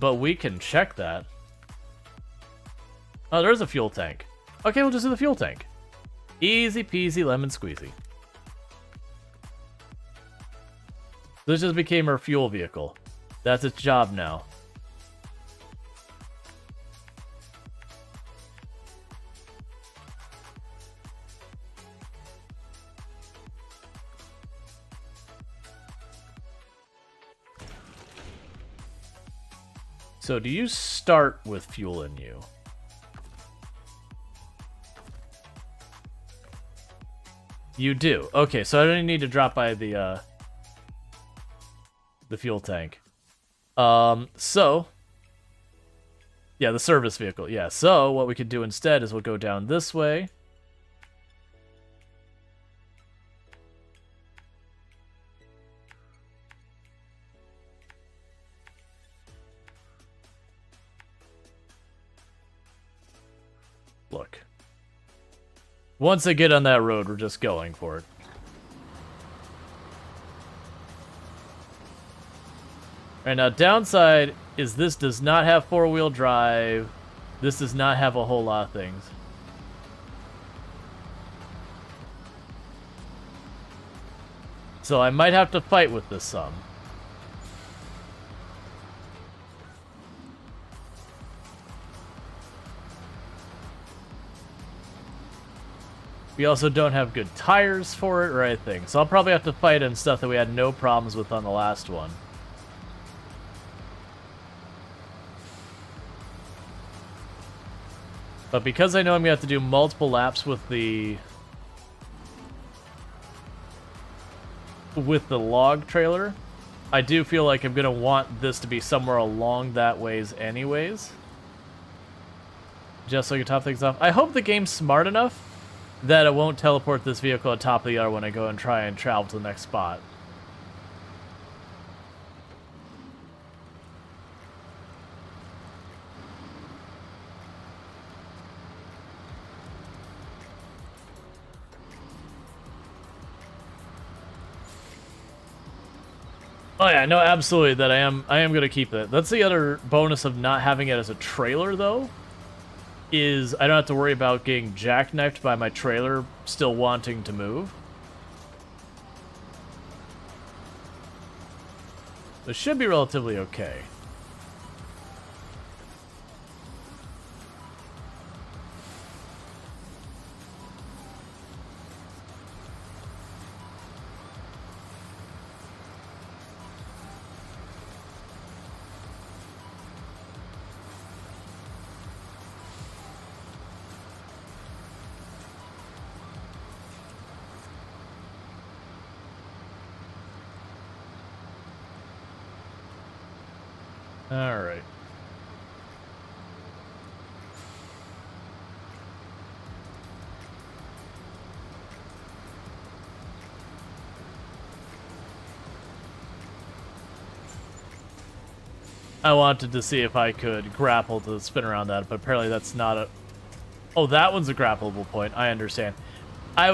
But we can check that. Oh, there's a fuel tank. Okay, we'll just do the fuel tank. Easy peasy lemon squeezy. This just became our fuel vehicle. That's its job now. So do you start with fuel in you? You do. Okay, so I don't need to drop by the fuel tank. So yeah, the service vehicle. Yeah, so what we could do instead is we'll go down this way. Look. Once I get on that road, we're just going for it. Alright, now downside is this does not have four-wheel drive. This does not have a whole lot of things. So I might have to fight with this some. We also don't have good tires for it or anything, so I'll probably have to fight on stuff that we had no problems with on the last one. But because I know I'm going to have to do multiple laps with the log trailer, I do feel like I'm going to want this to be somewhere along that ways anyways. Just so I can top things off. I hope the game's smart enough that it won't teleport this vehicle on top of the other when I go and try and travel to the next spot. Oh yeah, no, absolutely, that I am going to keep it. That's the other bonus of not having it as a trailer, though, is I don't have to worry about getting jackknifed by my trailer still wanting to move. It should be relatively okay. All right. I wanted to see if I could grapple to spin around that, but apparently that's not a... Oh, that one's a grappleable point. I understand. I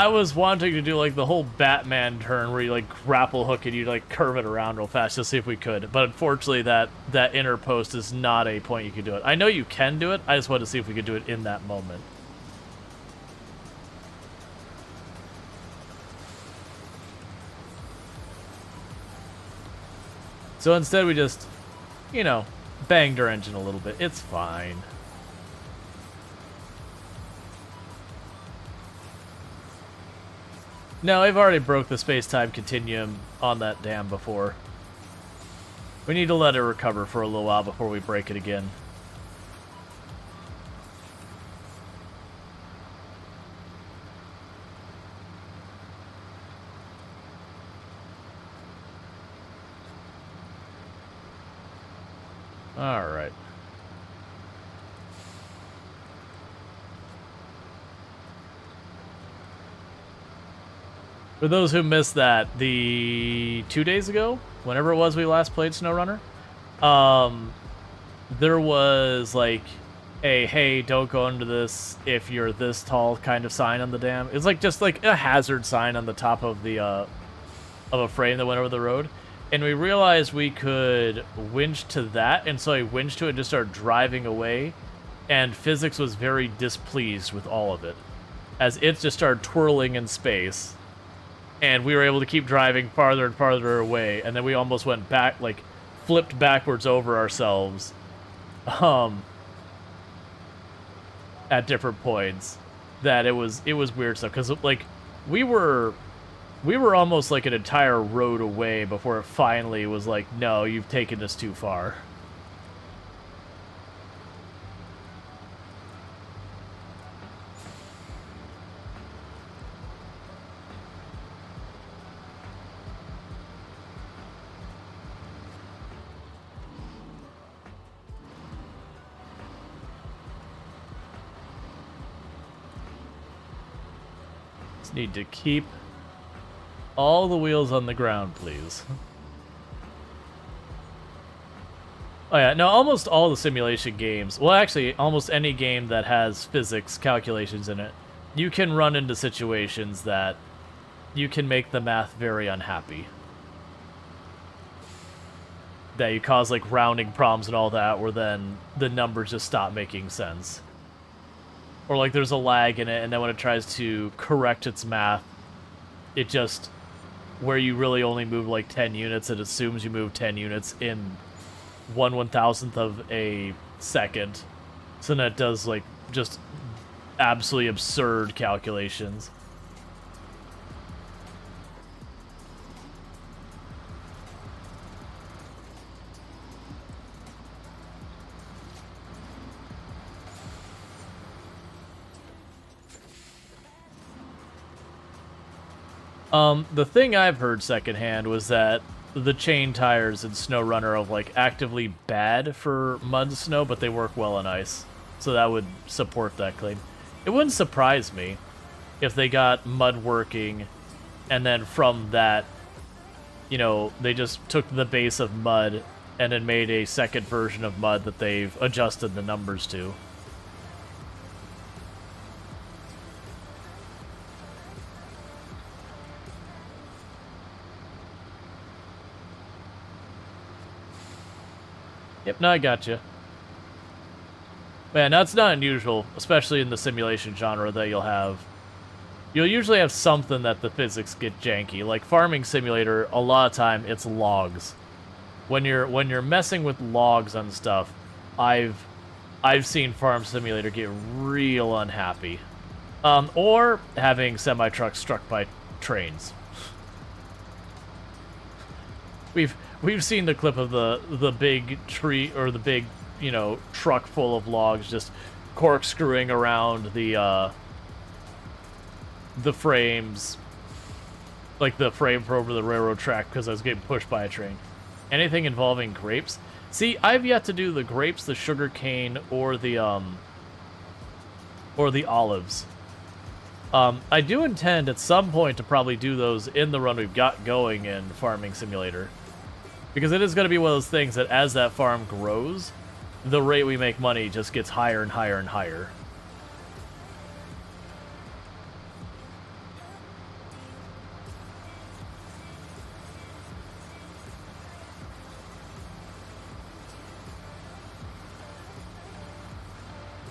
was wanting to do like the whole Batman turn where you like grapple hook and you like curve it around real fast just to see if we could. But unfortunately that inner post is not a point you can do it. I know you can do it. I just wanted to see if we could do it in that moment. So instead we just, you know, banged our engine a little bit. It's fine. No, I've already broke the space-time continuum on that dam before. We need to let it recover for a little while before we break it again. All right. For those who missed that, the 2 days ago, whenever it was we last played SnowRunner, there was like a hey, don't go into this if you're this tall kind of sign on the dam. It's like just like a hazard sign on the top of the of a frame that went over the road. And we realized we could winch to that, and so I winched to it and just started driving away, and physics was very displeased with all of it, as it just started twirling in space. And we were able to keep driving farther and farther away, and then we almost went back, like, flipped backwards over ourselves, at different points. That it was weird stuff, because, like, we were almost, like, an entire road away before it finally was like, no, you've taken this too far. Need to keep all the wheels on the ground, please. Oh yeah, no, almost all the simulation games, well actually, almost any game that has physics calculations in it, you can run into situations that you can make the math very unhappy. That you cause like rounding problems and all that, where then the numbers just stop making sense. Or like there's a lag in it, and then when it tries to correct its math, it just, where you really only move like 10 units, it assumes you move 10 units in 1/1000th of a second. So then it does like just absolutely absurd calculations. The thing I've heard secondhand was that the chain tires in SnowRunner are like actively bad for mud and snow, but they work well on ice. So that would support that claim. It wouldn't surprise me if they got mud working, and then from that, you know, they just took the base of mud and then made a second version of mud that they've adjusted the numbers to. Yep, no, I gotcha. Man, that's not unusual, especially in the simulation genre, that you'll usually have something that the physics get janky. Like Farming Simulator, a lot of time it's logs. When you're messing with logs on stuff, I've seen Farm Simulator get real unhappy. Or having semi-trucks struck by trains. We've seen the clip of the big tree, or the big, you know, truck full of logs just corkscrewing around the frames, like the frame for over the railroad track, because I was getting pushed by a train. Anything involving grapes? See, I've yet to do the grapes, the sugar cane, or the olives. I do intend at some point to probably do those in the run we've got going in Farming Simulator. Because it is going to be one of those things that as that farm grows, the rate we make money just gets higher and higher and higher.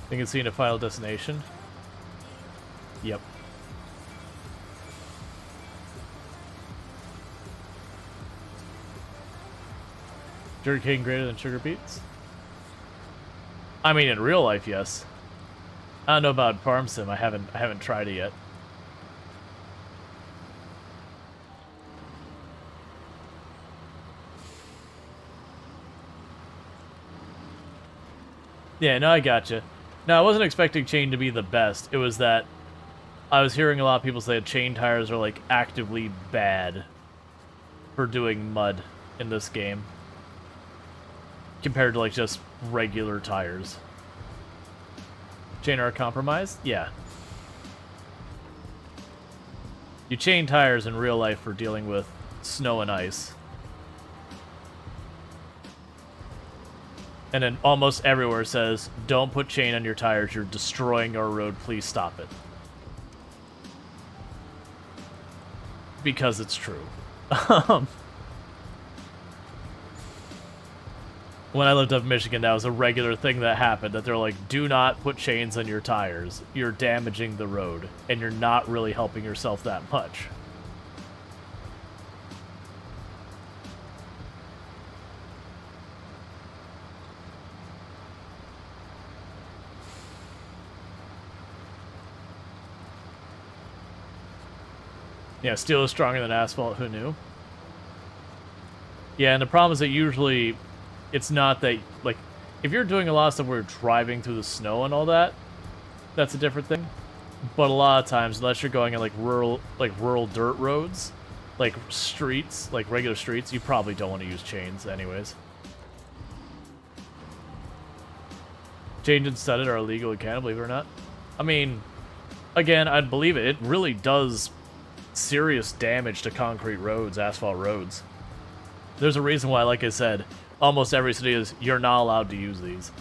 Think it's seen a Final Destination? Yep. Sugar cane greater than sugar beets? I mean, in real life, yes. I don't know about Farm Sim. I haven't tried it yet. Yeah, no, I gotcha. No, I wasn't expecting chain to be the best. It was that I was hearing a lot of people say that chain tires are like actively bad for doing mud in this game, compared to like just regular tires. Chain are compromised? Yeah. You chain tires in real life for dealing with snow and ice. And then almost everywhere says, don't put chain on your tires, you're destroying our road, please stop it. Because it's true. When I lived up in Michigan, that was a regular thing that happened, that they're like, do not put chains on your tires. You're damaging the road, and you're not really helping yourself that much. Yeah, steel is stronger than asphalt, who knew? Yeah, and the problem is that usually it's not that, like, if you're doing a lot of stuff where you're driving through the snow and all that, that's a different thing. But a lot of times, unless you're going in like rural dirt roads, like streets, like regular streets, you probably don't want to use chains anyways. Chained and studded are illegal in Canada, believe it or not. I mean, again, I'd believe it. It really does serious damage to concrete roads, asphalt roads. There's a reason why, like I said, almost every city is, you're not allowed to use these.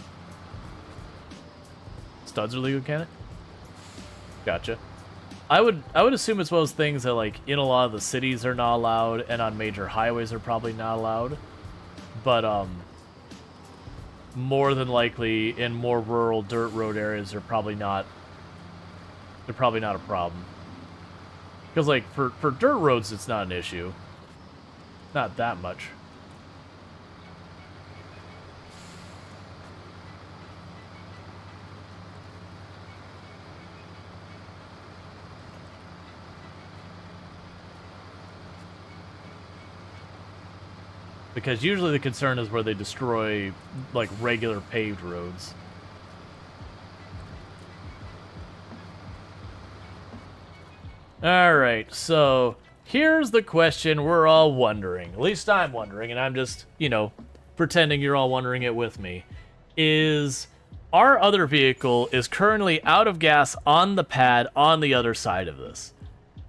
Studs are legal in Canada? Gotcha. I would assume it's one of those things that, like, in a lot of the cities are not allowed, and on major highways are probably not allowed. But, more than likely, in more rural dirt road areas, they're probably not a problem. Because, like, for dirt roads, it's not an issue. Not that much. Because usually the concern is where they destroy, like, regular paved roads. Alright, so here's the question we're all wondering. At least I'm wondering, and I'm just, you know, pretending you're all wondering it with me. Is our other vehicle is currently out of gas on the pad on the other side of this.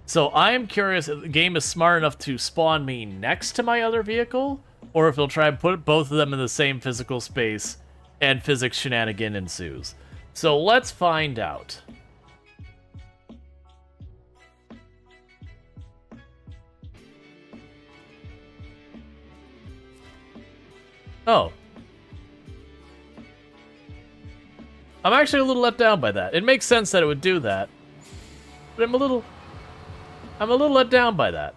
So I am curious if the game is smart enough to spawn me next to my other vehicle, or if it'll try and put both of them in the same physical space and physics shenanigan ensues. So let's find out. Oh. I'm actually a little let down by that. It makes sense that it would do that, but I'm a little let down by that.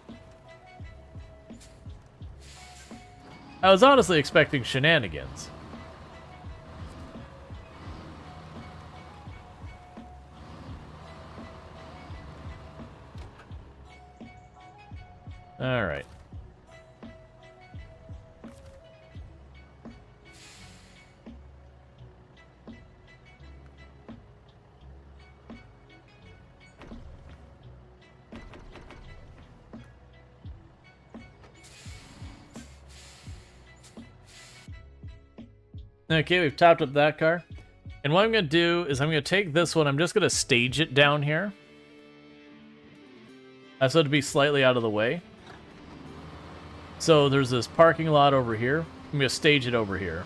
I was honestly expecting shenanigans. All right. Okay, we've topped up that car. And what I'm going to do is I'm going to take this one. I'm just going to stage it down here. So to be slightly out of the way. So there's this parking lot over here. I'm going to stage it over here.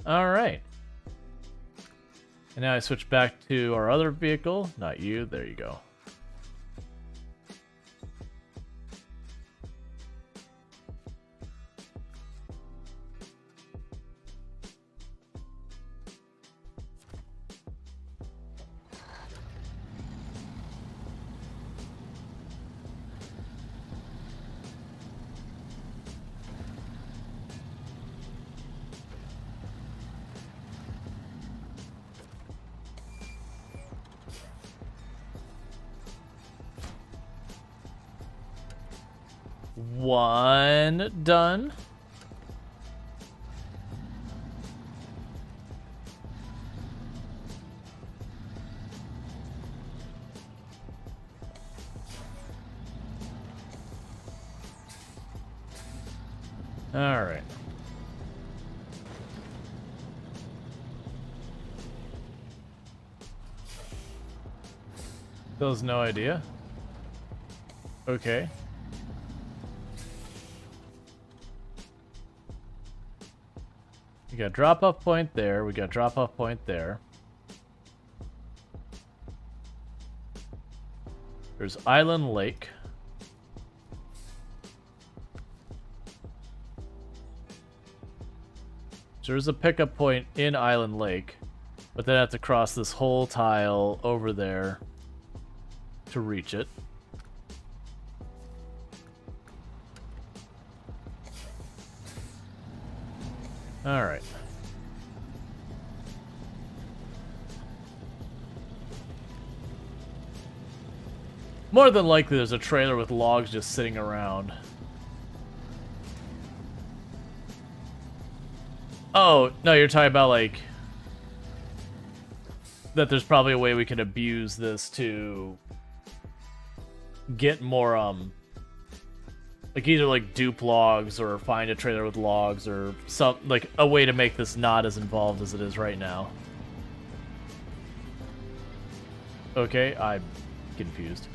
All right. And now I switch back to our other vehicle. Not you. There you go. One done. All right. Still has no idea. Okay. We got drop-off point there. We got drop-off point there. There's Island Lake. So there's a pickup point in Island Lake, but then I have to cross this whole tile over there to reach it. All right. More than likely, there's a trailer with logs just sitting around. Oh, no, you're talking about, like, that there's probably a way we can abuse this to get more, like, either, like, dupe logs or find a trailer with logs or some, like, a way to make this not as involved as it is right now. Okay, I'm confused.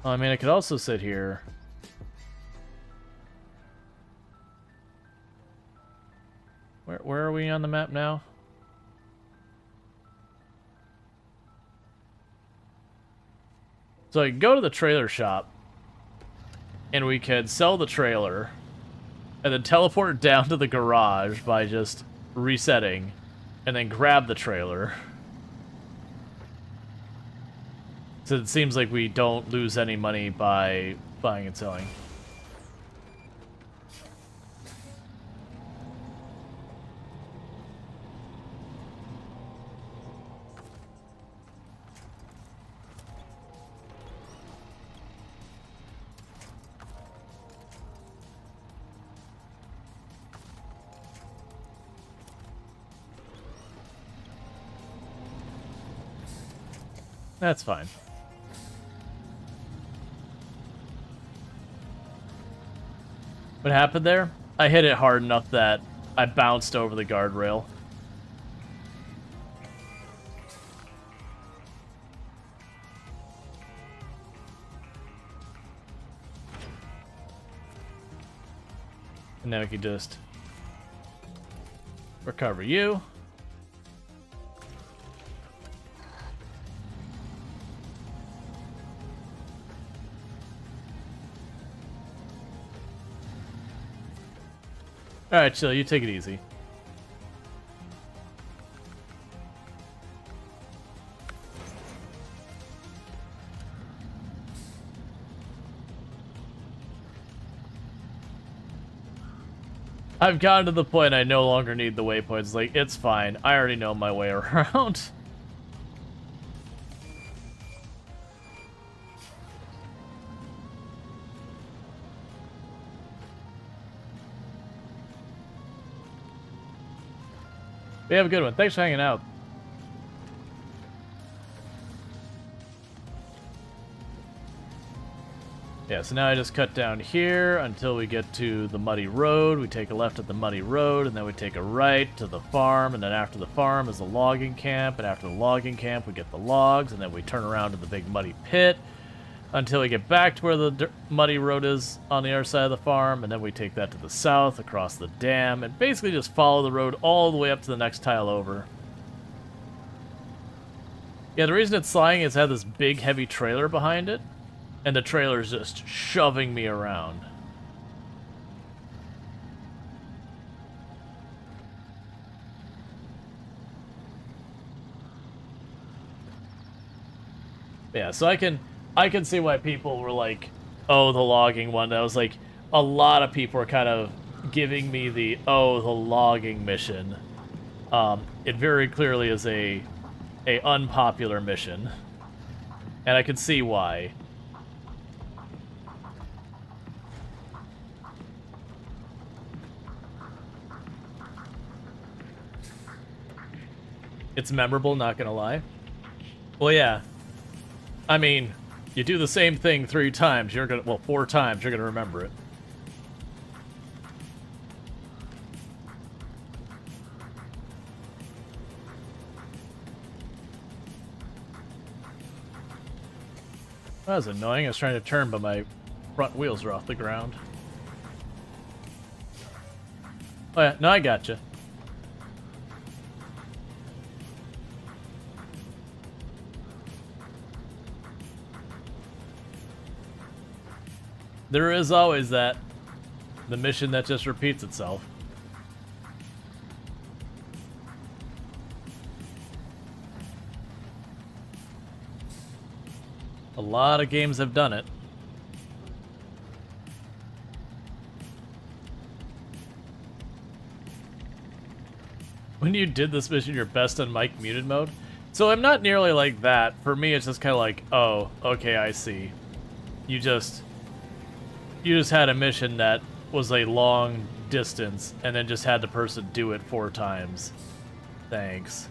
I mean, I could also sit here. Where are we on the map now? So I go to the trailer shop, and we could sell the trailer, and then teleport down to the garage by just resetting, and then grab the trailer. So it seems like we don't lose any money by buying and selling. That's fine. What happened there? I hit it hard enough that I bounced over the guardrail. And then we can just recover you. Alright, chill, you take it easy. I've gotten to the point I no longer need the waypoints. Like, it's fine. I already know my way around. We have a good one. Thanks for hanging out. Yeah, so now I just cut down here until we get to the muddy road. We take a left at the muddy road, and then we take a right to the farm, and then after the farm is the logging camp, and after the logging camp we get the logs, and then we turn around to the big muddy pit until we get back to where the muddy road is on the other side of the farm, and then we take that to the south across the dam, and basically just follow the road all the way up to the next tile over. Yeah, the reason it's sliding is it had this big heavy trailer behind it, and the trailer's just shoving me around. Yeah, so I can see why people were like, oh, the logging one. That was like, a lot of people were kind of giving me the, oh, the logging mission. It very clearly is a unpopular mission. And I can see why. It's memorable, not gonna lie. Well, yeah. I mean, you do the same thing 3 times, you're gonna, well, 4 times, you're gonna remember it. That was annoying. I was trying to turn, but my front wheels are off the ground. Oh yeah, no, I gotcha. There is always that. The mission that just repeats itself. A lot of games have done it. When you did this mission, you're best on mic muted mode? So I'm not nearly like that. For me, it's just kind of like, oh, okay, I see. You just had a mission that was a long distance, and then just had the person do it 4 times. Thanks.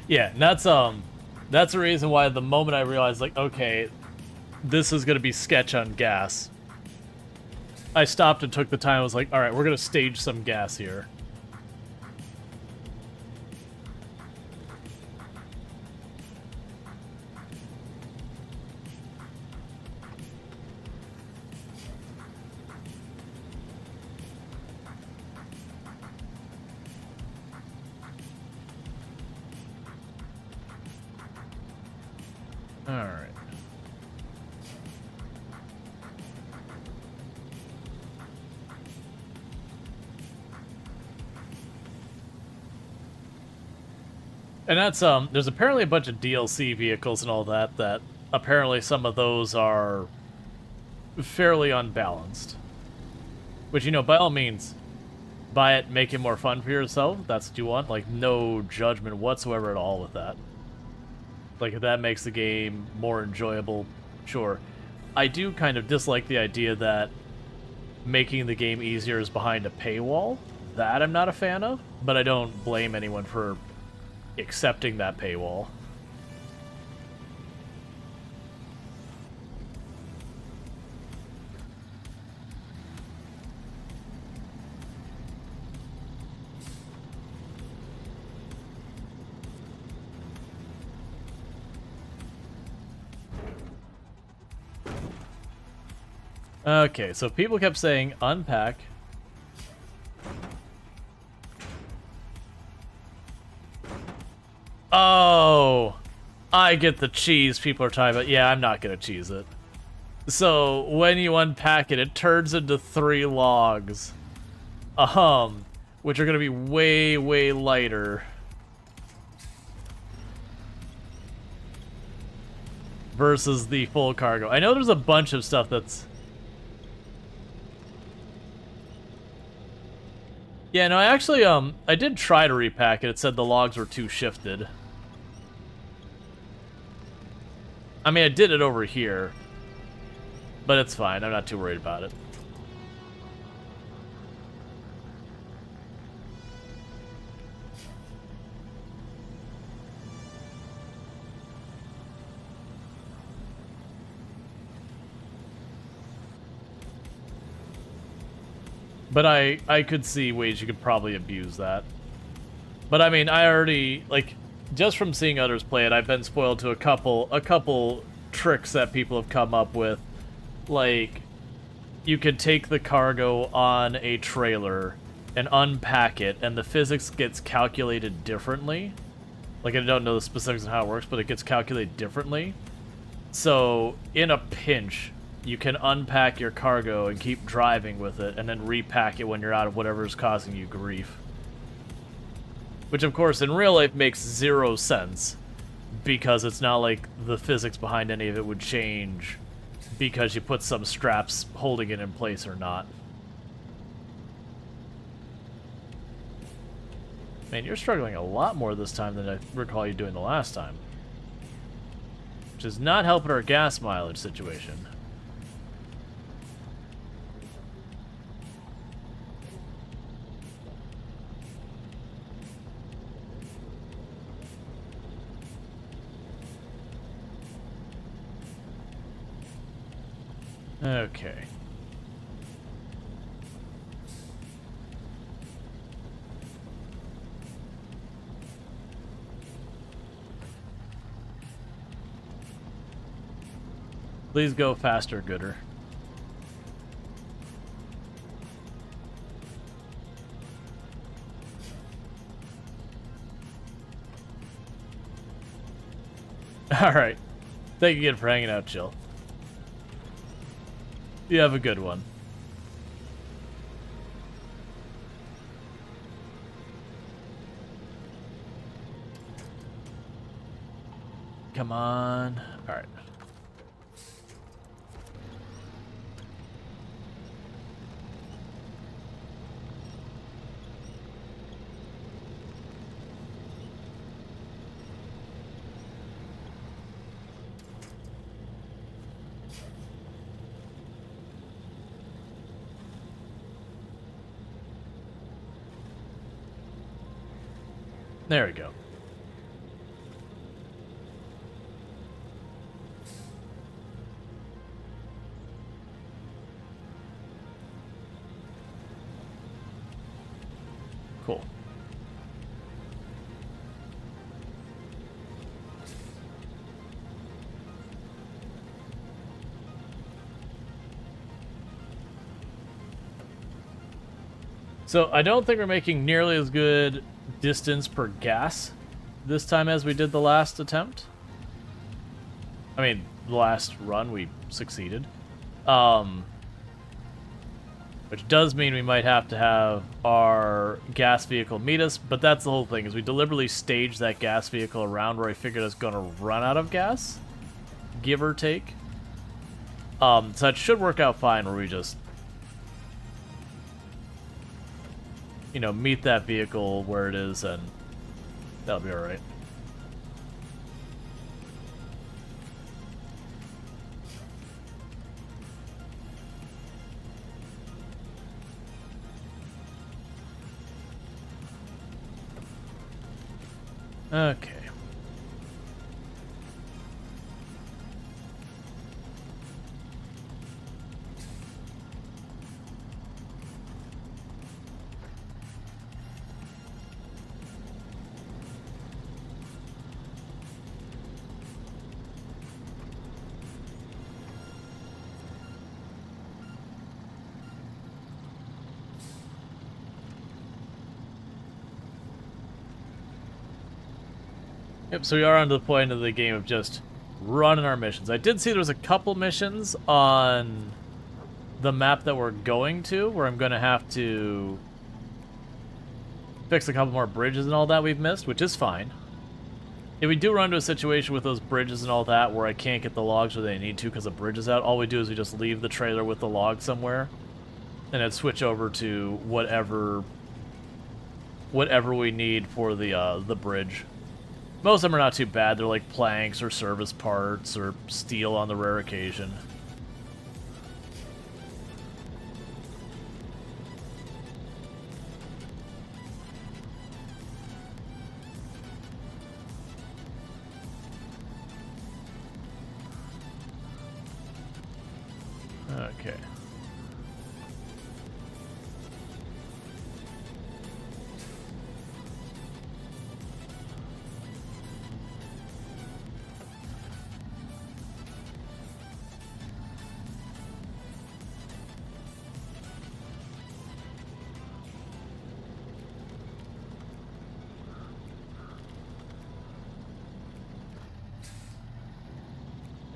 Yeah, that's the reason why the moment I realized, like, okay, this is gonna be sketch on gas, I stopped and took the time. I was like, alright, we're gonna stage some gas here. Alright. And that's there's apparently a bunch of DLC vehicles and all that apparently some of those are fairly unbalanced. Which, you know, by all means, buy it, make it more fun for yourself. That's what you want. Like, no judgment whatsoever at all with that. Like, if that makes the game more enjoyable, sure. I do kind of dislike the idea that making the game easier is behind a paywall. That I'm not a fan of, but I don't blame anyone for accepting that paywall. Okay, so people kept saying unpack. Oh, I get the cheese people are talking about. Yeah, I'm not gonna cheese it. So when you unpack it, it turns into 3 logs. Which are gonna be way, way lighter. Versus the full cargo. I know there's a bunch of stuff that's... Yeah, no, I actually, I did try to repack it. It said the logs were too shifted. I mean, I did it over here. But it's fine. I'm not too worried about it. But I could see ways you could probably abuse that. But I mean, I already, like, just from seeing others play it, I've been spoiled to a couple tricks that people have come up with. Like, you could take the cargo on a trailer and unpack it, and the physics gets calculated differently. Like, I don't know the specifics of how it works, but it gets calculated differently. So, in a pinch, you can unpack your cargo and keep driving with it, and then repack it when you're out of whatever is causing you grief. Which, of course, in real life makes 0 sense, because it's not like the physics behind any of it would change because you put some straps holding it in place or not. Man, you're struggling a lot more this time than I recall you doing the last time. Which is not helping our gas mileage situation. Okay. Please go faster, Gooder. Alright. Thank you again for hanging out, Chill. You have a good one. Come on. All right. There we go. Cool. So I don't think we're making nearly as good distance per gas this time as we did the last attempt. I mean, the last run we succeeded. Which does mean we might have to have our gas vehicle meet us, but that's the whole thing, is we deliberately staged that gas vehicle around where I figured it's going to run out of gas, give or take. So it should work out fine where we just, you know, meet that vehicle where it is, and that'll be alright. Okay. Yep, so we are on to the point of the game of just running our missions. I did see there was a couple missions on the map that we're going to, where I'm going to have to fix a couple more bridges and all that we've missed, which is fine. If we do run into a situation with those bridges and all that where I can't get the logs where they need to because the bridge is out, all we do is we just leave the trailer with the log somewhere, and then switch over to whatever we need for the bridge. Most of them are not too bad. They're like planks or service parts or steel on the rare occasion. Okay.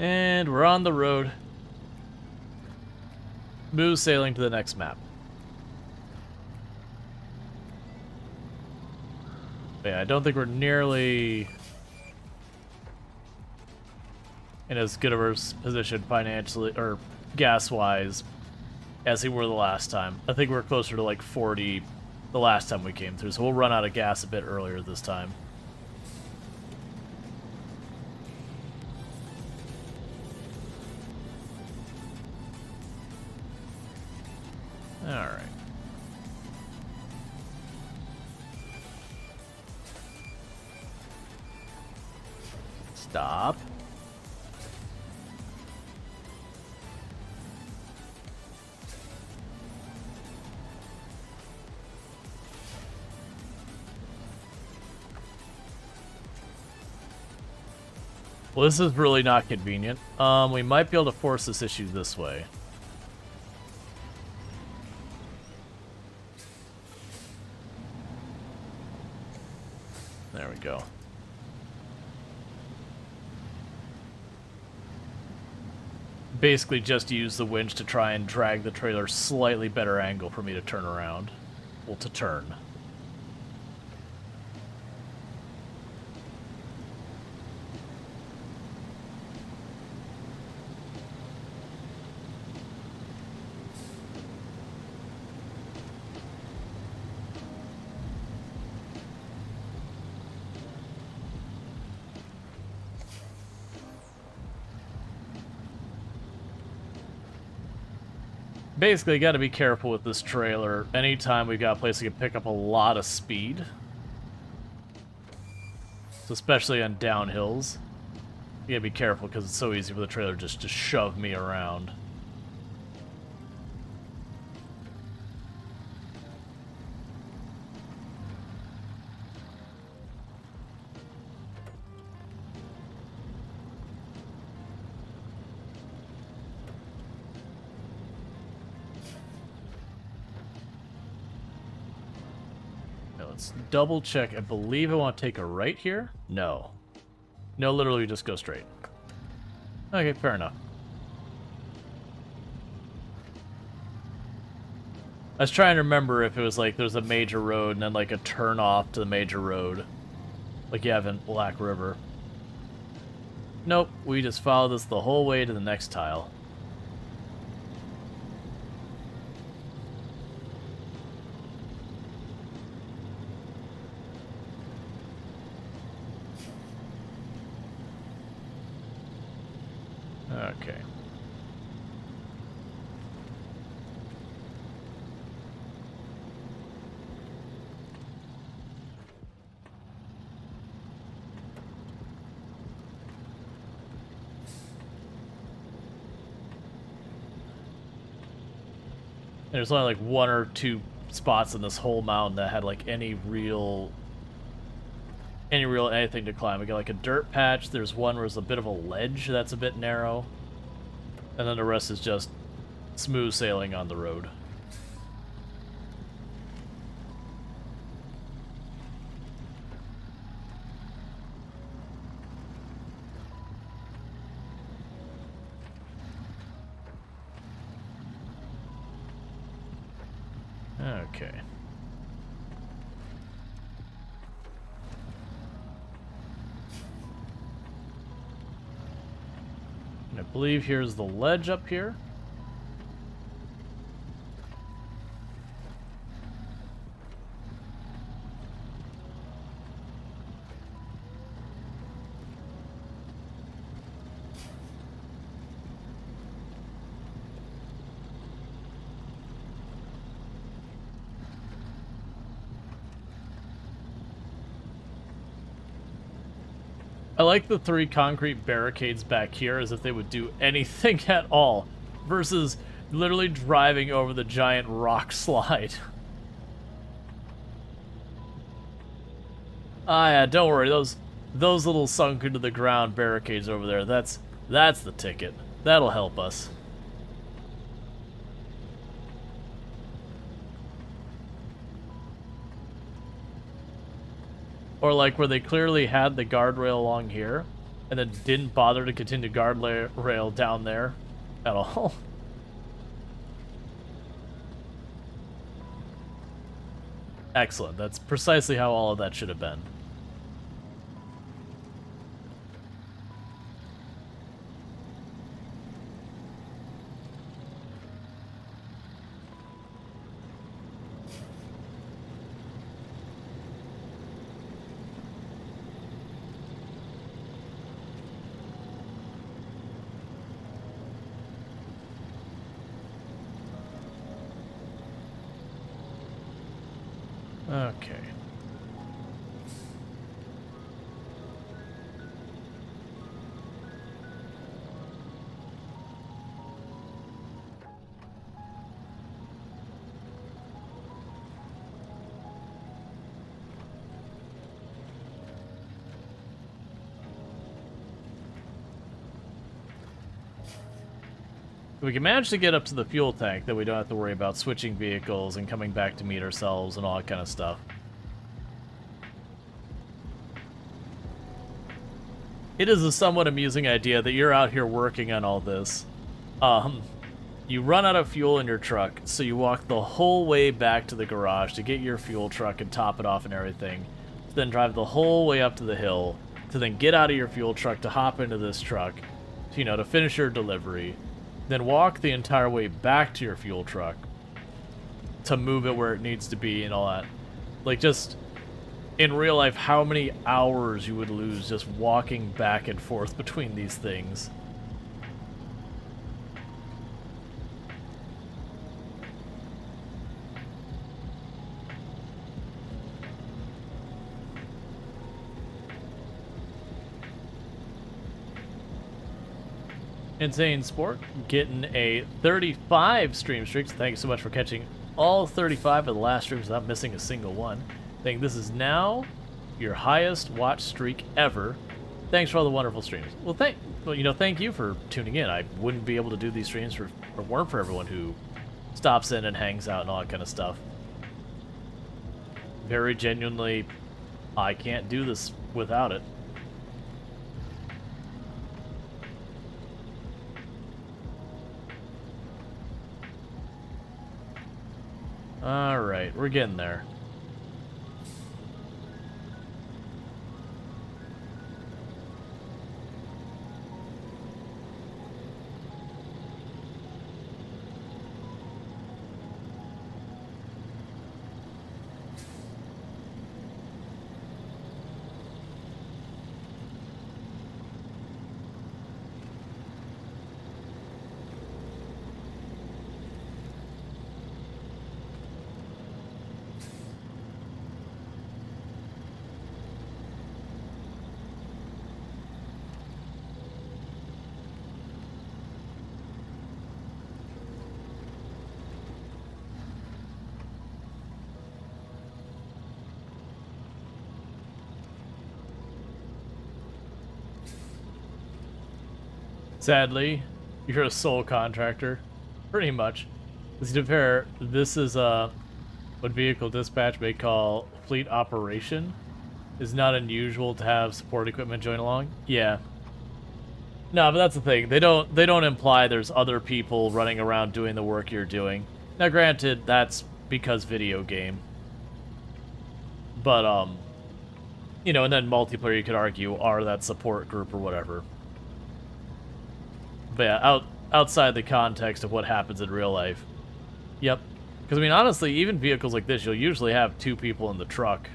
And we're on the road. Move sailing to the next map. But yeah, I don't think we're nearly in as good of a position financially or gas-wise as we were the last time. I think we're closer to like 40 the last time we came through, so we'll run out of gas a bit earlier this time. Alright. Stop. Well, this is really not convenient. We might be able to force this issue this way. There we go. Basically just use the winch to try and drag the trailer slightly better angle for me to turn around. Well, to turn. Basically, you gotta be careful with this trailer. Anytime we've got a place that can pick up a lot of speed, so especially on downhills, you gotta be careful because it's so easy for the trailer just to shove me around. Let's double check. I believe I want to take a right here. No. No, literally just go straight. Okay, fair enough. I was trying to remember if it was like there's a major road and then like a turn off to the major road, like you have in Black River. Nope, we just follow this the whole way to the next tile. Okay. There's only like one or two spots in this whole mountain that had like any real anything to climb. We got like a dirt patch. There's one where there's a bit of a ledge that's a bit narrow. And then the rest is just smooth sailing on the road. Okay. And I believe here's the ledge up here. I like the 3 concrete barricades back here as if they would do anything at all, versus literally driving over the giant rock slide. Ah yeah, don't worry, those little sunk into the ground barricades over there, that's the ticket. That'll help us. Or like where they clearly had the guardrail along here, and then didn't bother to continue guardrail down there at all. Excellent. That's precisely how all of that should have been. Okay. If we can manage to get up to the fuel tank, then we don't have to worry about switching vehicles and coming back to meet ourselves and all that kind of stuff. It is a somewhat amusing idea that you're out here working on all this. You run out of fuel in your truck, so you walk the whole way back to the garage to get your fuel truck and top it off and everything. Then drive the whole way up to the hill to then get out of your fuel truck to hop into this truck, you know, to finish your delivery. Then walk the entire way back to your fuel truck to move it where it needs to be and all that. Like, just in real life, how many hours you would lose just walking back and forth between these things. Insane Sport getting a 35 stream streaks. Thank you so much for catching all 35 of the last streams without missing a single one. I think this is now your highest watch streak ever. Thanks for all the wonderful streams. Well, thank you for tuning in. I wouldn't be able to do these streams if it weren't for everyone who stops in and hangs out and all that kind of stuff. Very genuinely, I can't do this without it. Alright, we're getting there. Sadly, you're a sole contractor. Pretty much. As to compare, this is what vehicle dispatch may call fleet operation. Is not unusual to have support equipment join along. Yeah. No, but that's the thing. They don't imply there's other people running around doing the work you're doing. Now granted, that's because video game. But you know, and then multiplayer you could argue are that support group or whatever. But yeah, outside the context of what happens in real life. Yep. Because, I mean, honestly, even vehicles like this, you'll usually have 2 people in the truck.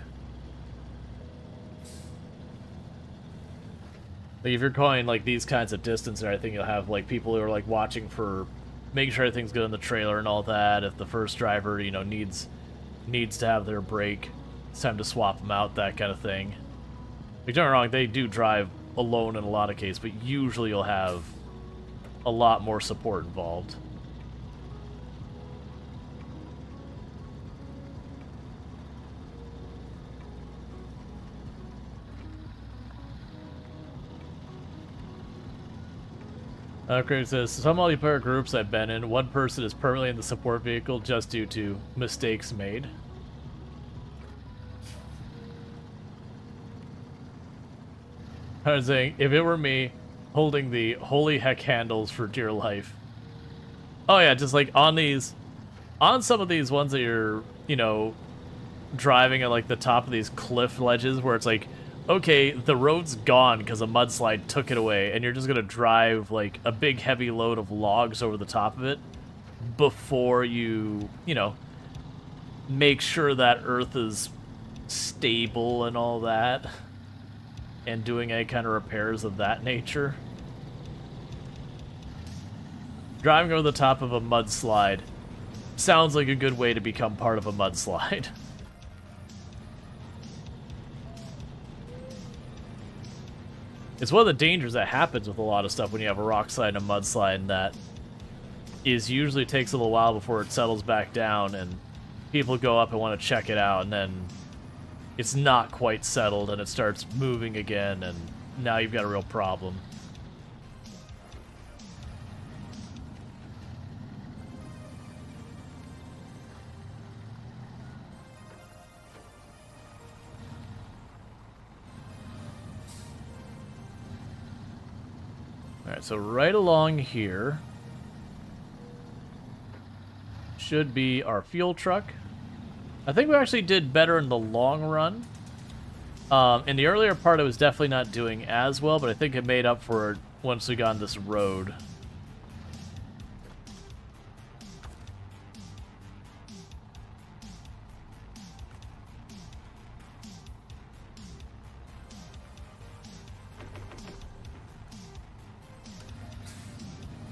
Like, if you're going, like, these kinds of distance and everything, you'll have, like, people who are, like, watching for making sure everything's good in the trailer and all that. If the first driver, you know, needs to have their break, it's time to swap them out, that kind of thing. Like, don't get me wrong, they do drive alone in a lot of cases, but usually you'll have a lot more support involved. Craig says, some multiplayer groups I've been in, one person is permanently in the support vehicle just due to mistakes made. I was saying, if it were me, holding the holy heck handles for dear life. Oh yeah, just like on some of these ones that you're, you know, driving at like the top of these cliff ledges where it's like, okay, the road's gone because a mudslide took it away, and you're just gonna drive like a big heavy load of logs over the top of it before you know, make sure that earth is stable and all that, and doing any kind of repairs of that nature. Driving over the top of a mudslide sounds like a good way to become part of a mudslide. It's one of the dangers that happens with a lot of stuff when you have a rock slide and a mudslide, and that is usually takes a little while before it settles back down, and people go up and want to check it out, and then it's not quite settled, and it starts moving again, and now you've got a real problem. Alright, so right along here should be our fuel truck. I think we actually did better in the long run. In the earlier part, it was definitely not doing as well, but I think it made up for it once we got on this road.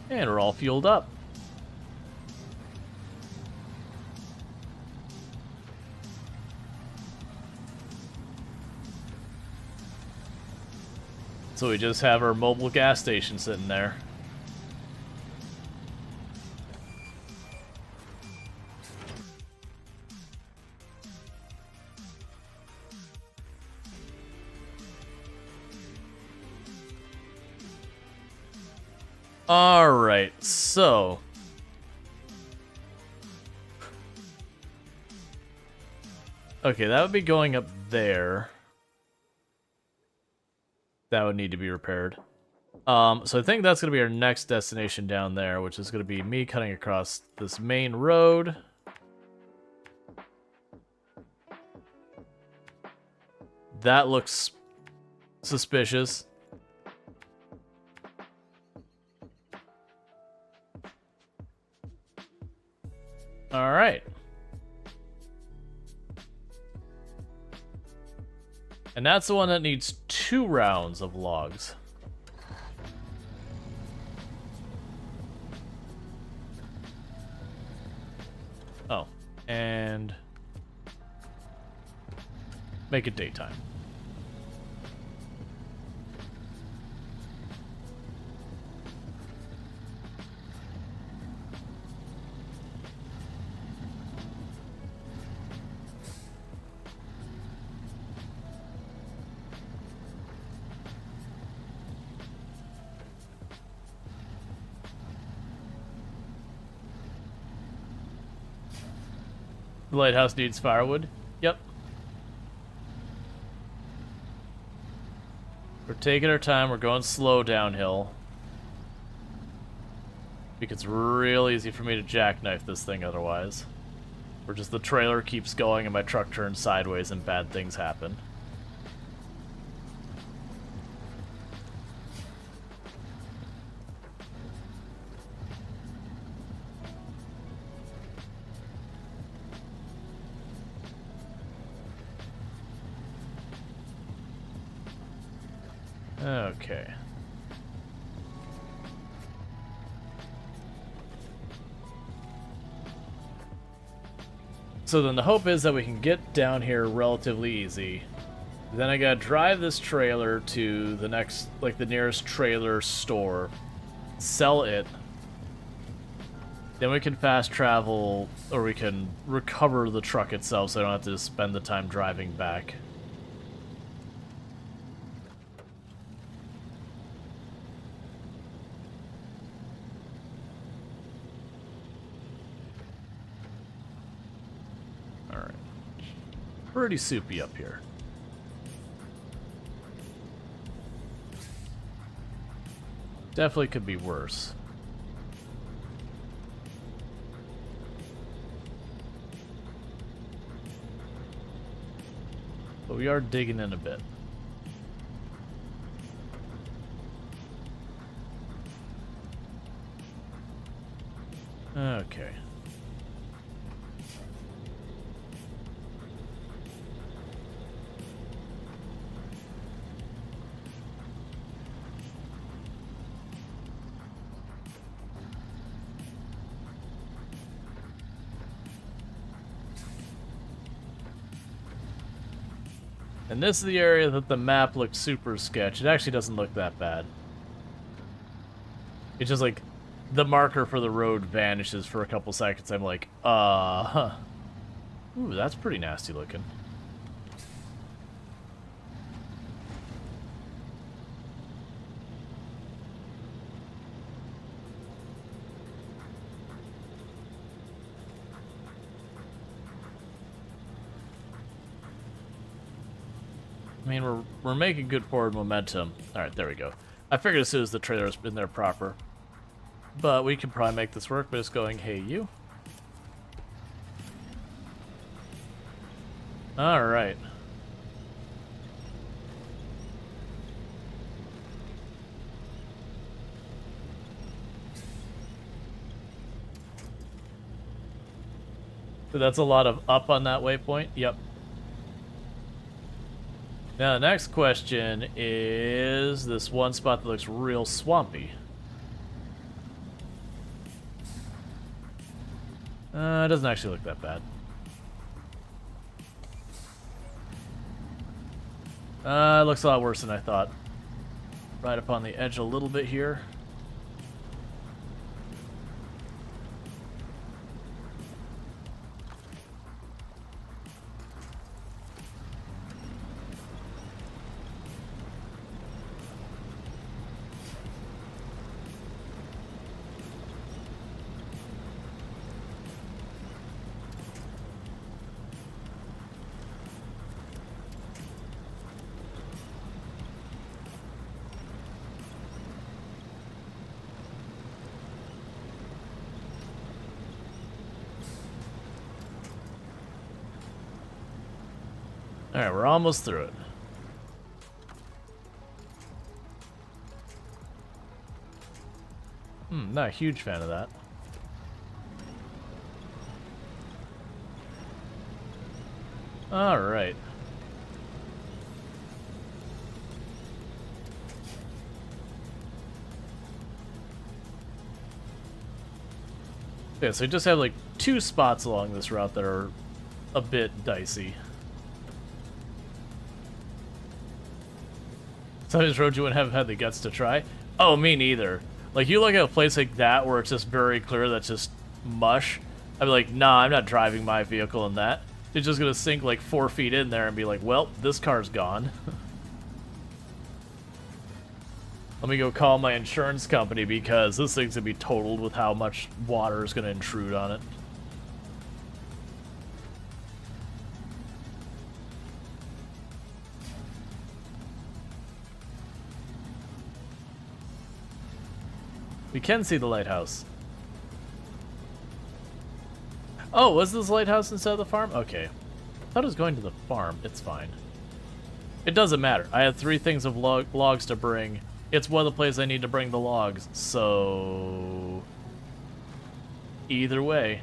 And we're all fueled up. So we just have our mobile gas station sitting there. Alright, so okay, that would be going up there. That would need to be repaired. So I think that's going to be our next destination down there, which is going to be me cutting across this main road. That looks suspicious. All right. And that's the one that needs 2 rounds of logs. Oh, and make it daytime. The lighthouse needs firewood. Yep. We're taking our time. We're going slow downhill. Because it's real easy for me to jackknife this thing otherwise. Or just the trailer keeps going and my truck turns sideways and bad things happen. Okay. So then the hope is that we can get down here relatively easy. Then I gotta drive this trailer to the next, like the nearest trailer store, sell it. Then we can fast travel, or we can recover the truck itself so I don't have to spend the time driving back. Pretty soupy up here. Definitely could be worse. But we are digging in a bit. Okay. And this is the area that the map looked super sketch. It actually doesn't look that bad. It's just like the marker for the road vanishes for a couple seconds. I'm like, huh. Ooh, that's pretty nasty looking. I mean, we're making good forward momentum. All right, there we go. I figured as soon as the trailer's been there proper. But we can probably make this work by just going, hey, you. All right. So that's a lot of up on that waypoint. Yep. Now, the next question is this one spot that looks real swampy. It doesn't actually look that bad. It looks a lot worse than I thought. Right up on the edge a little bit here. Alright, we're almost through it. Not a huge fan of that. Alright. Yeah, so we just have like 2 spots along this route that are a bit dicey. Some of these roads you wouldn't have had the guts to try. Oh, me neither. Like, you look at a place like that where it's just very clear that's just mush. I'd be like, nah, I'm not driving my vehicle in that. It's just gonna sink like 4 feet in there and be like, well, this car's gone. Let me go call my insurance company because this thing's gonna be totaled with how much water is gonna intrude on it. We can see the lighthouse. Oh, was this lighthouse instead of the farm? Okay. I thought it was going to the farm. It's fine. It doesn't matter. I had 3 things of logs to bring. It's one of the places I need to bring the logs, so... either way.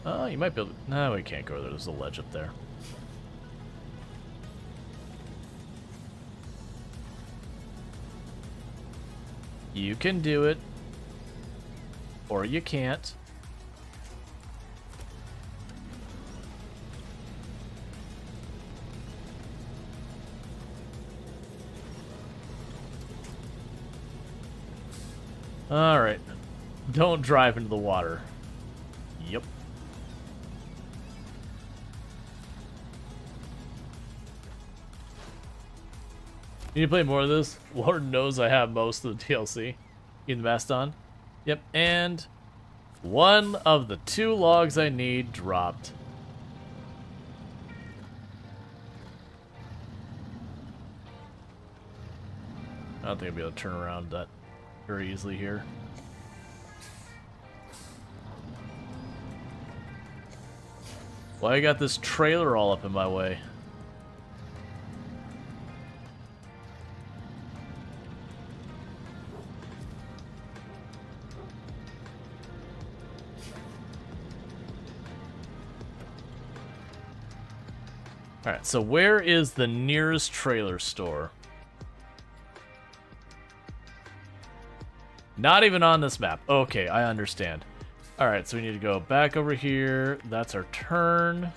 Oh, you might be able to... No, we can't go there. There's a ledge up there. You can do it. Or you can't. Alright. Don't drive into the water. Yep. You need to play more of this? Lord knows I have most of the DLC in the Maston. Yep, and one of the 2 logs I need dropped. I don't think I'll be able to turn around that very easily here. Why I got this trailer all up in my way? Alright, so where is the nearest trailer store? Not even on this map. Okay, I understand. Alright, so we need to go back over here. That's our turn.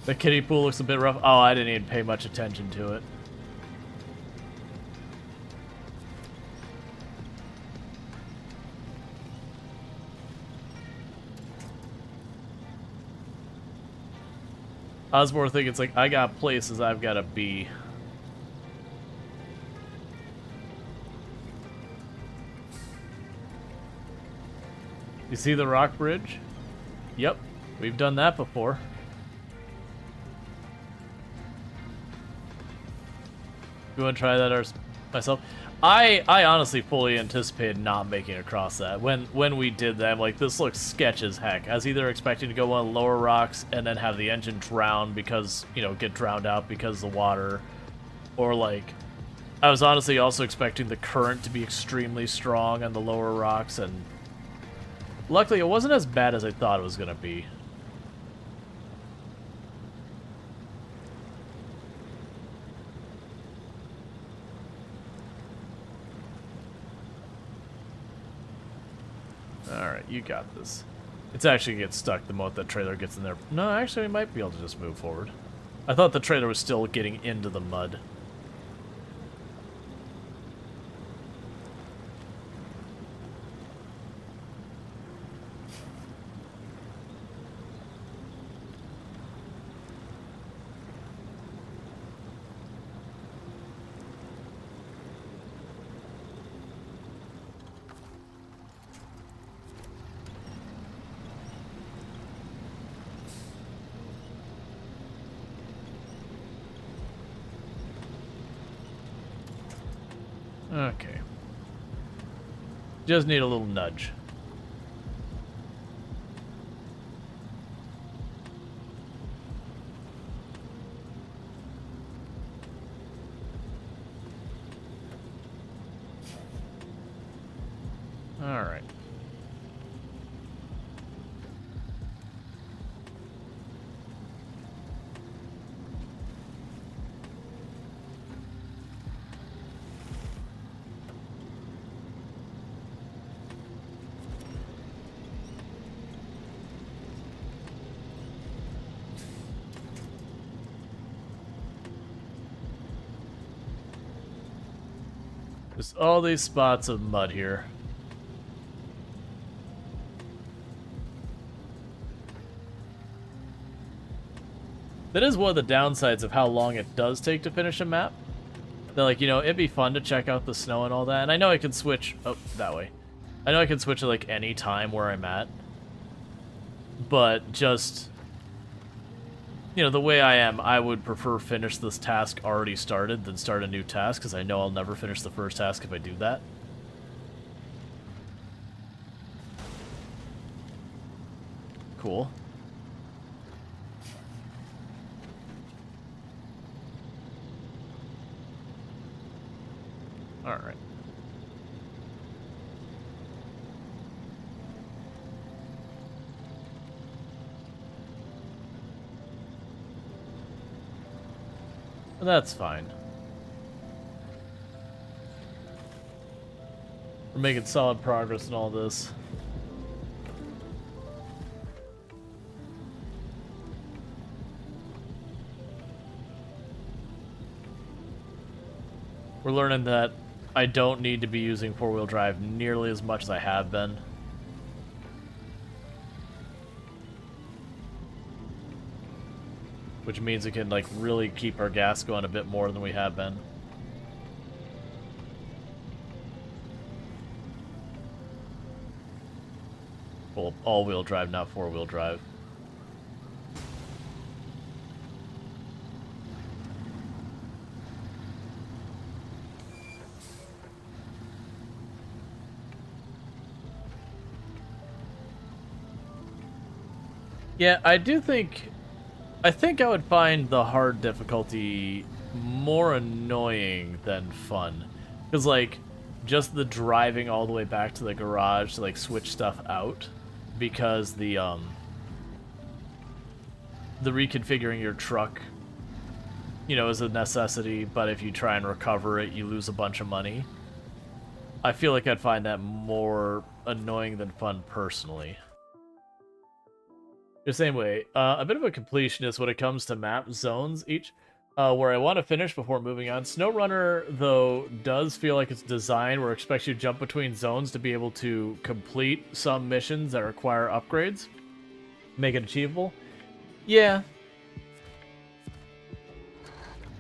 The kiddie pool looks a bit rough. Oh, I didn't even pay much attention to it. I was more thinking, it's like, I got places I've got to be. You see the rock bridge? Yep, we've done that before. You want to try that myself? I honestly fully anticipated not making it across that. When we did that, I'm like, this looks sketch as heck. I was either expecting to go on the lower rocks and then have the engine drown because, you know, get drowned out because of the water. Or like, I was honestly also expecting the current to be extremely strong on the lower rocks, and luckily it wasn't as bad as I thought it was going to be. Alright, you got this. It's actually gets stuck the moment that trailer gets in there. No, actually, we might be able to just move forward. I thought the trailer was still getting into the mud. Okay. Just need a little nudge. All right. Just all these spots of mud here. That is one of the downsides of how long it does take to finish a map. That, like, you know, it'd be fun to check out the snow and all that. And I know I can switch... Oh, that way. I know I can switch at, like, any time where I'm at. But just... You know, the way I am, I would prefer finish this task already started than start a new task, because I know I'll never finish the first task if I do that. Cool. Alright. That's fine. We're making solid progress in all this. We're learning that I don't need to be using four-wheel drive nearly as much as I have been. Which means it can, like, really keep our gas going a bit more than we have been. Well, all-wheel drive, not four-wheel drive. Yeah, I think I would find the hard difficulty more annoying than fun. Because, like, just the driving all the way back to the garage to, like, switch stuff out. Because the reconfiguring your truck, you know, is a necessity, but if you try and recover it, you lose a bunch of money. I feel like I'd find that more annoying than fun personally. The same way, a bit of a completionist when it comes to map zones each, where I want to finish before moving on. SnowRunner, though, does feel like it's designed where it expects you to jump between zones to be able to complete some missions that require upgrades. Make it achievable. Yeah.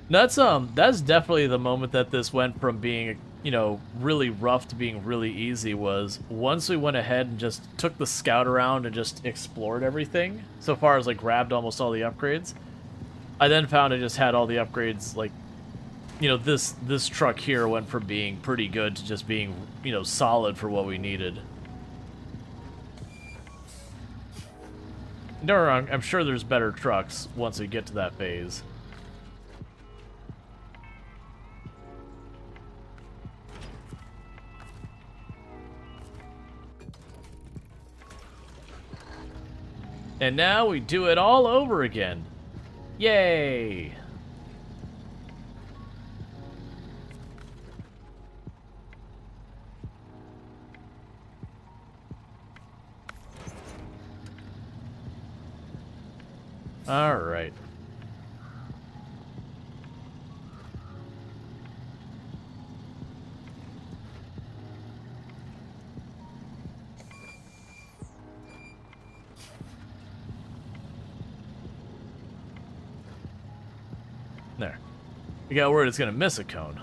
That's definitely the moment that this went from being, you know, really rough to being really easy. Was once we went ahead and just took the scout around and just explored everything, so far as, like, grabbed almost all the upgrades. I then found I just had all the upgrades, like, you know, this truck here went from being pretty good to just being, you know, solid for what we needed. Don't get me wrong, I'm sure there's better trucks once we get to that phase. And now we do it all over again. Yay! All right. There. We got word it's gonna miss a cone.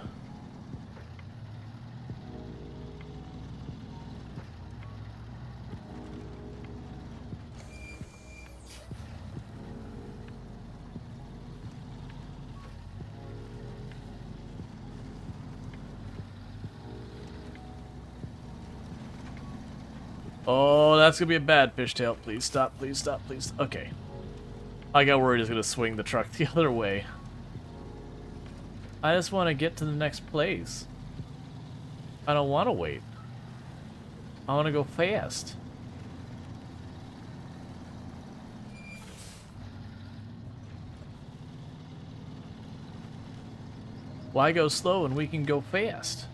Oh, that's gonna be a bad fishtail. Please stop, please stop, please. Okay. I got worried it was gonna swing the truck the other way. I just want to get to the next place. I don't want to wait. I want to go fast. Why go slow when we can go fast?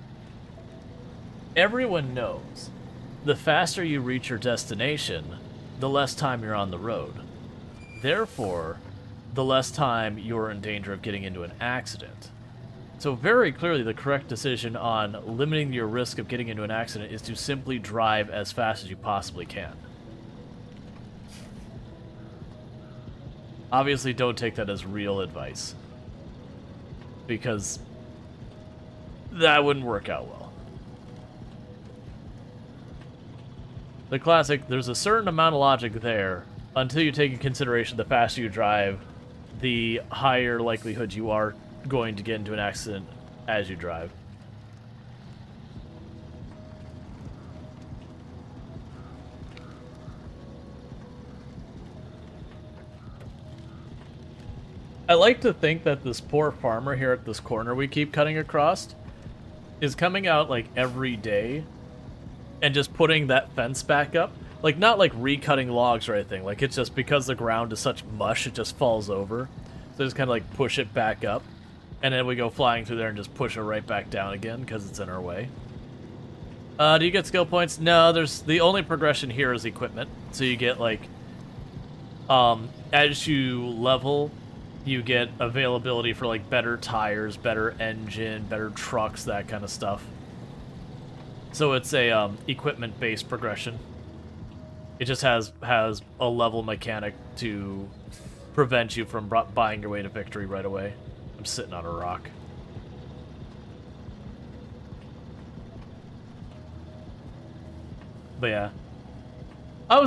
Everyone knows the faster you reach your destination, the less time you're on the road. Therefore, the less time you're in danger of getting into an accident. So very clearly the correct decision on limiting your risk of getting into an accident is to simply drive as fast as you possibly can. Obviously don't take that as real advice, because that wouldn't work out well. The classic, there's a certain amount of logic there until you take in consideration the faster you drive, the higher likelihood you are going to get into an accident as you drive. I like to think that this poor farmer here at this corner we keep cutting across is coming out like every day and just putting that fence back up. Like, not like recutting logs or anything. Like, it's just because the ground is such mush, it just falls over. So just kind of like push it back up. And then we go flying through there and just push it right back down again because it's in our way. Do you get skill points? No, the only progression here is equipment. So you get like, as you level, you get availability for like better tires, better engine, better trucks, that kind of stuff. So it's a equipment-based progression. It just has a level mechanic to prevent you from buying your way to victory right away. I'm sitting on a rock. But yeah. I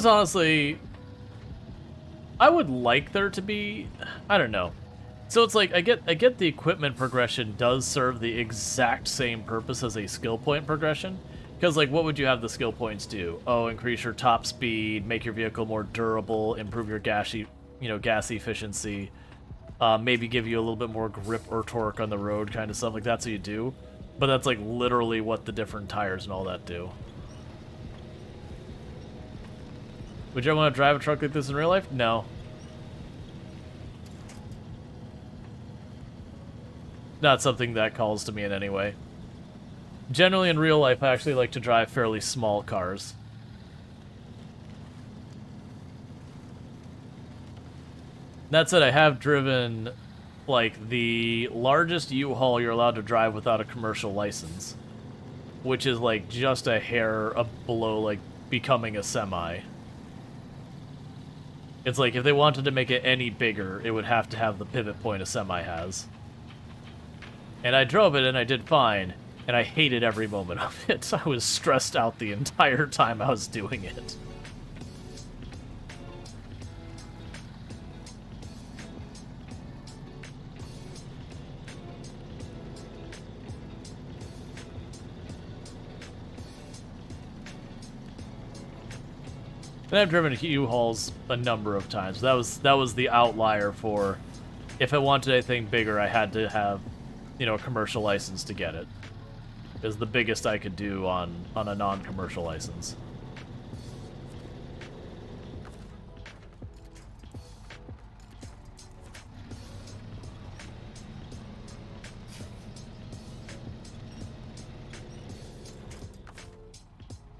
would like there to be, I don't know. So it's like, I get the equipment progression does serve the exact same purpose as a skill point progression. Because, like, what would you have the skill points do? Oh, increase your top speed, make your vehicle more durable, improve your gas efficiency, maybe give you a little bit more grip or torque on the road, kind of stuff. Like, that's what you do. But that's, like, literally what the different tires and all that do. Would you ever want to drive a truck like this in real life? No. Not something that calls to me in any way. Generally, in real life, I actually like to drive fairly small cars. That said, I have driven, like, the largest U-Haul you're allowed to drive without a commercial license. Which is, like, just a hair below, like, becoming a semi. It's like, if they wanted to make it any bigger, it would have to have the pivot point a semi has. And I drove it, and I did fine. And I hated every moment of it. I was stressed out the entire time I was doing it. And I've driven U-Hauls a number of times. That was the outlier for, if I wanted anything bigger, I had to have, you know, a commercial license to get it. Is the biggest I could do on a non-commercial license.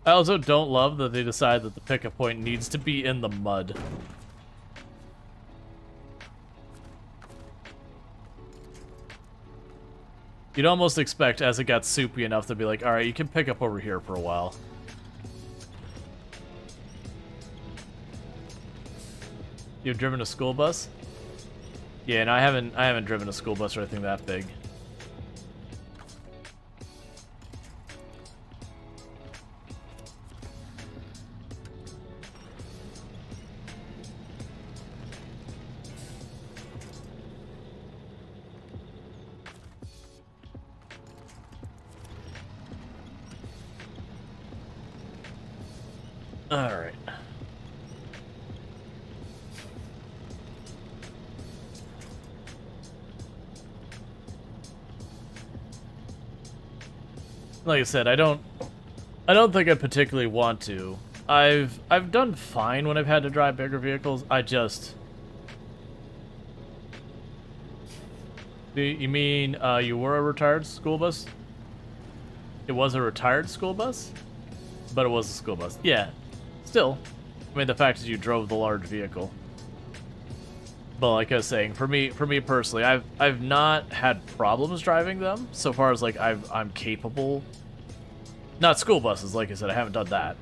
I also don't love that they decide that the pickup point needs to be in the mud. You'd almost expect, as it got soupy enough, to be like, alright, you can pick up over here for a while. You've driven a school bus? Yeah, and I haven't driven a school bus or anything that big. Alright. Like I said, I don't think I particularly want to. I've done fine when I've had to drive bigger vehicles. I just... You mean you were a retired school bus? It was a retired school bus? But it was a school bus. Yeah. Still. I mean, the fact is you drove the large vehicle. But like I was saying, for me personally, I've not had problems driving them so far as like I'm capable. Not school buses, like I said, I haven't done that.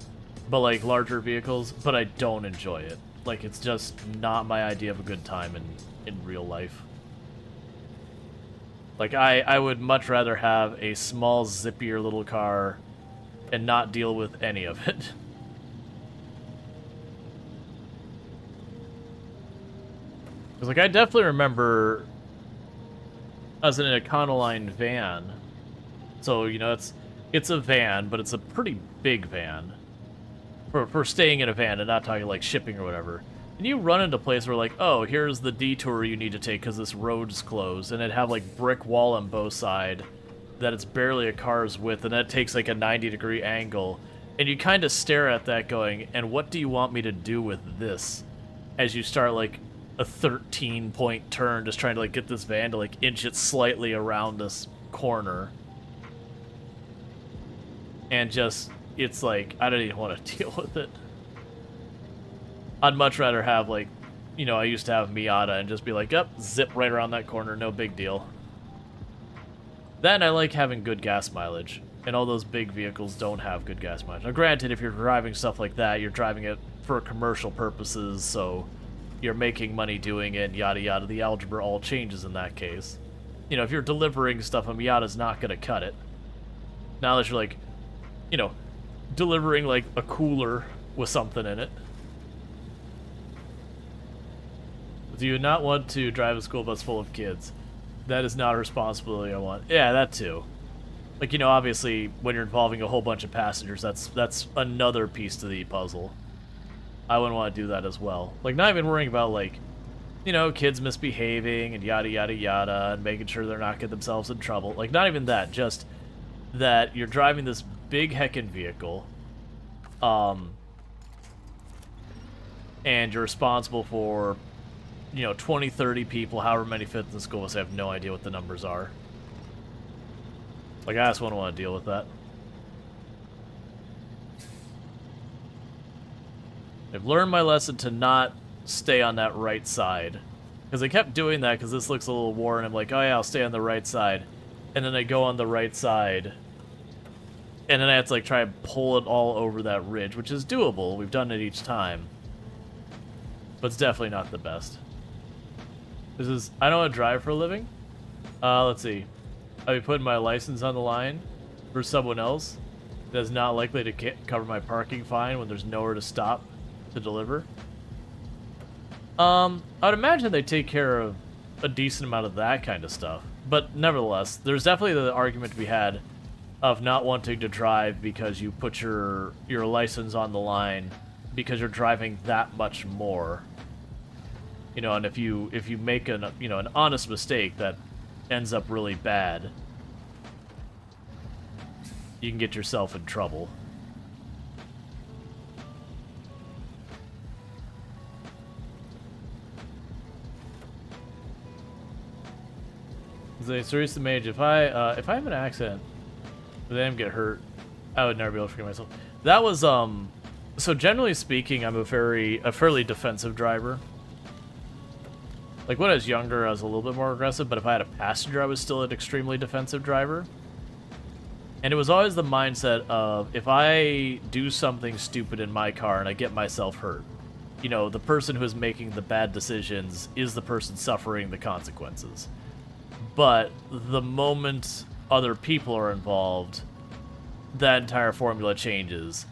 But like larger vehicles, but I don't enjoy it. Like it's just not my idea of a good time in real life. Like I would much rather have a small zippier little car and not deal with any of it. Because, like, I definitely remember I was in an Econoline van. So, you know, it's a van, but it's a pretty big van. For staying in a van and not talking, like, shipping or whatever. And you run into a place where, like, oh, here's the detour you need to take because this road's closed. And it'd have, like, brick wall on both sides that it's barely a car's width. And that takes, like, a 90-degree angle. And you kind of stare at that going, and what do you want me to do with this? As you start, like, a 13-point turn, just trying to like get this van to like inch it slightly around this corner, and just it's like I don't even want to deal with it. I'd much rather have like, you know, I used to have Miata and just be like, up, zip right around that corner, no big deal. Then I like having good gas mileage, and all those big vehicles don't have good gas mileage. Now, granted, if you're driving stuff like that, you're driving it for commercial purposes, so you're making money doing it, yada yada. The algebra all changes in that case. You know, if you're delivering stuff, a Miata's not gonna cut it. Now that you're like, you know, delivering like a cooler with something in it. Do you not want to drive a school bus full of kids? That is not a responsibility I want. Yeah, that too. Like, you know, obviously when you're involving a whole bunch of passengers, that's another piece to the puzzle. I wouldn't want to do that as well. Like, not even worrying about, like, you know, kids misbehaving and yada yada yada and making sure they're not getting themselves in trouble. Like, not even that, just that you're driving this big heckin' vehicle, and you're responsible for, you know, 20, 30 people, however many fit in the school bus. I have no idea what the numbers are. Like, I just wouldn't want to deal with that. I've learned my lesson to not stay on that right side. Because I kept doing that because this looks a little worn. I'm like, oh yeah, I'll stay on the right side. And then I go on the right side. And then I have to like try and pull it all over that ridge, which is doable. We've done it each time. But it's definitely not the best. This is, I don't want to drive for a living. Let's see. I'll be putting my license on the line for someone else that's not likely to cover my parking fine when there's nowhere to stop to deliver. I would imagine they take care of a decent amount of that kind of stuff. But nevertheless, there's definitely the argument to be had of not wanting to drive because you put your license on the line because you're driving that much more. You know, and if you make an honest mistake that ends up really bad, you can get yourself in trouble. Seriously, Mage, if I have an accident, then get hurt, I would never be able to forgive myself. That was so generally speaking, I'm a fairly defensive driver. Like when I was younger, I was a little bit more aggressive, but if I had a passenger, I was still an extremely defensive driver. And it was always the mindset of, if I do something stupid in my car and I get myself hurt, you know, the person who is making the bad decisions is the person suffering the consequences. But the moment other people are involved, that entire formula changes.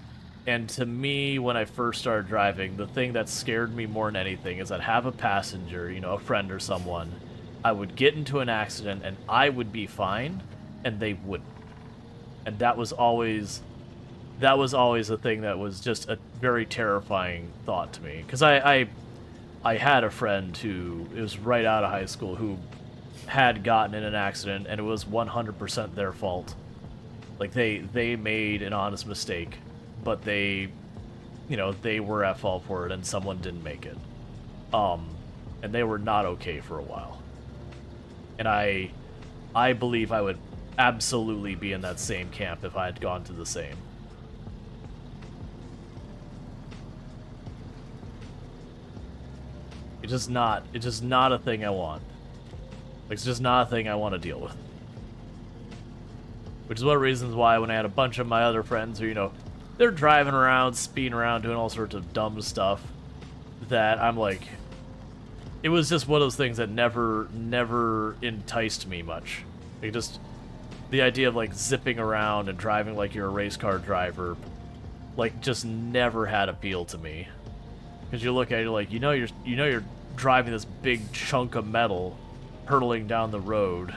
And to me, when I first started driving, the thing that scared me more than anything is I'd have a passenger, you know, a friend or someone. I would get into an accident and I would be fine, and they wouldn't. And that was always that was always a thing that was just a very terrifying thought to me. Because I had a friend who, it was right out of high school, who had gotten in an accident, and it was 100% their fault. Like, they made an honest mistake, but they, you know, they were at fault for it, and someone didn't make it. And they were not okay for a while. And I believe I would absolutely be in that same camp if I had gone to the same. It's just not a thing I want. Like, it's just not a thing I want to deal with. Which is one of the reasons why when I had a bunch of my other friends who, you know, they're driving around, speeding around, doing all sorts of dumb stuff, that I'm like, it was just one of those things that never enticed me much. Like, just the idea of, like, zipping around and driving like you're a race car driver, like, just never had appeal to me. Because you look at it like, you know you're driving this big chunk of metal hurtling down the road.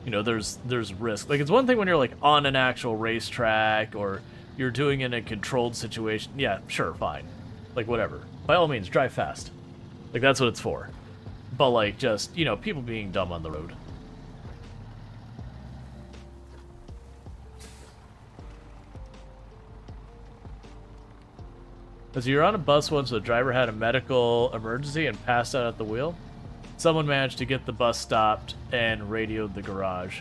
You know, there's risk. Like, it's one thing when you're, like, on an actual racetrack or you're doing it in a controlled situation. Yeah, sure, fine. Like, whatever. By all means, drive fast. Like, that's what it's for. But, like, just, you know, people being dumb on the road. As you're on a bus once, the driver had a medical emergency and passed out at the wheel. Someone managed to get the bus stopped and radioed the garage.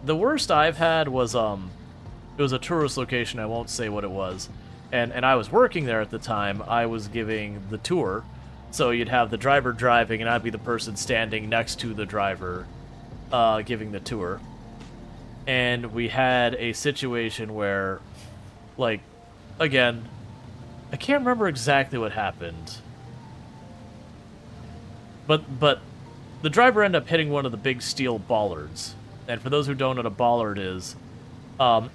The worst I've had was, it was a tourist location, I won't say what it was. And I was working there at the time. I was giving the tour. So you'd have the driver driving, and I'd be the person standing next to the driver, giving the tour. And we had a situation where, like, again, I can't remember exactly what happened. But the driver ended up hitting one of the big steel bollards. And for those who don't know what a bollard is,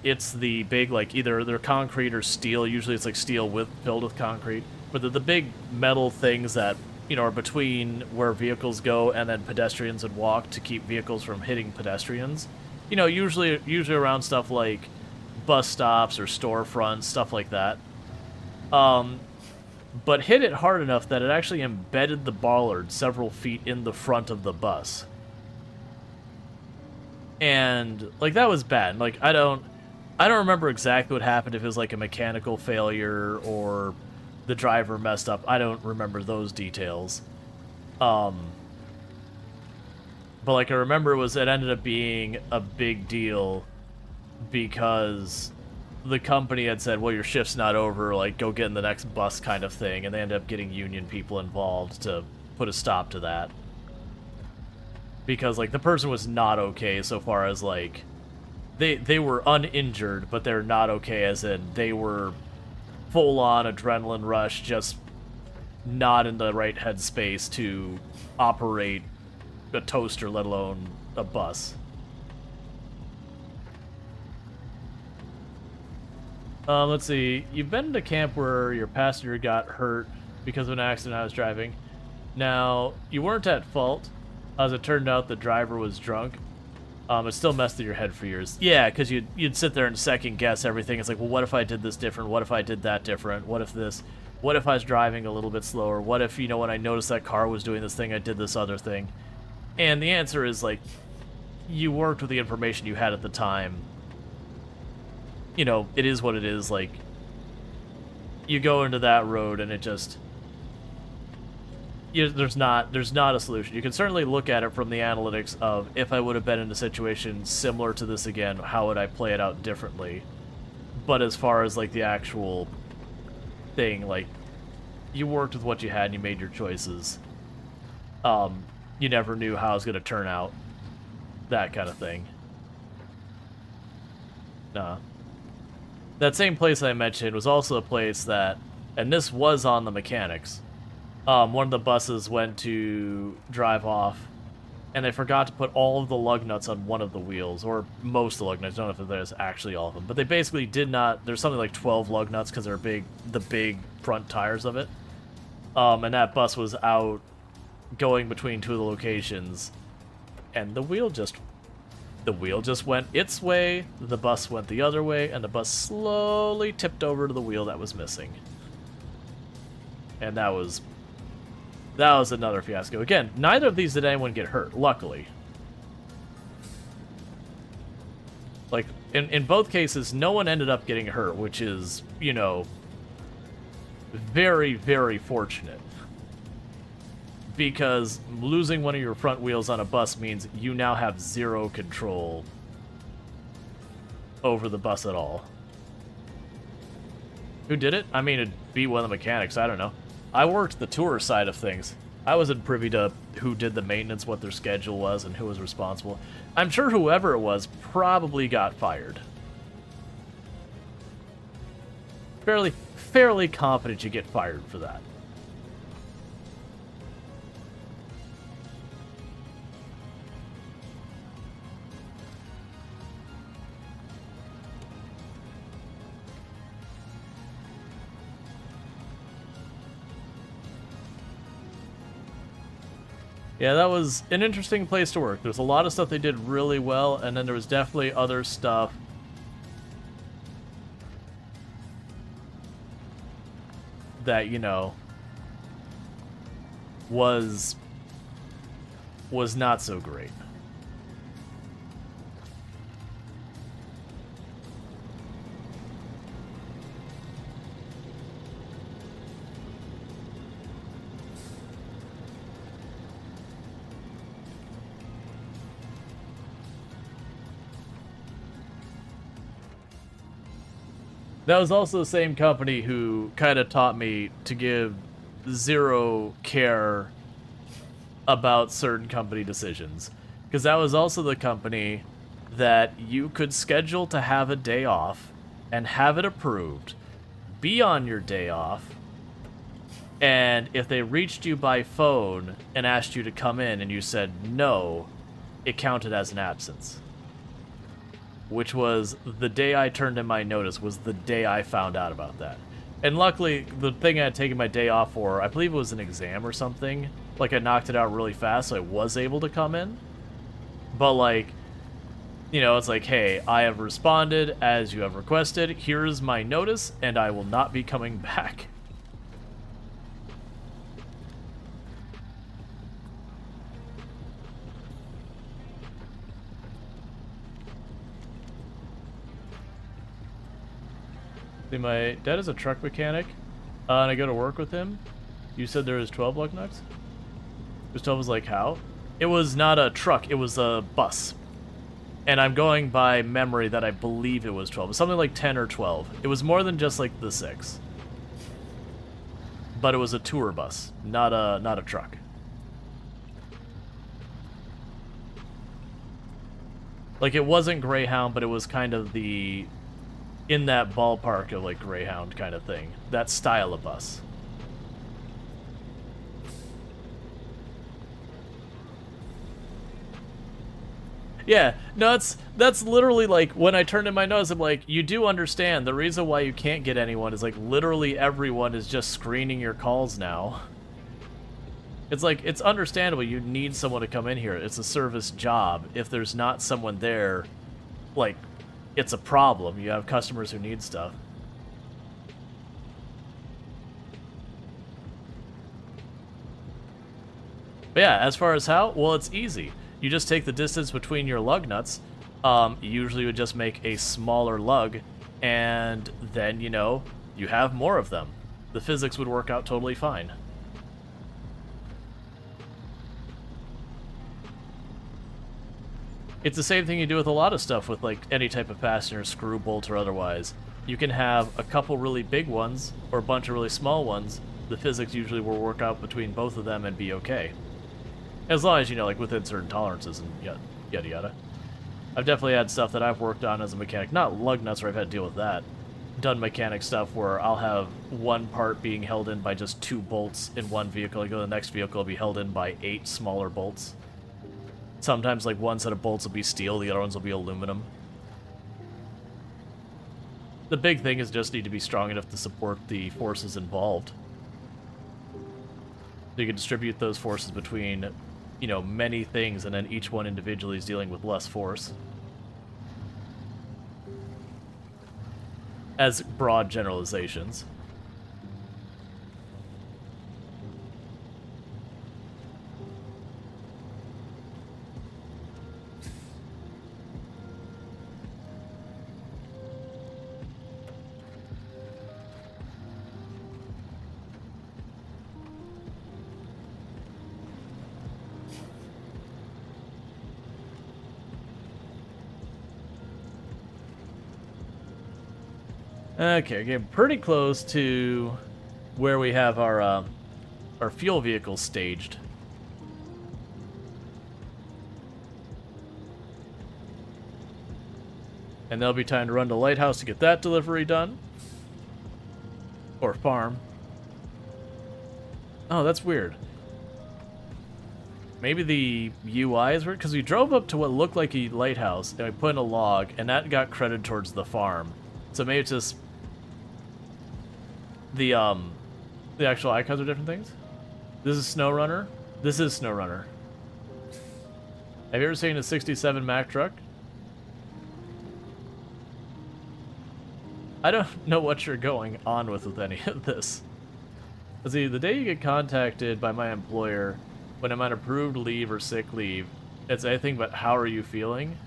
it's the big, like, either they're concrete or steel. Usually it's like steel filled with concrete. But they're the big metal things that, you know, are between where vehicles go and then pedestrians would walk to keep vehicles from hitting pedestrians. You know, usually around stuff like bus stops or storefronts, stuff like that. But hit it hard enough that it actually embedded the bollard several feet in the front of the bus. And, like, that was bad. Like, I don't remember exactly what happened, if it was like a mechanical failure or the driver messed up. I don't remember those details. But, like, I remember it ended up being a big deal because the company had said, well, your shift's not over, like, go get in the next bus kind of thing, and they ended up getting union people involved to put a stop to that. Because, like, the person was not okay so far as, like, they were uninjured, but they're not okay as in they were full-on adrenaline rush, just not in the right headspace to operate a toaster, let alone a bus. Let's see. You've been to camp where your passenger got hurt because of an accident I was driving. Now, you weren't at fault. As it turned out, the driver was drunk. It still messed with your head for years. Yeah, because you'd sit there and second guess everything. It's like, well, what if I did this different? What if I did that different? What if this? What if I was driving a little bit slower? What if, you know, when I noticed that car was doing this thing, I did this other thing? And the answer is, like, you worked with the information you had at the time. You know, it is what it is. Like, you go into that road and it just... there's not a solution. You can certainly look at it from the analytics of, if I would have been in a situation similar to this again, how would I play it out differently? But as far as, like, the actual thing, like, you worked with what you had and you made your choices. You never knew how it was going to turn out. That kind of thing. Nah. That same place I mentioned was also a place that, and this was on the mechanics, one of the buses went to drive off, and they forgot to put all of the lug nuts on one of the wheels, or most of the lug nuts. I don't know if there's actually all of them, but they basically did not. There's something like 12 lug nuts because they're the big front tires of it. And that bus was out going between two of the locations, and the wheel just went its way, the bus went the other way, and the bus slowly tipped over to the wheel that was missing. And that was another fiasco. Again, neither of these did anyone get hurt, luckily. Like, in both cases, no one ended up getting hurt, which is, you know, very, very fortunate. Because losing one of your front wheels on a bus means you now have zero control over the bus at all. Who did it? I mean, it'd be one of the mechanics, I don't know. I worked the tour side of things. I wasn't privy to who did the maintenance, what their schedule was, and who was responsible. I'm sure whoever it was probably got fired. Fairly confident you get fired for that. Yeah, that was an interesting place to work. There's a lot of stuff they did really well, and then there was definitely other stuff that, you know, was not so great. That was also the same company who kind of taught me to give zero care about certain company decisions. Because that was also the company that you could schedule to have a day off and have it approved, be on your day off, and if they reached you by phone and asked you to come in and you said no, it counted as an absence. Which was the day I turned in my notice, was the day I found out about that. And luckily, the thing I had taken my day off for, I believe it was an exam or something. Like, I knocked it out really fast, so I was able to come in. But, like, you know, it's like, hey, I have responded as you have requested. Here's my notice, and I will not be coming back. See, my dad is a truck mechanic, and I go to work with him. You said there was 12 lug nuts? Gustav was like, how? It was not a truck, it was a bus. And I'm going by memory that I believe it was 12. It was something like 10 or 12. It was more than just like the 6. But it was a tour bus, not a truck. Like, it wasn't Greyhound, but it was kind of the... in that ballpark of, like, Greyhound kind of thing. That style of bus. Yeah, no, that's literally, like, when I turned in my nose, I'm like, you do understand, the reason why you can't get anyone is, like, literally everyone is just screening your calls now. It's like, it's understandable you need someone to come in here. It's a service job. If there's not someone there, like... it's a problem. You have customers who need stuff. But yeah, as far as how, well, it's easy. You just take the distance between your lug nuts. Usually you would just make a smaller lug, and then, you know, you have more of them. The physics would work out totally fine. It's the same thing you do with a lot of stuff with, like, any type of fastener, screw, bolt, or otherwise. You can have a couple really big ones, or a bunch of really small ones. The physics usually will work out between both of them and be okay. As long as, you know, like, within certain tolerances and yada yada. I've definitely had stuff that I've worked on as a mechanic. Not lug nuts where I've had to deal with that. Done mechanic stuff where I'll have one part being held in by just 2 bolts in one vehicle. I go to the next vehicle, it'll be held in by 8 smaller bolts. Sometimes, like, one set of bolts will be steel, the other ones will be aluminum. The big thing is just need to be strong enough to support the forces involved. So you can distribute those forces between, you know, many things, and then each one individually is dealing with less force. As broad generalizations. Okay, getting pretty close to where we have our fuel vehicles staged. And there'll be time to run to Lighthouse to get that delivery done. Or farm. Oh, that's weird. Maybe the UI is weird, because we drove up to what looked like a lighthouse, and we put in a log, and that got credited towards the farm. So maybe it's just the actual icons are different things. This is SnowRunner. This is SnowRunner. Have you ever seen a 67 Mack truck? I don't know what you're going on with any of this. See, the day you get contacted by my employer when I'm on approved leave or sick leave, it's anything but how are you feeling?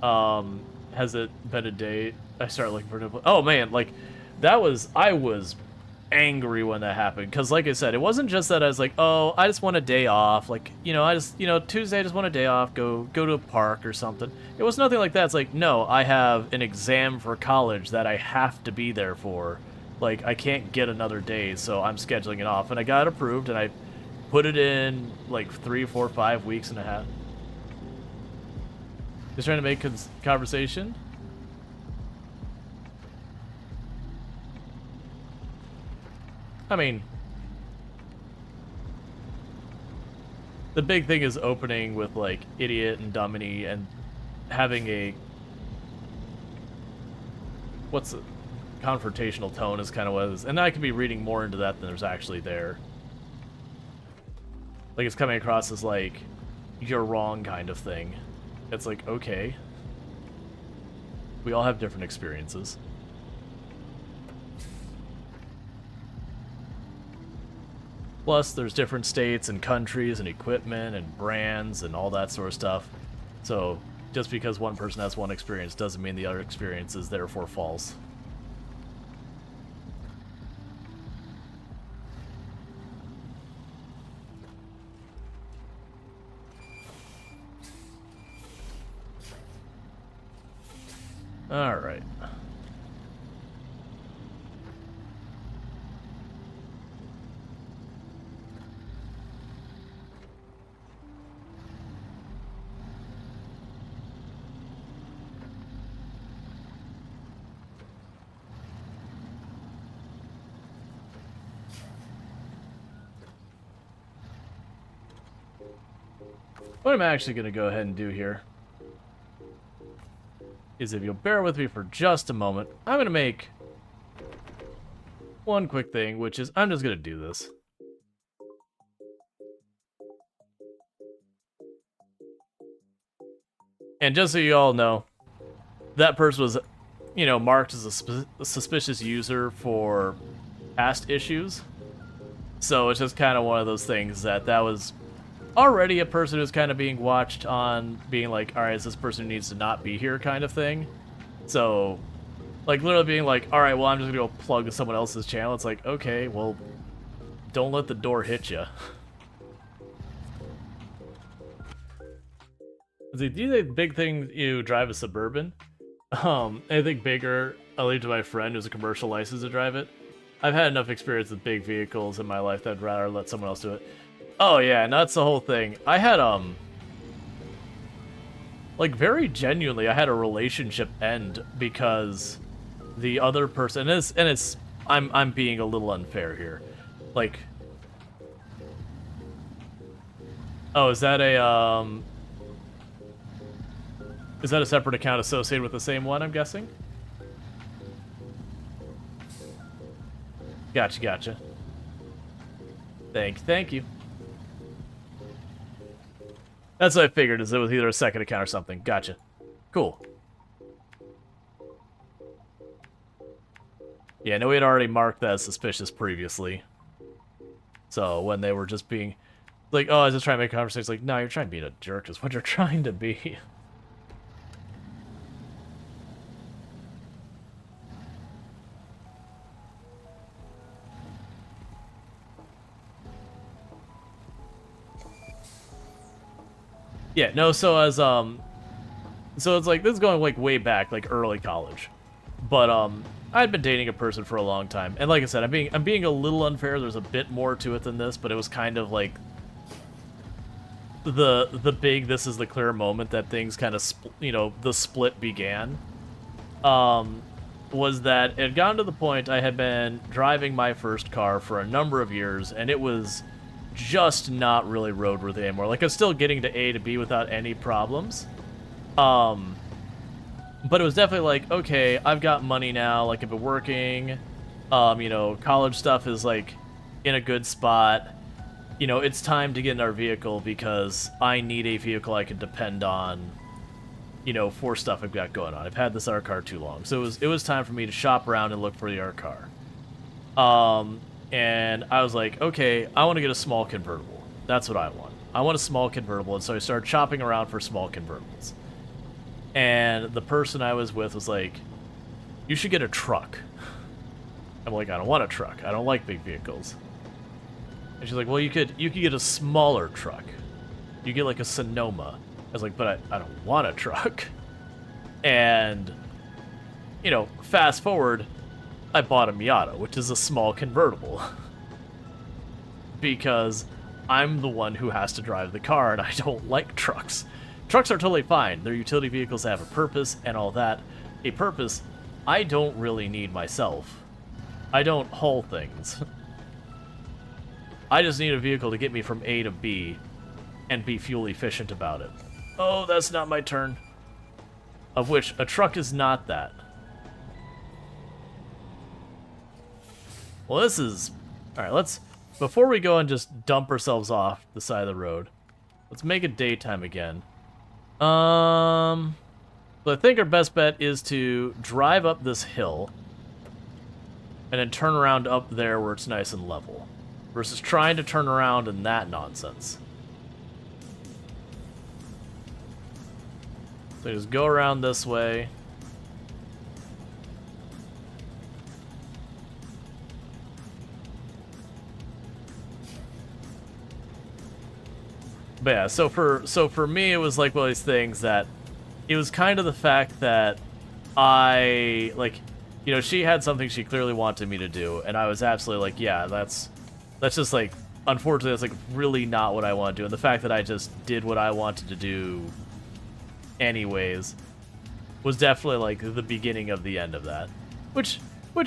Has it been a day? I start looking for an employer. Oh man, like that was, I was angry when that happened, because like I said, it wasn't just that I was like, oh, I just want a day off, like, you know, I just, you know, Tuesday I just want a day off, go to a park or something. It was nothing like that. It's like, no, I have an exam for college that I have to be there for, like, I can't get another day, so I'm scheduling it off, and I got approved, and I put it in like 3, 4, 5 weeks and a half. Just trying to make conversation. I mean, the big thing is opening with, like, idiot and dummy and having a, what's a confrontational tone is kind of what it is. And I could be reading more into that than there's actually there. Like, it's coming across as, like, you're wrong kind of thing. It's like, okay. We all have different experiences. Plus, there's different states and countries and equipment and brands and all that sort of stuff. So, just because one person has one experience doesn't mean the other experience is therefore false. All right. What I'm actually going to go ahead and do here is, if you'll bear with me for just a moment, I'm going to make one quick thing, which is I'm just going to do this. And just so you all know, that person was, you know, marked as a suspicious user for past issues. So it's just kind of one of those things that was already a person who's kind of being watched on being like, all right, is this person who needs to not be here kind of thing. So, like, literally being like, all right, well, I'm just gonna go plug someone else's channel. It's like, okay, well, don't let the door hit you. Do you think big thing you drive a Suburban? I think bigger, I'll leave to my friend who's a commercial license to drive it. I've had enough experience with big vehicles in my life that I'd rather let someone else do it. Oh yeah, and that's the whole thing. I had, like, very genuinely, I had a relationship end because the other person, and it's, I'm being a little unfair here. Like, oh, is that a separate account associated with the same one, I'm guessing? Gotcha. Thank you. That's what I figured, is it was either a second account or something. Gotcha. Cool. Yeah, no, we had already marked that as suspicious previously. So when they were just being like, oh, I was just trying to make a conversation, it's like, no, you're trying to be a jerk is what you're trying to be. Yeah, no, so as, so it's like, this is going, like, way back, like, early college. But, I'd been dating a person for a long time, and like I said, I'm being a little unfair, there's a bit more to it than this, but it was kind of, like, the big, this is the clear moment that things kind of, you know, the split began. Was that it had gotten to the point I had been driving my first car for a number of years, and it was just not really roadworthy anymore. Like, I was still getting to A to B without any problems. But it was definitely like, okay, I've got money now, like, I've been working, you know, college stuff is, like, in a good spot. You know, it's time to get in our vehicle because I need a vehicle I can depend on, you know, for stuff I've got going on. I've had this art car too long. So it was time for me to shop around and look for the art car. And I was like, okay, I want to get a small convertible. That's what I want. I want a small convertible, and so I started shopping around for small convertibles. And the person I was with was like, you should get a truck. I'm like, I don't want a truck. I don't like big vehicles. And she's like, well, you could get a smaller truck. You get like a Sonoma. I was like, but I don't want a truck. And, you know, fast forward, I bought a Miata, which is a small convertible. Because I'm the one who has to drive the car, and I don't like trucks. Trucks are totally fine. They're utility vehicles that have a purpose and all that. A purpose I don't really need myself. I don't haul things. I just need a vehicle to get me from A to B and be fuel efficient about it. Oh, that's not my turn. Of which, a truck is not that. Well, this is... Alright, let's... Before we go and just dump ourselves off the side of the road, let's make it daytime again. So I think our best bet is to drive up this hill and then turn around up there where it's nice and level, versus trying to turn around in that nonsense. So just go around this way. But yeah, so for me, it was like one of these things that it was kind of the fact that I, like, you know, she had something she clearly wanted me to do, and I was absolutely like, yeah, that's just like, unfortunately, that's like really not what I want to do. And the fact that I just did what I wanted to do anyways was definitely like the beginning of the end of that. Which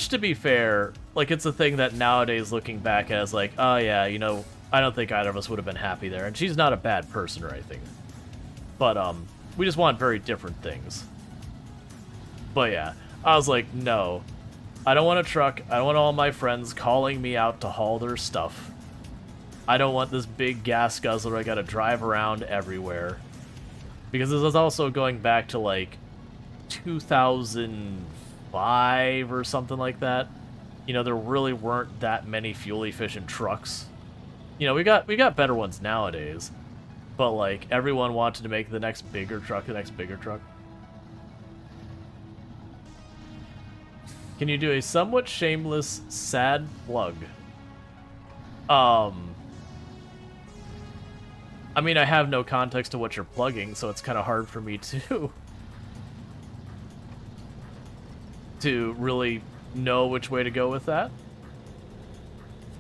to be fair, like, it's a thing that nowadays looking back as like, oh yeah, you know, I don't think either of us would have been happy there. And she's not a bad person or anything. But, we just want very different things. But yeah, I was like, no. I don't want a truck. I don't want all my friends calling me out to haul their stuff. I don't want this big gas guzzler I gotta drive around everywhere. Because this is also going back to, like, 2005 or something like that. You know, there really weren't that many fuel-efficient trucks. You know, we got better ones nowadays, but like everyone wanted to make the next bigger truck, Can you do a somewhat shameless sad plug? I mean, I have no context to what you're plugging, so it's kind of hard for me to really know which way to go with that.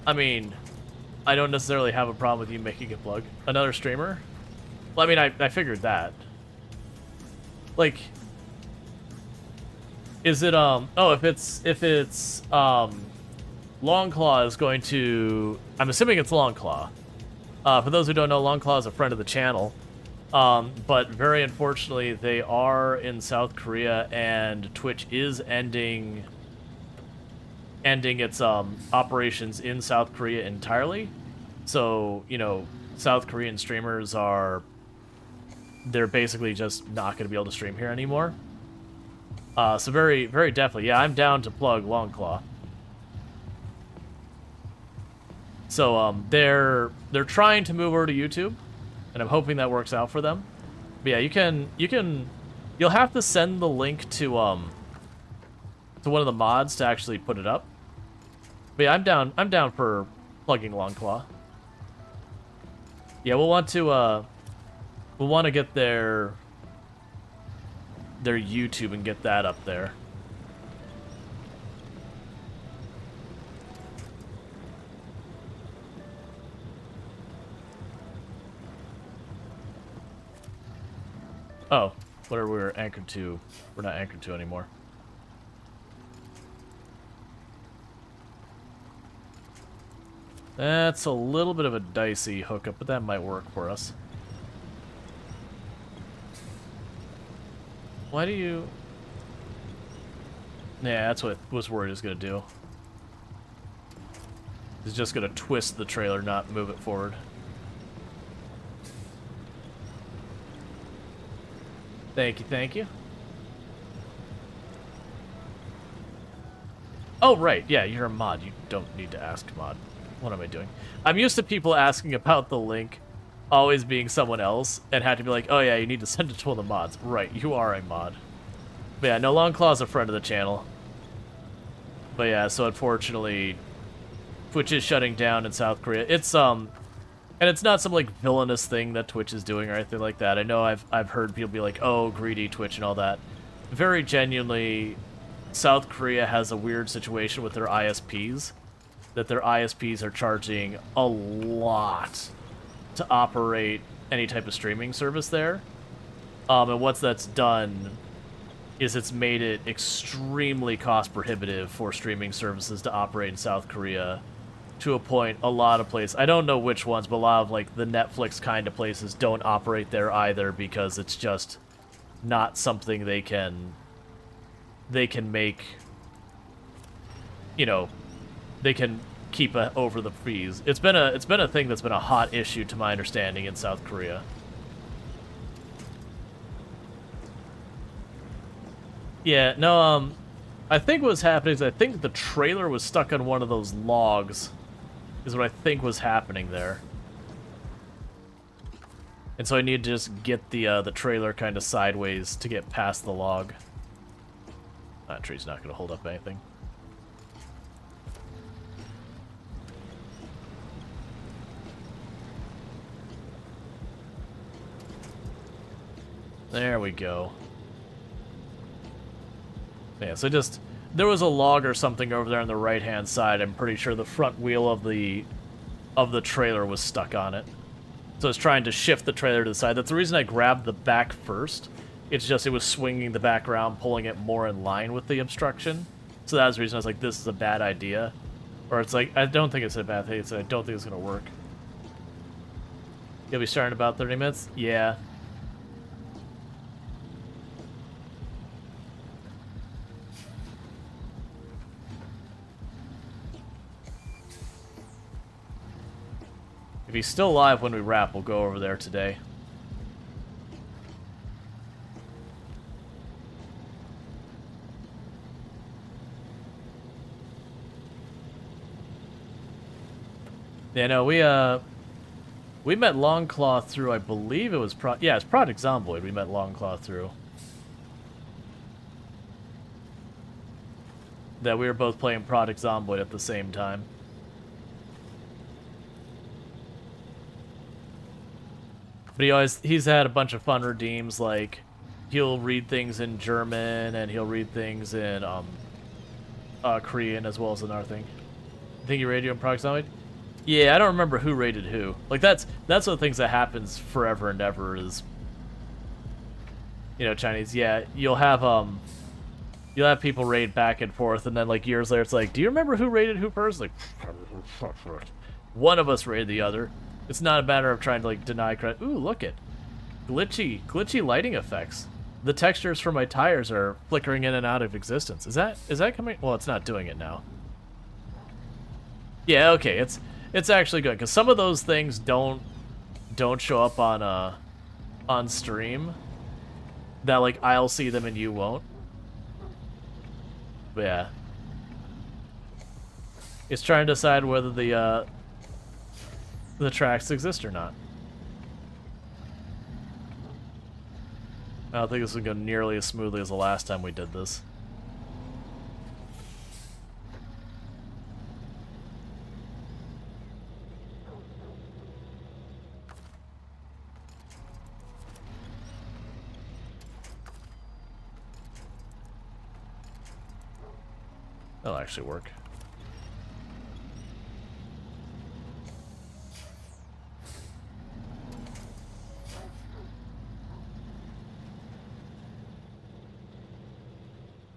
I mean, I don't necessarily have a problem with you making a plug. Another streamer? Well, I mean, I figured that. Like, is it, oh, if it's, Longclaw is going to, I'm assuming it's Longclaw. For those who don't know, Longclaw is a friend of the channel. But very unfortunately, they are in South Korea, and Twitch is ending its operations in South Korea entirely. So, you know, South Korean streamers they're basically just not going to be able to stream here anymore. So very, very definitely, yeah, I'm down to plug Longclaw. So, they're trying to move over to YouTube, and I'm hoping that works out for them. But yeah, you'll have to send the link to one of the mods to actually put it up. But yeah, I'm down for plugging Longclaw. Yeah, we'll want to get their YouTube and get that up there. Oh, whatever we were anchored to, we're not anchored to anymore. That's a little bit of a dicey hookup, but that might work for us. Why do you... Yeah, that's what I was worried it was going to do. It's just going to twist the trailer, not move it forward. Thank you, thank you. Oh, right, yeah, you're a mod. You don't need to ask mod. What am I doing? I'm used to people asking about the link always being someone else and had to be like, oh yeah, you need to send it to one of the mods. Right, you are a mod. But yeah, no, Longclaw's a friend of the channel. But yeah, so unfortunately, Twitch is shutting down in South Korea. It's, and it's not some, like, villainous thing that Twitch is doing or anything like that. I know I've heard people be like, oh, greedy Twitch and all that. Very genuinely, South Korea has a weird situation with their ISPs. That their ISPs are charging a lot to operate any type of streaming service there. And what that's done is it's made it extremely cost prohibitive for streaming services to operate in South Korea to a point a lot of places, I don't know which ones, but a lot of like the Netflix kind of places don't operate there either because it's just not something they can make, you know, they can keep over the fees. It's been a thing that's been a hot issue to my understanding in South Korea. Yeah, no, I think what's happening is I think the trailer was stuck on one of those logs, is what I think was happening there. And so I need to just get the trailer kind of sideways to get past the log. That tree's not going to hold up anything. There we go. Yeah, so just... There was a log or something over there on the right-hand side. I'm pretty sure the front wheel of the trailer was stuck on it. So I was trying to shift the trailer to the side. That's the reason I grabbed the back first. It's just it was swinging the back around, pulling it more in line with the obstruction. So that was the reason I was like, this is a bad idea. Or it's like, I don't think it's a bad thing. It's I don't think it's going to work. You'll be starting in about 30 minutes? Yeah. If he's still alive when we wrap, we'll go over there today. Yeah, no, we met Longclaw through, I believe it was it's Project Zomboid we met Longclaw through. That we were both playing Project Zomboid at the same time. But he's had a bunch of fun redeems, like he'll read things in German and he'll read things in Korean as well as another thing. I think you rated you on Project Zomboid? Yeah, I don't remember who rated who. Like that's one of the things that happens forever and ever is, you know, Chinese. Yeah, you'll have people raid back and forth, and then like years later, it's like, do you remember who rated who first? Like, one of us rated the other. It's not a matter of trying to like deny credit. Ooh, look it, glitchy lighting effects. The textures for my tires are flickering in and out of existence. Is that coming? Well, it's not doing it now. Yeah, okay. It's actually good because some of those things don't show up on stream. That like I'll see them and you won't. But yeah, it's trying to decide whether the tracks exist or not. I don't think this will go nearly as smoothly as the last time we did this. That'll actually work.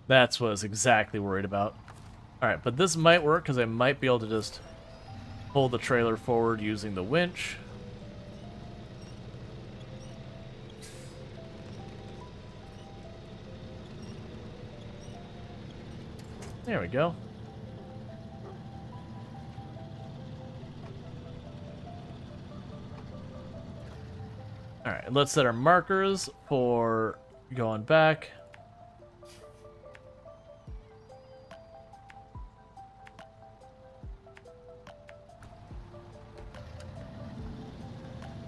That's what I was exactly worried about. Alright, but this might work because I might be able to just pull the trailer forward using the winch. There we go. Alright, let's set our markers for going back.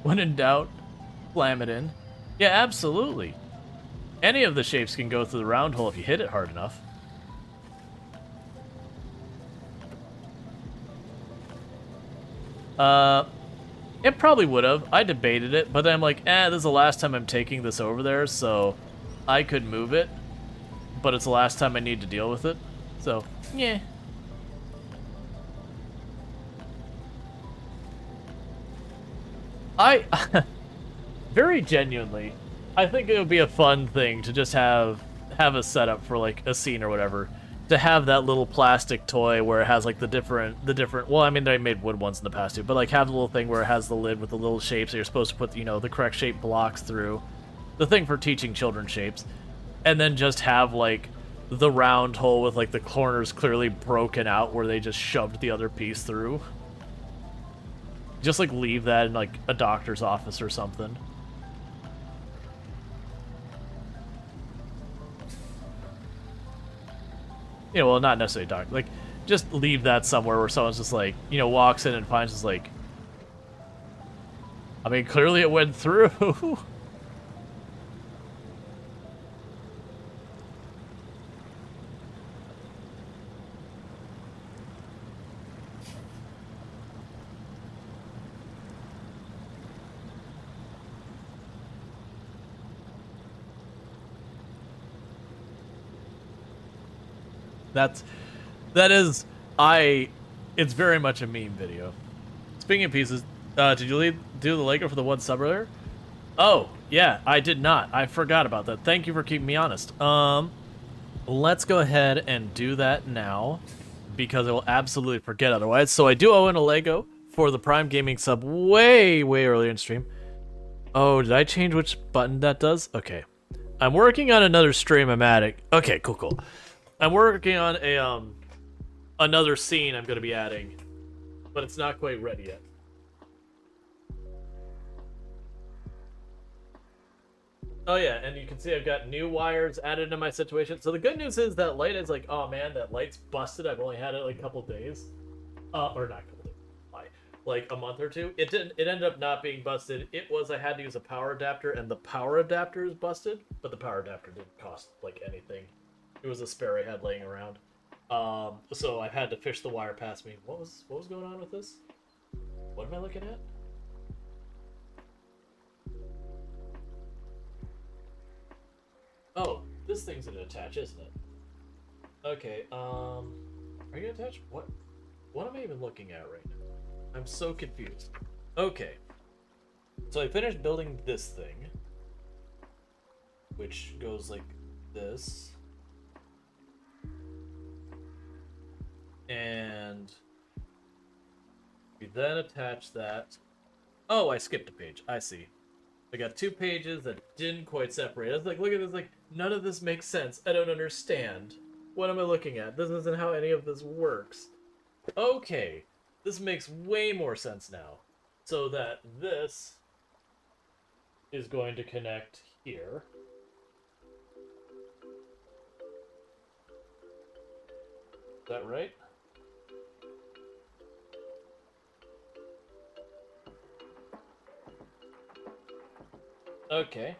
When in doubt, slam it in. Yeah, absolutely. Any of the shapes can go through the round hole if you hit it hard enough. It probably would have. I debated it, but then I'm like, this is the last time I'm taking this over there, so I could move it, but it's the last time I need to deal with it. So, yeah. Very genuinely, I think it would be a fun thing to just have a setup for like a scene or whatever. To have that little plastic toy where it has like the different. Well, I mean they made wood ones in the past too, but like have the little thing where it has the lid with the little shapes that you're supposed to put the correct shape blocks through, the thing for teaching children shapes, and then just have like the round hole with like the corners clearly broken out where they just shoved the other piece through. Just like leave that in like a doctor's office or something. Yeah, well, not necessarily doctor. Like, just leave that somewhere where someone's just like, walks in and finds just like, I mean, clearly it went through. It's very much a meme video. Speaking of pieces, did you do the Lego for the one sub earlier? Oh, yeah, I did not. I forgot about that. Thank you for keeping me honest. Let's go ahead and do that now, because I will absolutely forget otherwise. So I do owe in a Lego for the Prime Gaming sub way, way earlier in stream. Oh, did I change which button that does? Okay. I'm working on another stream-o-matic. Okay, cool. I'm working on a another scene I'm going to be adding, but it's not quite ready yet. Oh yeah, and you can see I've got new wires added into my situation. So the good news is that light is like, oh man, that light's busted. I've only had it like a couple days. Or not a couple days. Like a month or two. It ended up not being busted. I had to use a power adapter, and the power adapter is busted, but the power adapter didn't cost like anything. It was a spare I had laying around. So I had to fish the wire past me. What was going on with this? What am I looking at? Oh, this thing's gonna attach, isn't it? Okay, are you gonna attach? What am I even looking at right now? I'm so confused. Okay. So I finished building this thing, which goes like this. And we then attach that. Oh, I skipped a page. I see. I got 2 pages that didn't quite separate. I was like, look at this, like, none of this makes sense. I don't understand. What am I looking at? This isn't how any of this works. Okay. This makes way more sense now. So that this is going to connect here. Is that right? Okay.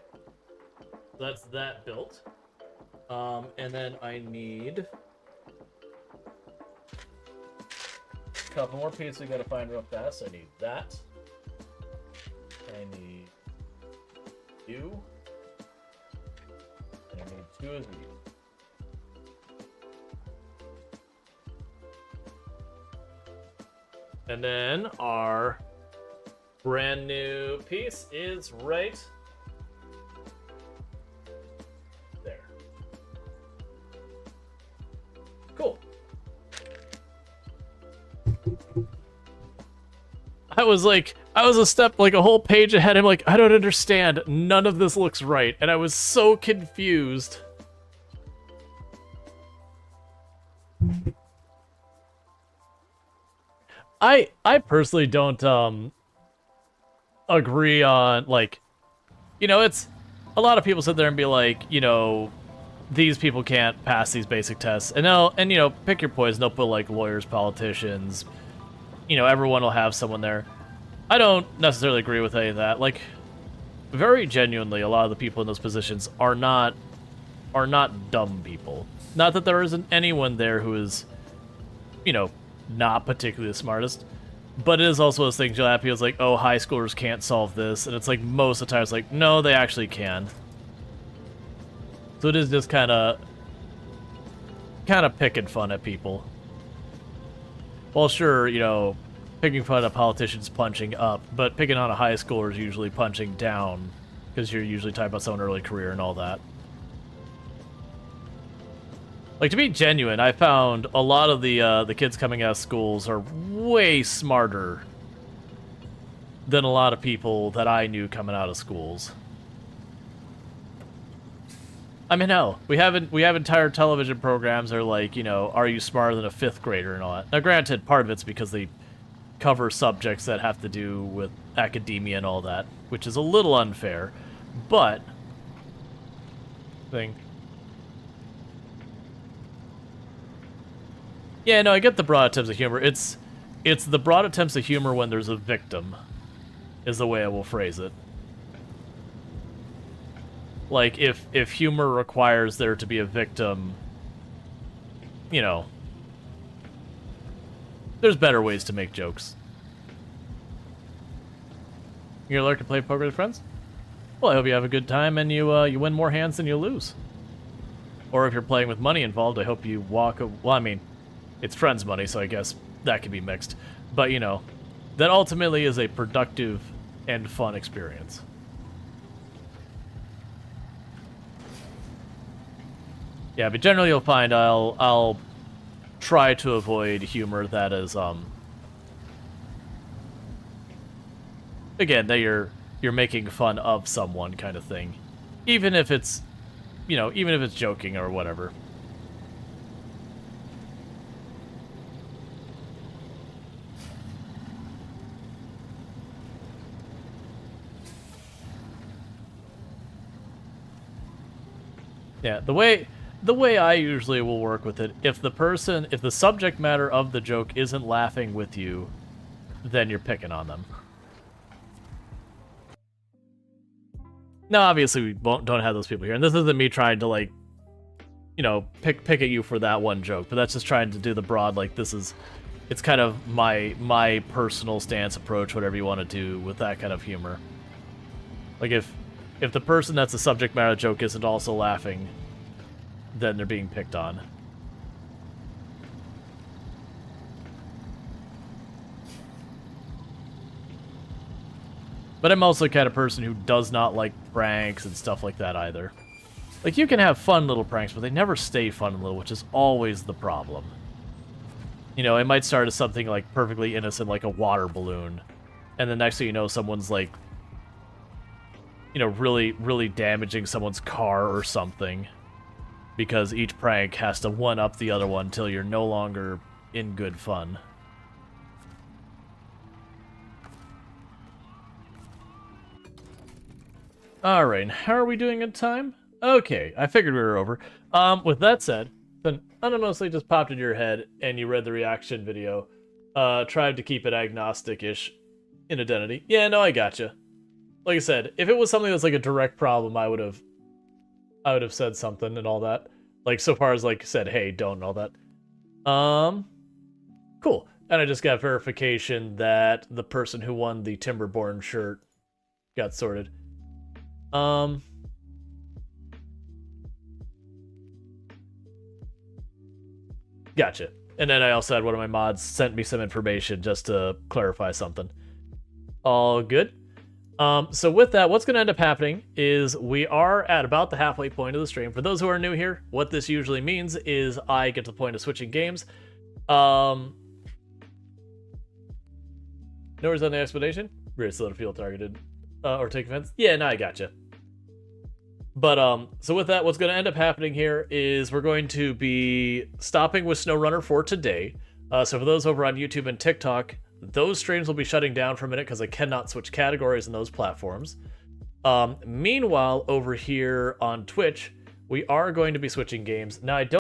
That's that built. And then I need a couple more pieces I gotta find real fast. I need that. I need you. And I need 2 of these. And then our brand new piece is right there. Cool. I was a step, like a whole page ahead. I'm like, I don't understand. None of this looks right. And I was so confused. I personally don't agree on, like, you know, it's a lot of people sit there and be like, you know, these people can't pass these basic tests, and you know, pick your poison. They'll put like lawyers, politicians, you know, everyone will have someone there. I don't necessarily agree with any of that. Like, very genuinely, a lot of the people in those positions are not dumb people. Not that there isn't anyone there who is, you know, not particularly the smartest, but it is also those things you'll have people like, oh, high schoolers can't solve this, and it's like most of the time it's like, no, they actually can. So it is just kind of picking fun at people. Well, sure, you know, picking fun at politicians punching up, but picking on a high schooler is usually punching down, because you're usually talking about someone's early career and all that. Like, to be genuine, I found a lot of the kids coming out of schools are way smarter than a lot of people that I knew coming out of schools. I mean, hell, we have entire television programs that are like, you know, are you smarter than a 5th grader and all that. Now, granted, part of it's because they cover subjects that have to do with academia and all that, which is a little unfair, but yeah, no, I get the broad attempts of humor. It's the broad attempts of humor when there's a victim, is the way I will phrase it. Like, if humor requires there to be a victim, you know, there's better ways to make jokes. You're gonna learn to play poker with friends? Well, I hope you have a good time and you win more hands than you lose. Or if you're playing with money involved, I hope you well, I mean, it's friends' money, so I guess that could be mixed. But, you know, that ultimately is a productive and fun experience. Yeah, but generally you'll find I'll try to avoid humor that is, again, that you're making fun of someone kind of thing. Even if it's, you know, even if it's joking or whatever. Yeah, the way I usually will work with it, if the subject matter of the joke isn't laughing with you, then you're picking on them. Now, obviously, we don't have those people here, and this isn't me trying to, like, you know, pick at you for that one joke, but that's just trying to do the broad, like, it's kind of my personal stance approach, whatever you want to do with that kind of humor. Like, if the person that's the subject matter of the joke isn't also laughing, then they're being picked on. But I'm also the kind of person who does not like pranks and stuff like that either. Like, you can have fun little pranks, but they never stay fun and little, which is always the problem. You know, it might start as something, like, perfectly innocent, like a water balloon. And the next thing you know, someone's, like, you know, really, really damaging someone's car or something. Because each prank has to one-up the other one until you're no longer in good fun. All right, how are we doing in time? Okay, I figured we were over. With that said, then unanimously just popped into your head and you read the reaction video. Tried to keep it agnostic-ish in identity. Yeah, no, I gotcha. Like I said, if it was something that's like a direct problem, I would have said something and all that. Like so far as like said, hey, don't and all that. Cool. And I just got verification that the person who won the Timberborn shirt got sorted. Gotcha. And then I also had one of my mods sent me some information just to clarify something. All good. So with that, what's going to end up happening is we are at about the halfway point of the stream. For those who are new here, what this usually means is I get to the point of switching games. No worries on the explanation. Very slow to feel targeted or take offense. Yeah, no, I gotcha. But so with that, what's going to end up happening here is we're going to be stopping with SnowRunner for today. So for those over on YouTube and TikTok, those streams will be shutting down for a minute because I cannot switch categories in those platforms. Meanwhile, over here on Twitch, we are going to be switching games. Now, I don't